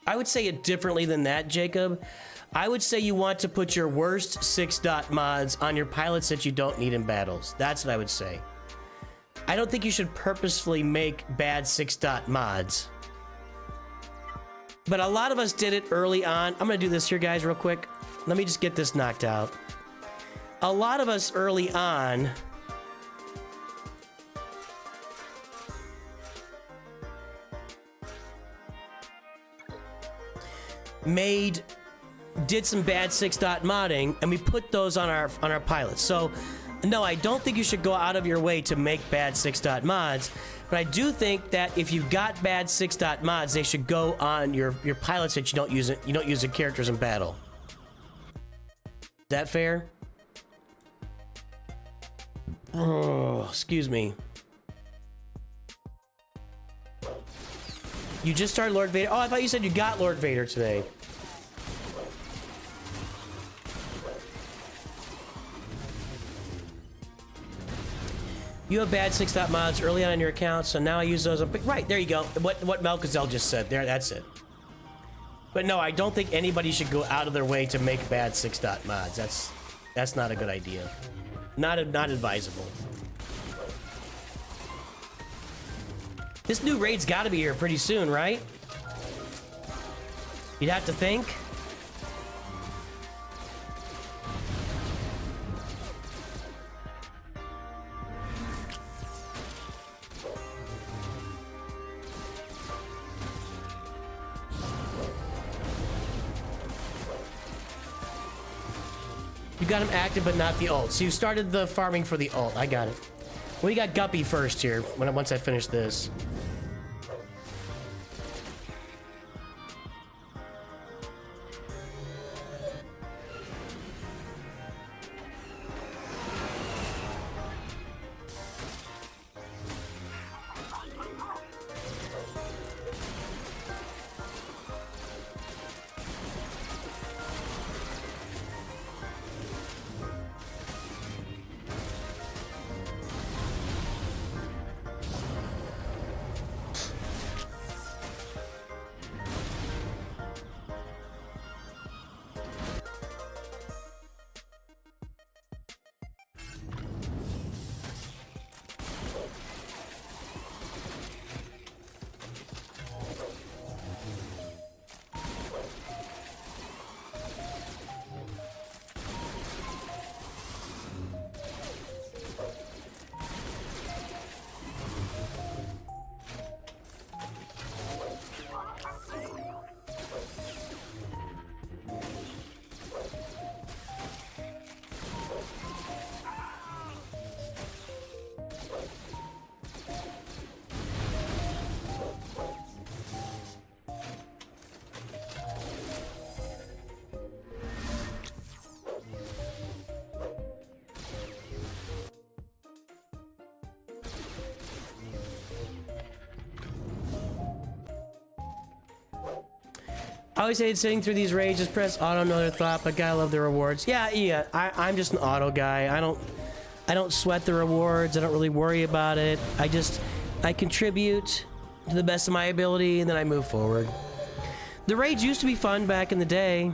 I would say it differently than that, Jacob. I would say you want to put your worst 6-dot mods on your pilots that you don't need in battles. That's what I would say. I don't think you should purposefully make bad 6-dot mods. But a lot of us did it early on. I'm gonna do this here, guys, real quick. Let me just get this knocked out. A lot of us early on did some bad 6-dot modding, and we put those on our pilots. So no, I don't think you should go out of your way to make bad 6-dot mods, but I do think that if you've got bad 6-dot mods, they should go on your pilots that you don't use the characters in battle. Is that fair? Oh, excuse me. You just started Lord Vader? Oh, I thought you said you got Lord Vader today. You have bad 6-dot mods early on in your account, so now I use those. Right, there you go. What Melchizedek just said. There, that's it. But no, I don't think anybody should go out of their way to make bad 6-dot mods. That's not a good idea. Not advisable. This new raid's got to be here pretty soon, right? You'd have to think. You got him active, but not the ult. So you started the farming for the ult. I got it. We got Guppy first here. Once I finish this. I always hated sitting through these raids. Just press auto, another thought, but gotta love the rewards. Yeah. I'm just an auto guy. I don't sweat the rewards. I don't really worry about it. I contribute to the best of my ability, and then I move forward. The raids used to be fun back in the day.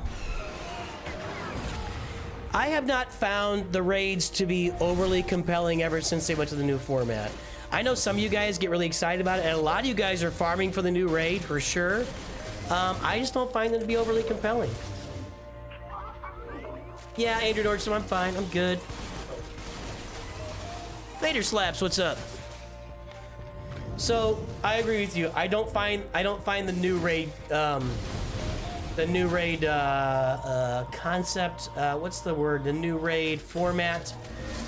I have not found the raids to be overly compelling ever since they went to the new format. I know some of you guys get really excited about it, and a lot of you guys are farming for the new raid for sure. I just don't find them to be overly compelling. Yeah, Andrew Nordstrom, I'm fine. I'm good. Vader Slaps, what's up? So I agree with you. I don't find the new raid concept. What's the word? The new raid format.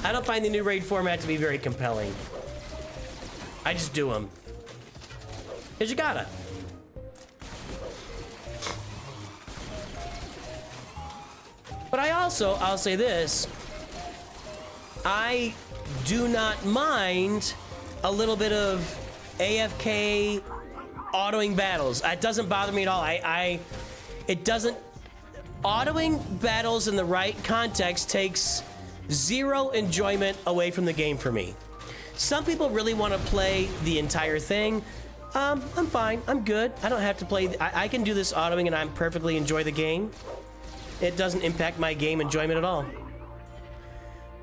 I don't find the new raid format to be very compelling. I just do them. 'Cause you gotta. But I'll say this. I do not mind a little bit of AFK autoing battles. It doesn't bother me at all. It doesn't. Autoing battles in the right context takes zero enjoyment away from the game for me. Some people really want to play the entire thing. I'm fine. I'm good. I don't have to play. I can do this autoing and I'm perfectly enjoy the game. It doesn't impact my game enjoyment at all.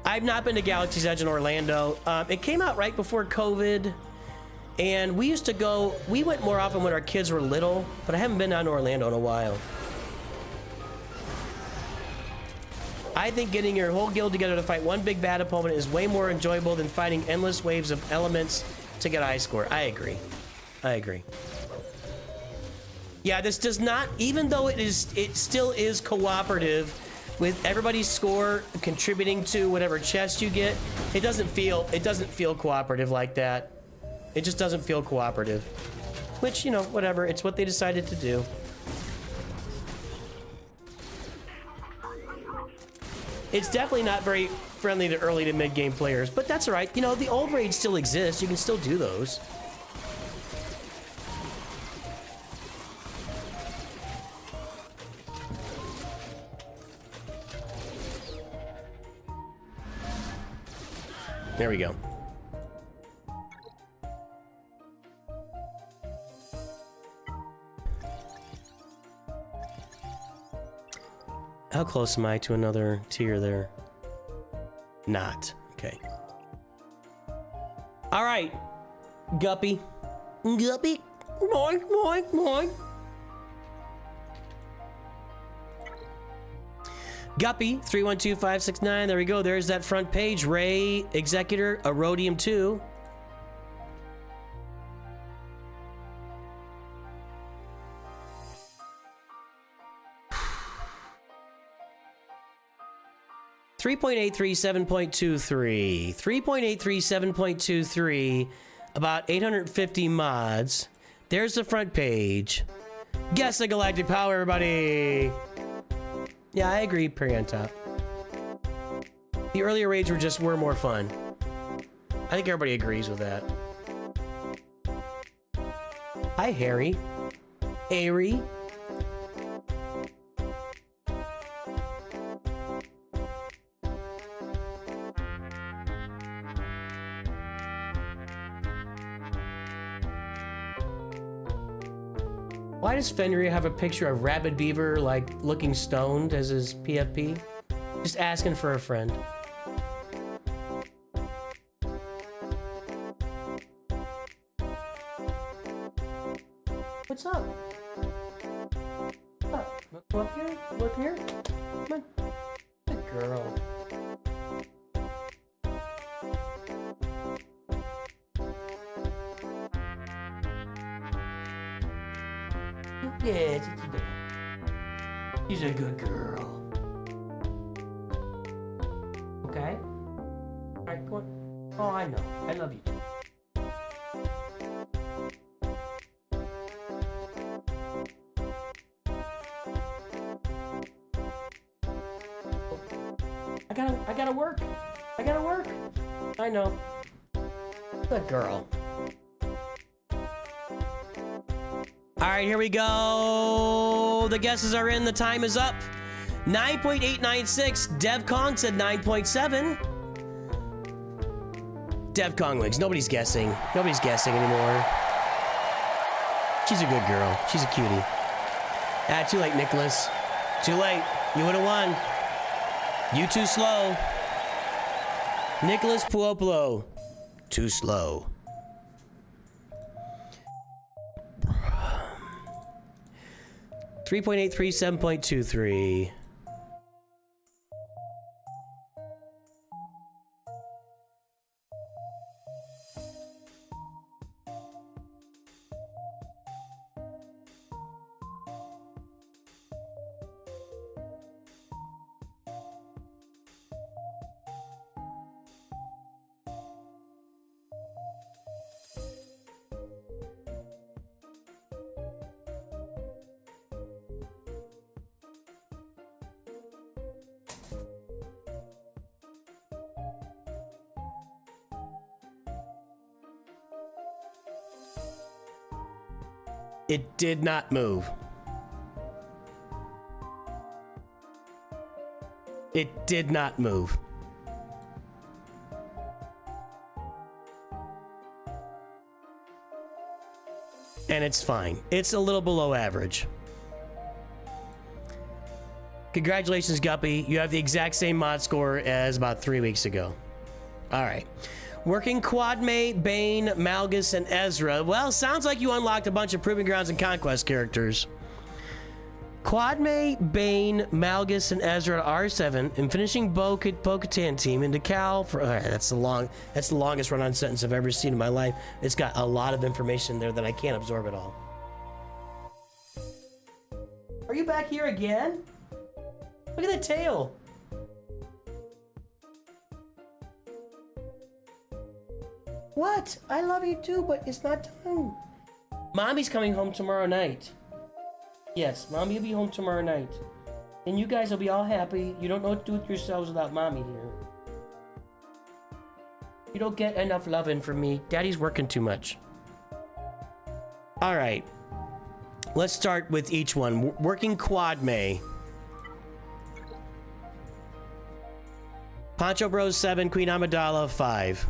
I've not been to Galaxy's Edge in Orlando. It came out right before COVID, and we used to go. We went more often when our kids were little, but I haven't been down to Orlando in a while. I think getting your whole guild together to fight one big bad opponent is way more enjoyable than fighting endless waves of elements to get a high score. I agree. Yeah, this does not, even though it still is cooperative with everybody's score contributing to whatever chest you get. It doesn't feel cooperative like that. It just doesn't feel cooperative. Which, you know, whatever, it's what they decided to do. It's definitely not very friendly to early to mid-game players, but that's all right. You know, the old raids still exist. You can still do those. There we go. How close am I to another tier there? Not. Okay. All right. Guppy. Guppy. Moink, moink, moink. Guppy, 312569. There we go. There's that front page. Ray, Executor, Erodium 2. $3.837.23. 3.837.23. About 850 mods. There's the front page. Guess the galactic power, everybody. Yeah, I agree, Perry on top. The earlier raids were more fun. I think everybody agrees with that. Hi, Harry. Harry. Why does Fenrir have a picture of Rabid Beaver, like, looking stoned as his PFP? Just asking for a friend. What's up? What's up? Go up here? Go up here? Come on. Good girl. Yeah, she's a good girl. Okay? Alright, go on. Oh, I know. I love you too. I gotta work. I gotta work. I know. Good girl. All right, here we go. The guesses are in. The time is up. 9.896. Dev Kong said 9.7. Dev Kong wins. Nobody's guessing. Nobody's guessing anymore. She's a good girl. She's a cutie. Ah, too late, Nicholas. Too late. You would have won. You too slow. Nicholas Puopolo. Too slow. $3.83, $7.23. It did not move. It did not move. And it's fine. It's a little below average. Congratulations, Guppy. You have the exact same mod score as about 3 weeks ago. All right. Working Quadmate, Bane, Malgus, and Ezra. Well, sounds like you unlocked a bunch of Proving Grounds and Conquest characters. Quadmate, Bane, Malgus, and Ezra at R7, and finishing Bo-Katan team into Cal for... All right, that's the longest run-on sentence I've ever seen in my life. It's got a lot of information there that I can't absorb it all. Are you back here again? Look at that tail. What? I love you too, but it's not time. Mommy's coming home tomorrow night. Yes, Mommy will be home tomorrow night. And you guys will be all happy. You don't know what to do with yourselves without Mommy here. You don't get enough loving from me. Daddy's working too much. All right. Let's start with each one. Working Quadmate. Poncho Bros 7, Queen Amidala 5.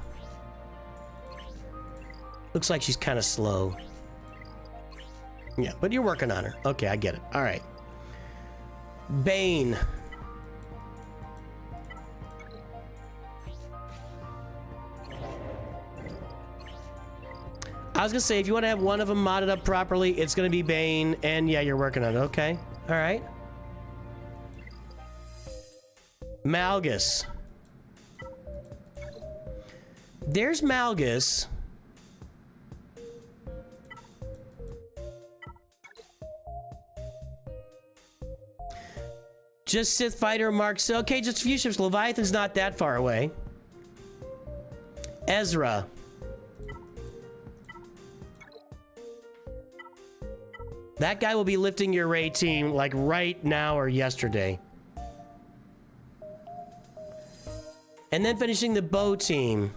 Looks like she's kind of slow. Yeah, but you're working on her. Okay, I get it. All right. Bane. I was gonna say, if you want to have one of them modded up properly, it's gonna be Bane, and yeah, you're working on it. Okay. All right. Malgus. There's Malgus. Just Sith Fighter marks. Okay, just a few ships. Leviathan's not that far away. Ezra. That guy will be lifting your raid team like right now or yesterday. And then finishing the bow team.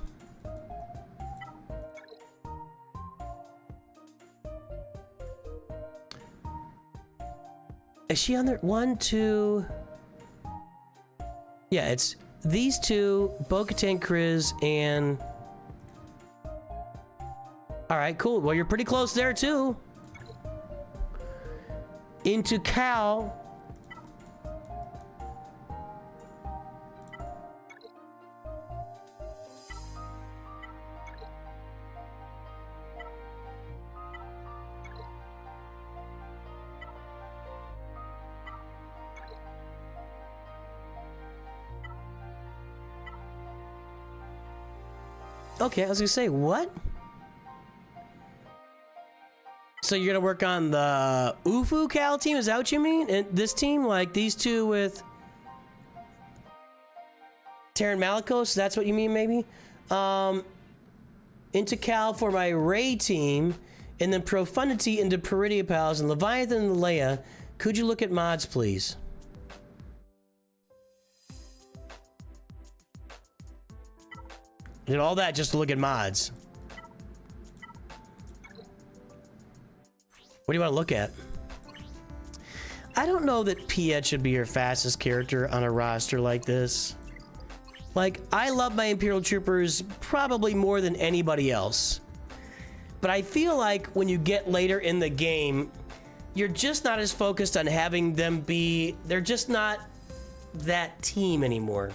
Is she on there? 1, 2... Yeah, it's these two, Bo-Katan Kryz, and... Alright, cool. Well, you're pretty close there, too. Into Cal. Okay, I was gonna say, what? So you're gonna work on the Ufu Cal team? Is that what you mean? And this team, like these two with Terran Malicos? That's what you mean, maybe? Into Cal for my Ray team, and then Profundity into Peridia Pals and Leviathan and Leia. Could you look at mods, please? Did all that just to look at mods. What do you want to look at? I don't know that Piet should be your fastest character on a roster like this. Like, I love my Imperial Troopers probably more than anybody else. But I feel like when you get later in the game, you're just not as focused on having them be... They're just not that team anymore.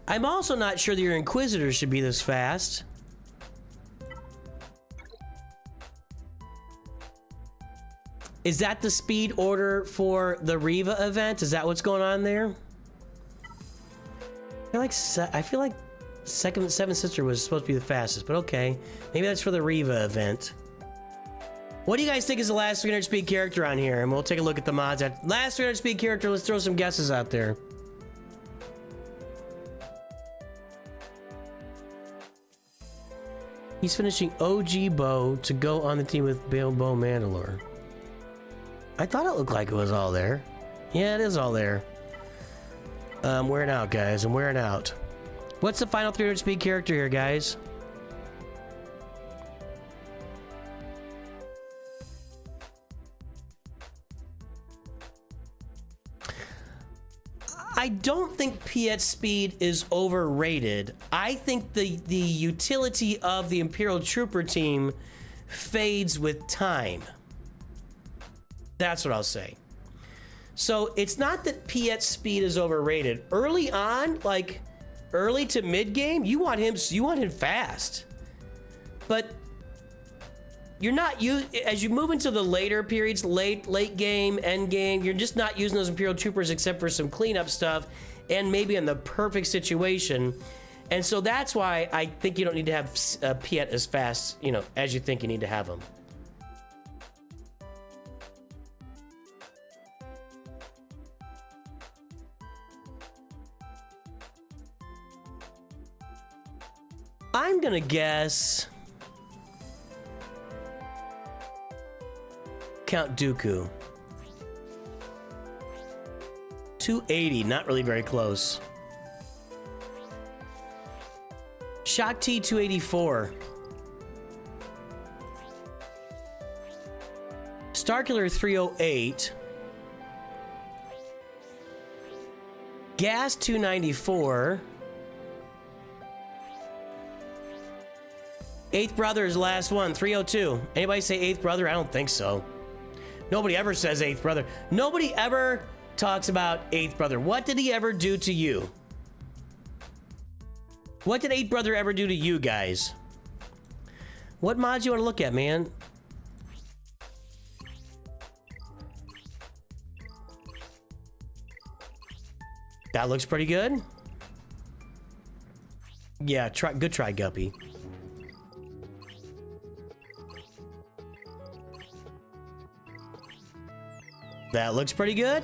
I'm also not sure that your Inquisitors should be this fast. Is that the speed order for the Riva event? Is that what's going on there? I feel like Seven Sister was supposed to be the fastest, but okay. Maybe that's for the Riva event. What do you guys think is the last 300 speed character on here? And we'll take a look at the mods. Last 300 speed character, let's throw some guesses out there. He's finishing OG Bo to go on the team with Bo Mandalore. I thought it looked like it was all there. Yeah, it is all there. I'm wearing out, guys. I'm wearing out. What's the final 300 speed character here, guys? I don't think Piet's speed is overrated. I think the utility of the Imperial Trooper team fades with time. That's what I'll say. So it's not that Piet's speed is overrated. Early on, like early to mid game, you want him fast. But you're not as you move into the later periods, late game, end game, you're just not using those Imperial Troopers except for some cleanup stuff and maybe in the perfect situation. And so that's why I think you don't need to have Piet as fast, you know, as you think you need to have him. I'm gonna guess Count Dooku. 280, not really very close. Shock T 284. Starkiller 308. Gas 294. Eighth Brother is the last one, 302. Anybody say Eighth Brother? I don't think so. Nobody ever says Eighth Brother. Nobody ever talks about Eighth Brother. What did he ever do to you? What did Eighth Brother ever do to you guys? What mods you want to look at, man? That looks pretty good. Yeah, good try, Guppy. That looks pretty good.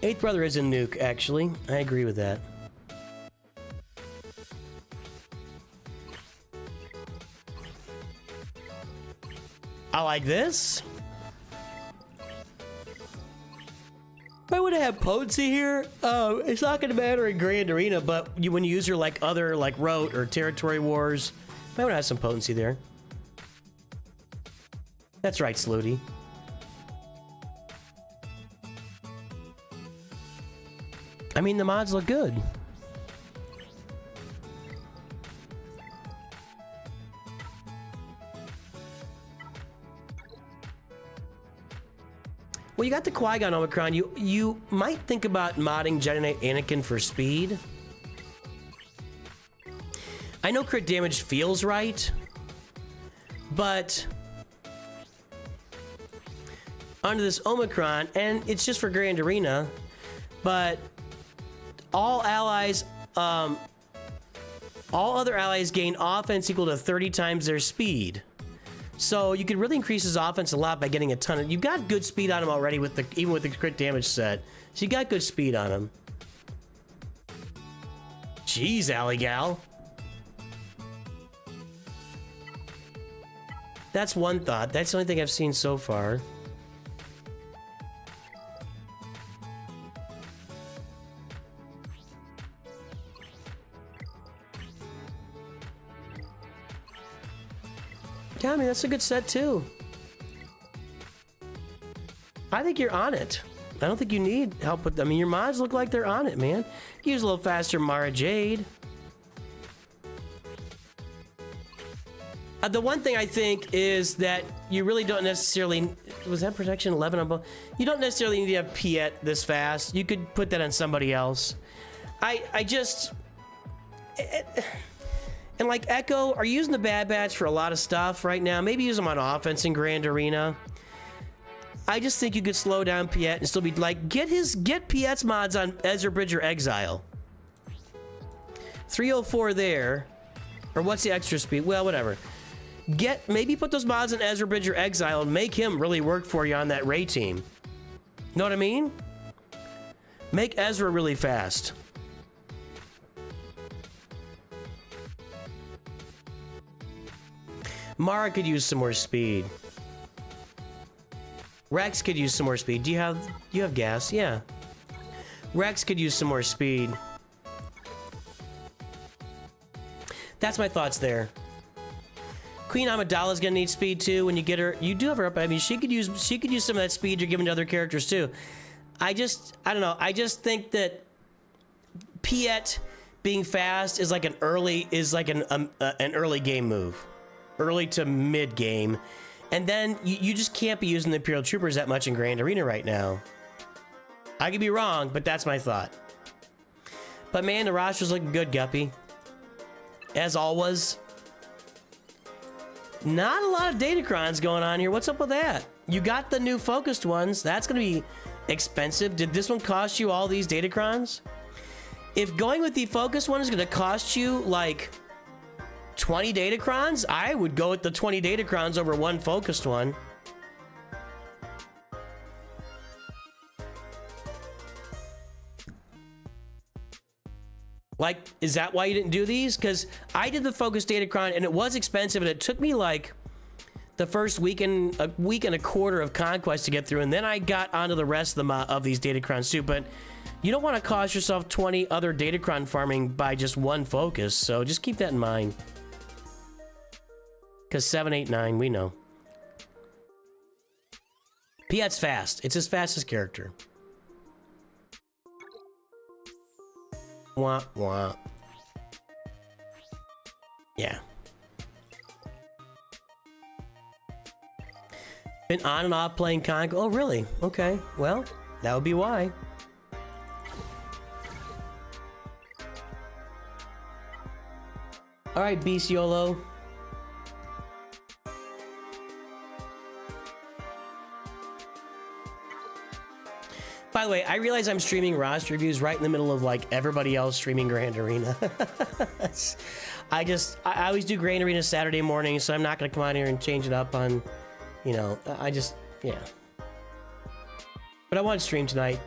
Eighth Brother is a nuke, actually. I agree with that. I like this. I would have potency here. It's not going to matter in Grand Arena, but when you use your other Rote or Territory Wars, I would have some potency there. That's right, Slooty. I mean, the mods look good. Well, you got the Qui-Gon Omicron. You might think about modding Jedi Knight Anakin for speed. I know crit damage feels right, but under this Omicron, and it's just for Grand Arena, but all other allies gain offense equal to 30 times their speed. So you could really increase his offense a lot by getting a ton of... You've got good speed on him already, even with the crit damage set. So you got good speed on him. Jeez, Alley Gal. That's one thought. That's the only thing I've seen so far. Yeah, I mean, that's a good set, too. I think you're on it. I don't think you need help with... I mean, your mods look like they're on it, man. Use a little faster Mara Jade. The one thing I think is that you really don't necessarily... Was that protection 11 on both? You don't necessarily need to have Piet this fast. You could put that on somebody else. I just... And like Echo, are you using the Bad Batch for a lot of stuff right now? Maybe use them on offense in Grand Arena. I just think you could slow down Piet and still be like, get Piet's mods on Ezra Bridger Exile. 304 there. Or what's the extra speed? Well, whatever. Maybe put those mods in Ezra Bridger Exile and make him really work for you on that Ray team. Know what I mean? Make Ezra really fast. Mara could use some more speed. Rex could use some more speed. Do you have gas? Yeah. Rex could use some more speed. That's my thoughts there. Queen Amidala's gonna need speed too when you get her. You do have her up. I mean, she could use some of that speed you're giving to other characters too. I don't know. I just think that Piet being fast is like an early game move, early to mid game, and then you just can't be using the Imperial Troopers that much in Grand Arena right now. I could be wrong, but that's my thought. But man, the roster's looking good, Guppy. As always. Not a lot of Datacrons going on here. What's up with that? You got the new focused ones. That's going to be expensive. Did this one cost you all these Datacrons? If going with the focused one is going to cost you like 20 Datacrons, I would go with the 20 Datacrons over one focused one. Like, is that why you didn't do these? Because I did the Focus Datacron, and it was expensive, and it took me, like, the first week and a quarter of Conquest to get through, and then I got onto the rest of these Datacrons, too. But you don't want to cost yourself 20 other Datacron farming by just one Focus, so just keep that in mind. Because 7, 8, 9, we know. Piet's fast. It's his fastest character. Wah, wah. Yeah. Been on and off playing Conquest. Oh, really? Okay. Well, that would be why. All right, Beast YOLO. By the way, I realize I'm streaming roster reviews right in the middle of like everybody else streaming Grand Arena. I always do Grand Arena Saturday morning, so I'm not gonna come out here and change it up on, you know, yeah. But I want to stream tonight.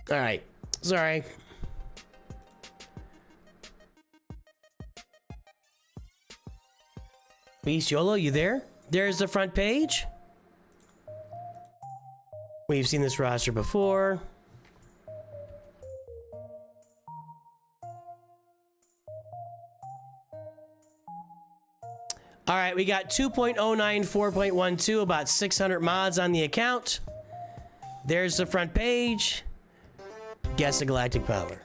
All right. Sorry. Beast YOLO, you there? There's the front page. We've seen this roster before. All right, we got 2.09, 4.12, about 600 mods on the account. There's the front page. Guess the galactic power.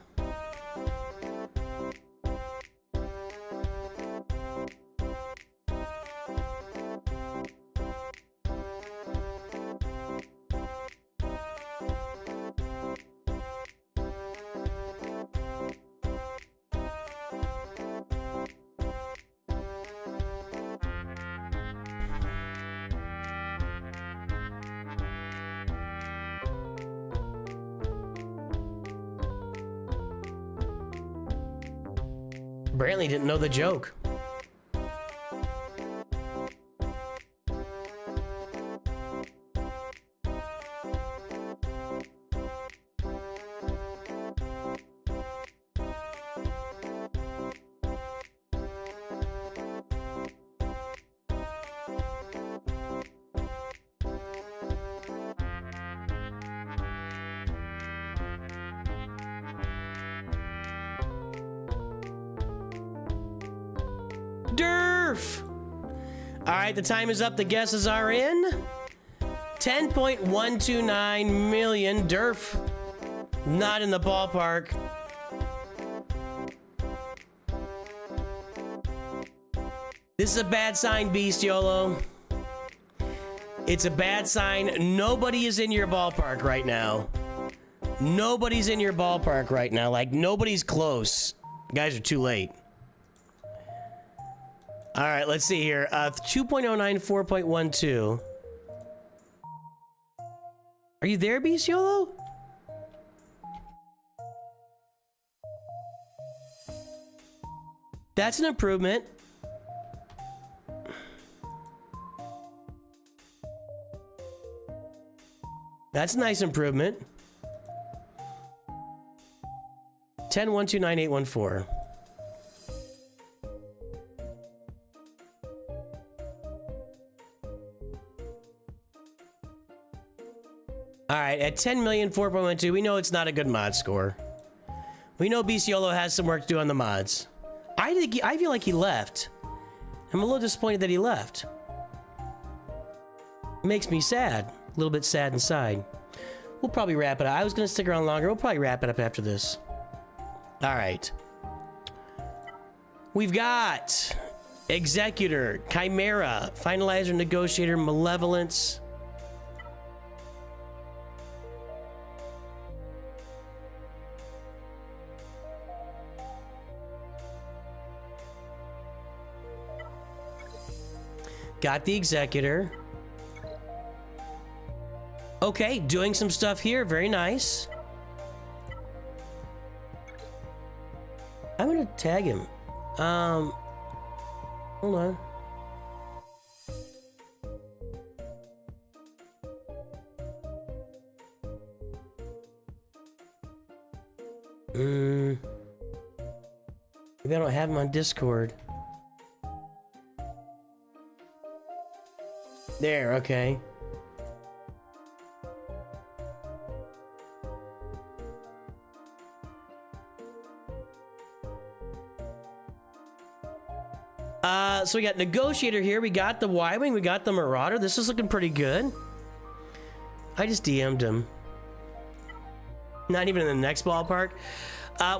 Brantley didn't know the joke. All right, the time is up. The guesses are in. 10.129 million. Durf, not in the ballpark. This is a bad sign, Beast YOLO. It's a bad sign. Nobody is in your ballpark right now. Nobody's in your ballpark right now. Like, nobody's close. You guys are too late. All right, let's see here. 2.09, 4.12. Are you there, Beast YOLO? That's an improvement. That's a nice improvement. 10.129.814. All right, at 10 million, 4.12, we know it's not a good mod score. We know Beast YOLO has some work to do on the mods. I feel like he left. I'm a little disappointed that he left. It makes me sad. A little bit sad inside. We'll probably wrap it up. I was going to stick around longer. We'll probably wrap it up after this. All right. We've got Executor, Chimera, Finalizer, Negotiator, Malevolence. Got the Executor. Okay, doing some stuff here. Very nice. I'm gonna tag him. Hold on. Maybe I don't have him on Discord. There, okay. So we got Negotiator here, we got the Y-Wing, we got the Marauder. This is looking pretty good. I just DM'd him. Not even in the next ballpark.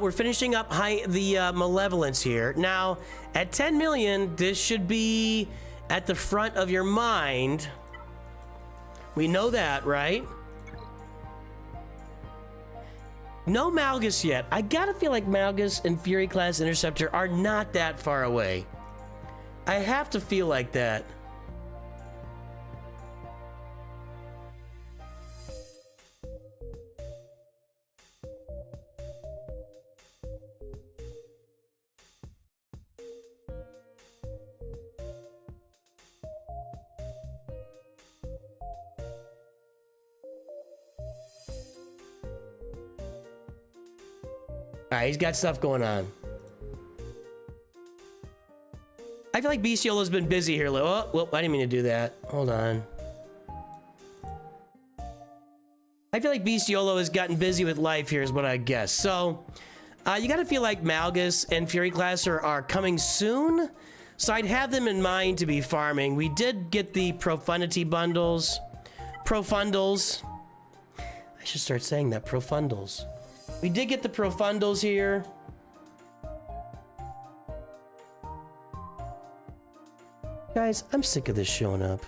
We're finishing up the Malevolence here. Now, at 10 million, this should be at the front of your mind. We know that, right? No Malgus yet. I gotta feel like Malgus and Fury Class Interceptor are not that far away. I have to feel like that. Alright, he's got stuff going on. I feel like Bestiolo's been busy here. Oh, well, I didn't mean to do that. Hold on. I feel like Bestiolo has gotten busy with life here is what I guess. So, you gotta feel like Malgus and Fury Class are coming soon. So I'd have them in mind to be farming. We did get the Profundity bundles. Profundals. I should start saying that, Profundals. We did get the Profundals here. Guys, I'm sick of this showing up.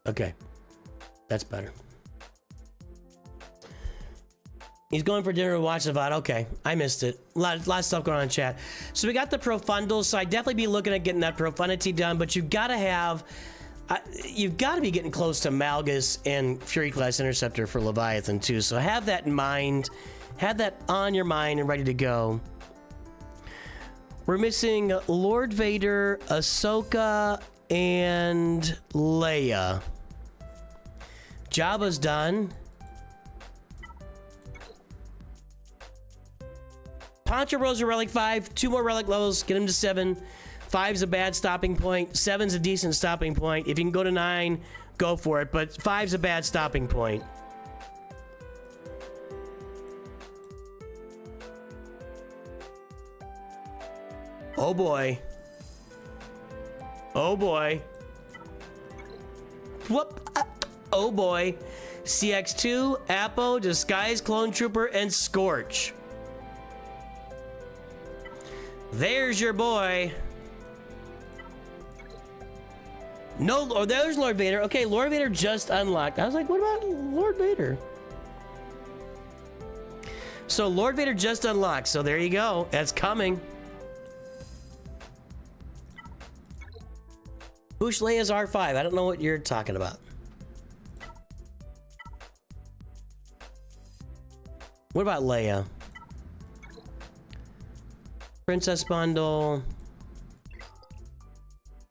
Okay, that's better. He's going for dinner to watch the VOD. Okay, I missed it. A lot of stuff going on in chat. So we got the Profundals, so I'd definitely be looking at getting that Profundity done, but you've got to have... you've got to be getting close to Malgus and Fury Class Interceptor for Leviathan too, so have that in mind. Have that on your mind and ready to go. We're missing Lord Vader, Ahsoka, and Leia. Jabba's done. Poncho Bros are Relic 5. 2 more Relic levels. Get him to 7. 5's a bad stopping point. 7's a decent stopping point. If you can go to 9, go for it. But 5's a bad stopping point. Oh boy. Oh boy. Whoop. Oh boy. CX2, Apo, Disguise, Clone Trooper, and Scorch. There's your boy. No, oh, there's Lord Vader. Okay, Lord Vader just unlocked. I was like, what about Lord Vader? So Lord Vader just unlocked. So there you go. That's coming. Bush Leia's R5. I don't know what you're talking about. What about Leia? Princess bundle.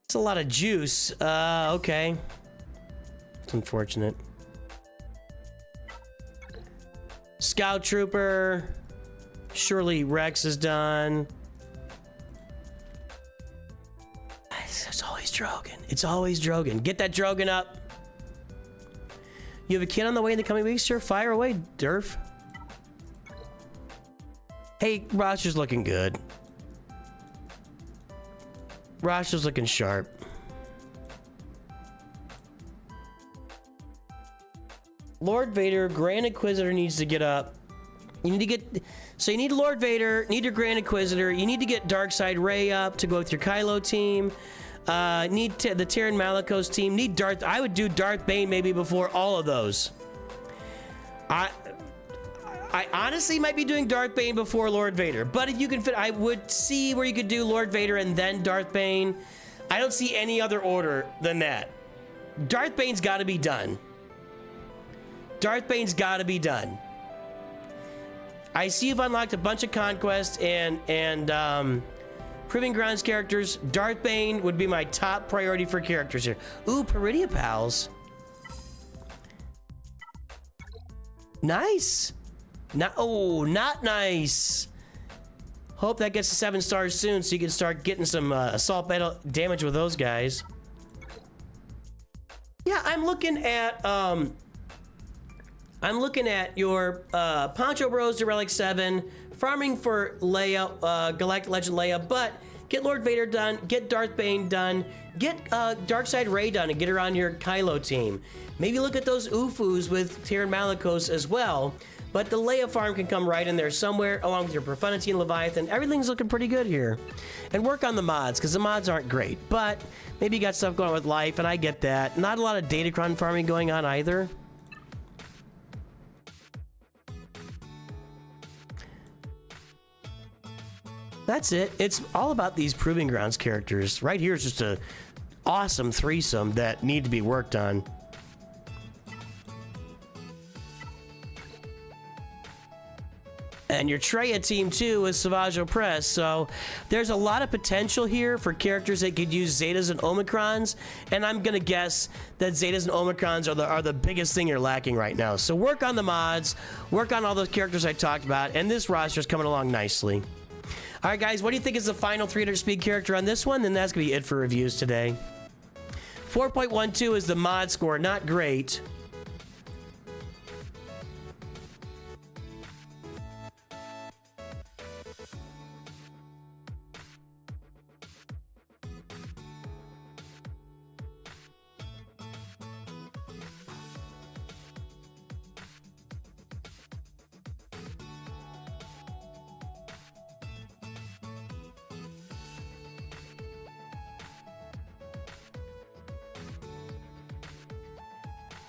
It's a lot of juice. Okay. It's unfortunate. Scout Trooper. Surely Rex is done. It's always Drogon. It's always Drogon. Get that Drogon up. You have a kid on the way in the coming weeks, sir? Fire away, Durf. Hey, roster's looking good. Roster's looking sharp. Lord Vader, Grand Inquisitor needs to get up. You need to get... So you need Lord Vader, need your Grand Inquisitor, you need to get Darkseid Rey up to go with your Kylo team. Need the Tyrann Malicos team. Need Darth... I would do Darth Bane maybe before all of those. I honestly might be doing Darth Bane before Lord Vader, but if you can fit, I would see where you could do Lord Vader and then Darth Bane. I don't see any other order than that. Darth Bane's got to be done. Darth Bane's got to be done. I see you've unlocked a bunch of Conquest and Proving Grounds characters. Darth Bane would be my top priority for characters here. Ooh, Peridia Pals. Nice. Not nice. Hope that gets to 7 stars soon so you can start getting some assault battle damage with those guys. Yeah, I'm looking at your Poncho Bros to Relic 7, farming for Leia, Galactic Legend Leia, but Get Lord Vader done. Get Darth Bane done. Get Darkseid Rey done and get her on your Kylo team. Maybe look at those UFUs with Tyrann Malicos as well. But the Leia farm can come right in there somewhere, along with your Profundity and Leviathan. Everything's looking pretty good here. And work on the mods, because the mods aren't great. But maybe you got stuff going on with life, and I get that. Not a lot of Datacron farming going on either. That's it. It's all about these Proving Grounds characters. Right here is just a awesome threesome that need to be worked on. And your Treya team too is Savage Opress, so there's a lot of potential here for characters that could use Zetas and Omicrons, and I'm gonna guess that Zetas and Omicrons are the biggest thing you're lacking right now. So work on the mods, work on all those characters I talked about, and this roster's coming along nicely. All right, guys, what do you think is the final 300 speed character on this one? Then that's gonna be it for reviews today. 4.12 is the mod score, not great.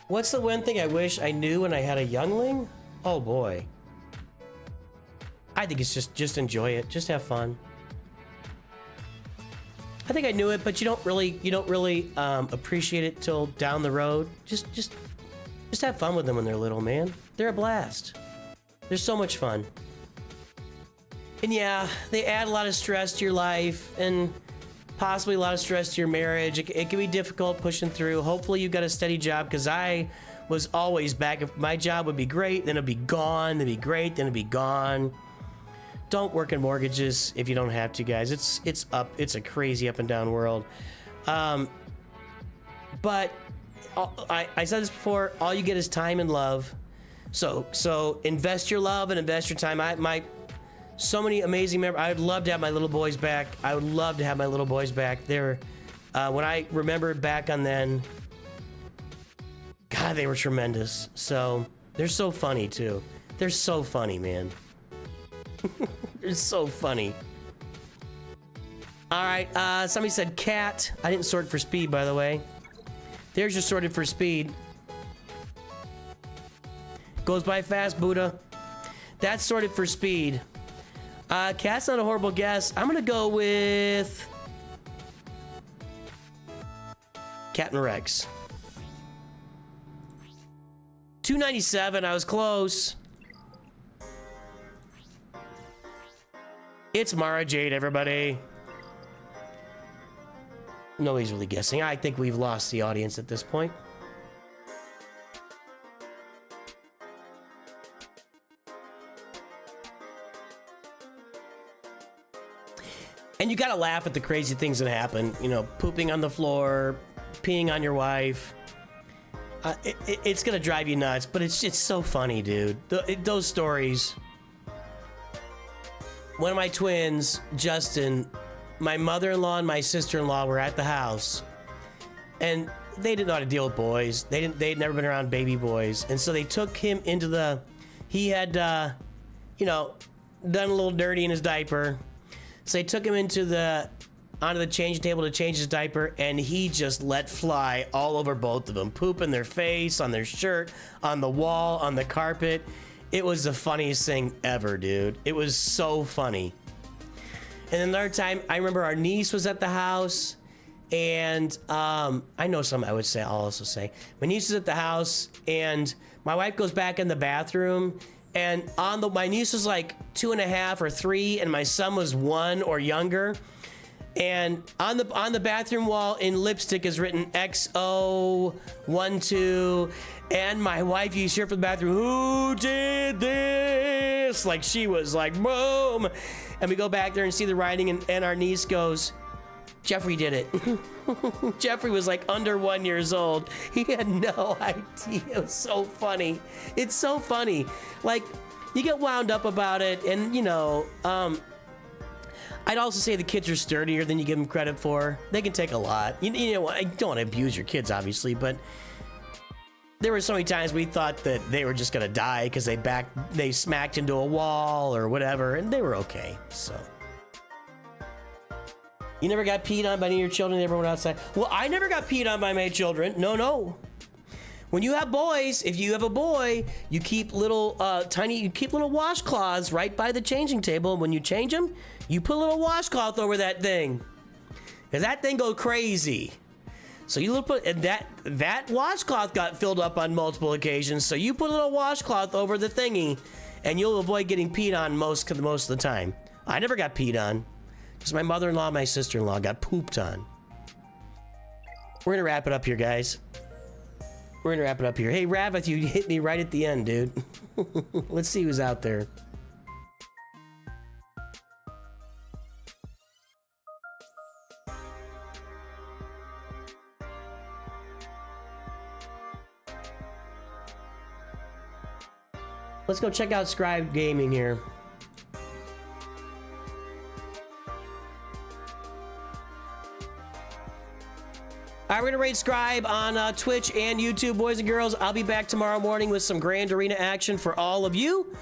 What's the one thing I wish I knew when I had a youngling? Oh boy. I think it's just enjoy it. Just have fun. I think I knew it, but you don't really appreciate it till down the road. Just have fun with them when they're little, man. They're a blast. They're so much fun. And yeah, they add a lot of stress to your life and possibly a lot of stress to your marriage. It can be difficult pushing through. Hopefully you got a steady job, because I was always back. If my job would be great, then it'd be gone, then it'd be great, then it'd be gone. Don't work in mortgages if you don't have to, guys. It's a crazy up and down world. But I said this before, all you get is time and love. So invest your love and invest your time. So many amazing members. I would love to have my little boys back. I would love to have my little boys back. They're, when I remember back on then, God, they were tremendous. So they're so funny too. They're so funny, man. They're so funny. All right, somebody said cat. I didn't sort for speed, by the way. There's your sorted for speed. Goes by fast, Buddha. That's sorted for speed. Cat's not a horrible guess. I'm gonna go with Captain Rex. 297, I was close. It's Mara Jade, everybody. Nobody's really guessing. I think we've lost the audience at this point. And you gotta laugh at the crazy things that happen. You know, pooping on the floor, peeing on your wife. It's gonna drive you nuts, but it's so funny, dude. Those stories. One of my twins, Justin, my mother-in-law and my sister-in-law were at the house, and they didn't know how to deal with boys. They'd never been around baby boys, and so they took him into the. He had, you know, done a little dirty in his diaper. So they took him onto the changing table to change his diaper, and he just let fly all over both of them. Poop in their face, on their shirt, on the wall, on the carpet. It was the funniest thing ever, dude. It was so funny. And then another time, I remember our niece was at the house, and I know some I'll also say. My niece was at the house, and my wife goes back in the bathroom, and my niece was like 2.5 or 3, and my son was 1 or younger. And on the bathroom wall in lipstick is written XO12, and my wife used here for the bathroom. Who did this? Like she was like boom, and we go back there and see the writing, and our niece goes, Jeffrey did it. Jeffrey was like under 1 years old. He had no idea. It was so funny. It's so funny. Like, you get wound up about it, and you know, I'd also say the kids are sturdier than you give them credit for. They can take a lot. You know, I don't want to abuse your kids, obviously, but there were so many times we thought that they were just gonna die because they smacked into a wall or whatever, and they were okay. So you never got peed on by any of your children? They ever went outside? Well, I never got peed on by my children. No. When you have boys, if you have a boy, you keep little little washcloths right by the changing table. And when you change them, you put a little washcloth over that thing, cause that thing goes crazy. So you put that washcloth got filled up on multiple occasions. So you put a little washcloth over the thingy, and you'll avoid getting peed on most of the time. I never got peed on, because my mother-in-law, and my sister-in-law got pooped on. We're gonna wrap it up here, guys. We're gonna wrap it up here. Hey, Ravith, you hit me right at the end, dude. Let's see who's out there. Let's go check out Scribe Gaming here. All right, we're gonna raid Scribe on Twitch and YouTube, boys and girls. I'll be back tomorrow morning with some Grand Arena action for all of you.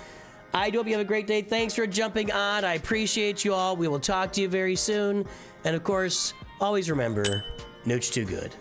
I do hope you have a great day. Thanks for jumping on. I appreciate you all. We will talk to you very soon. And of course, always remember, Nooch2Gud.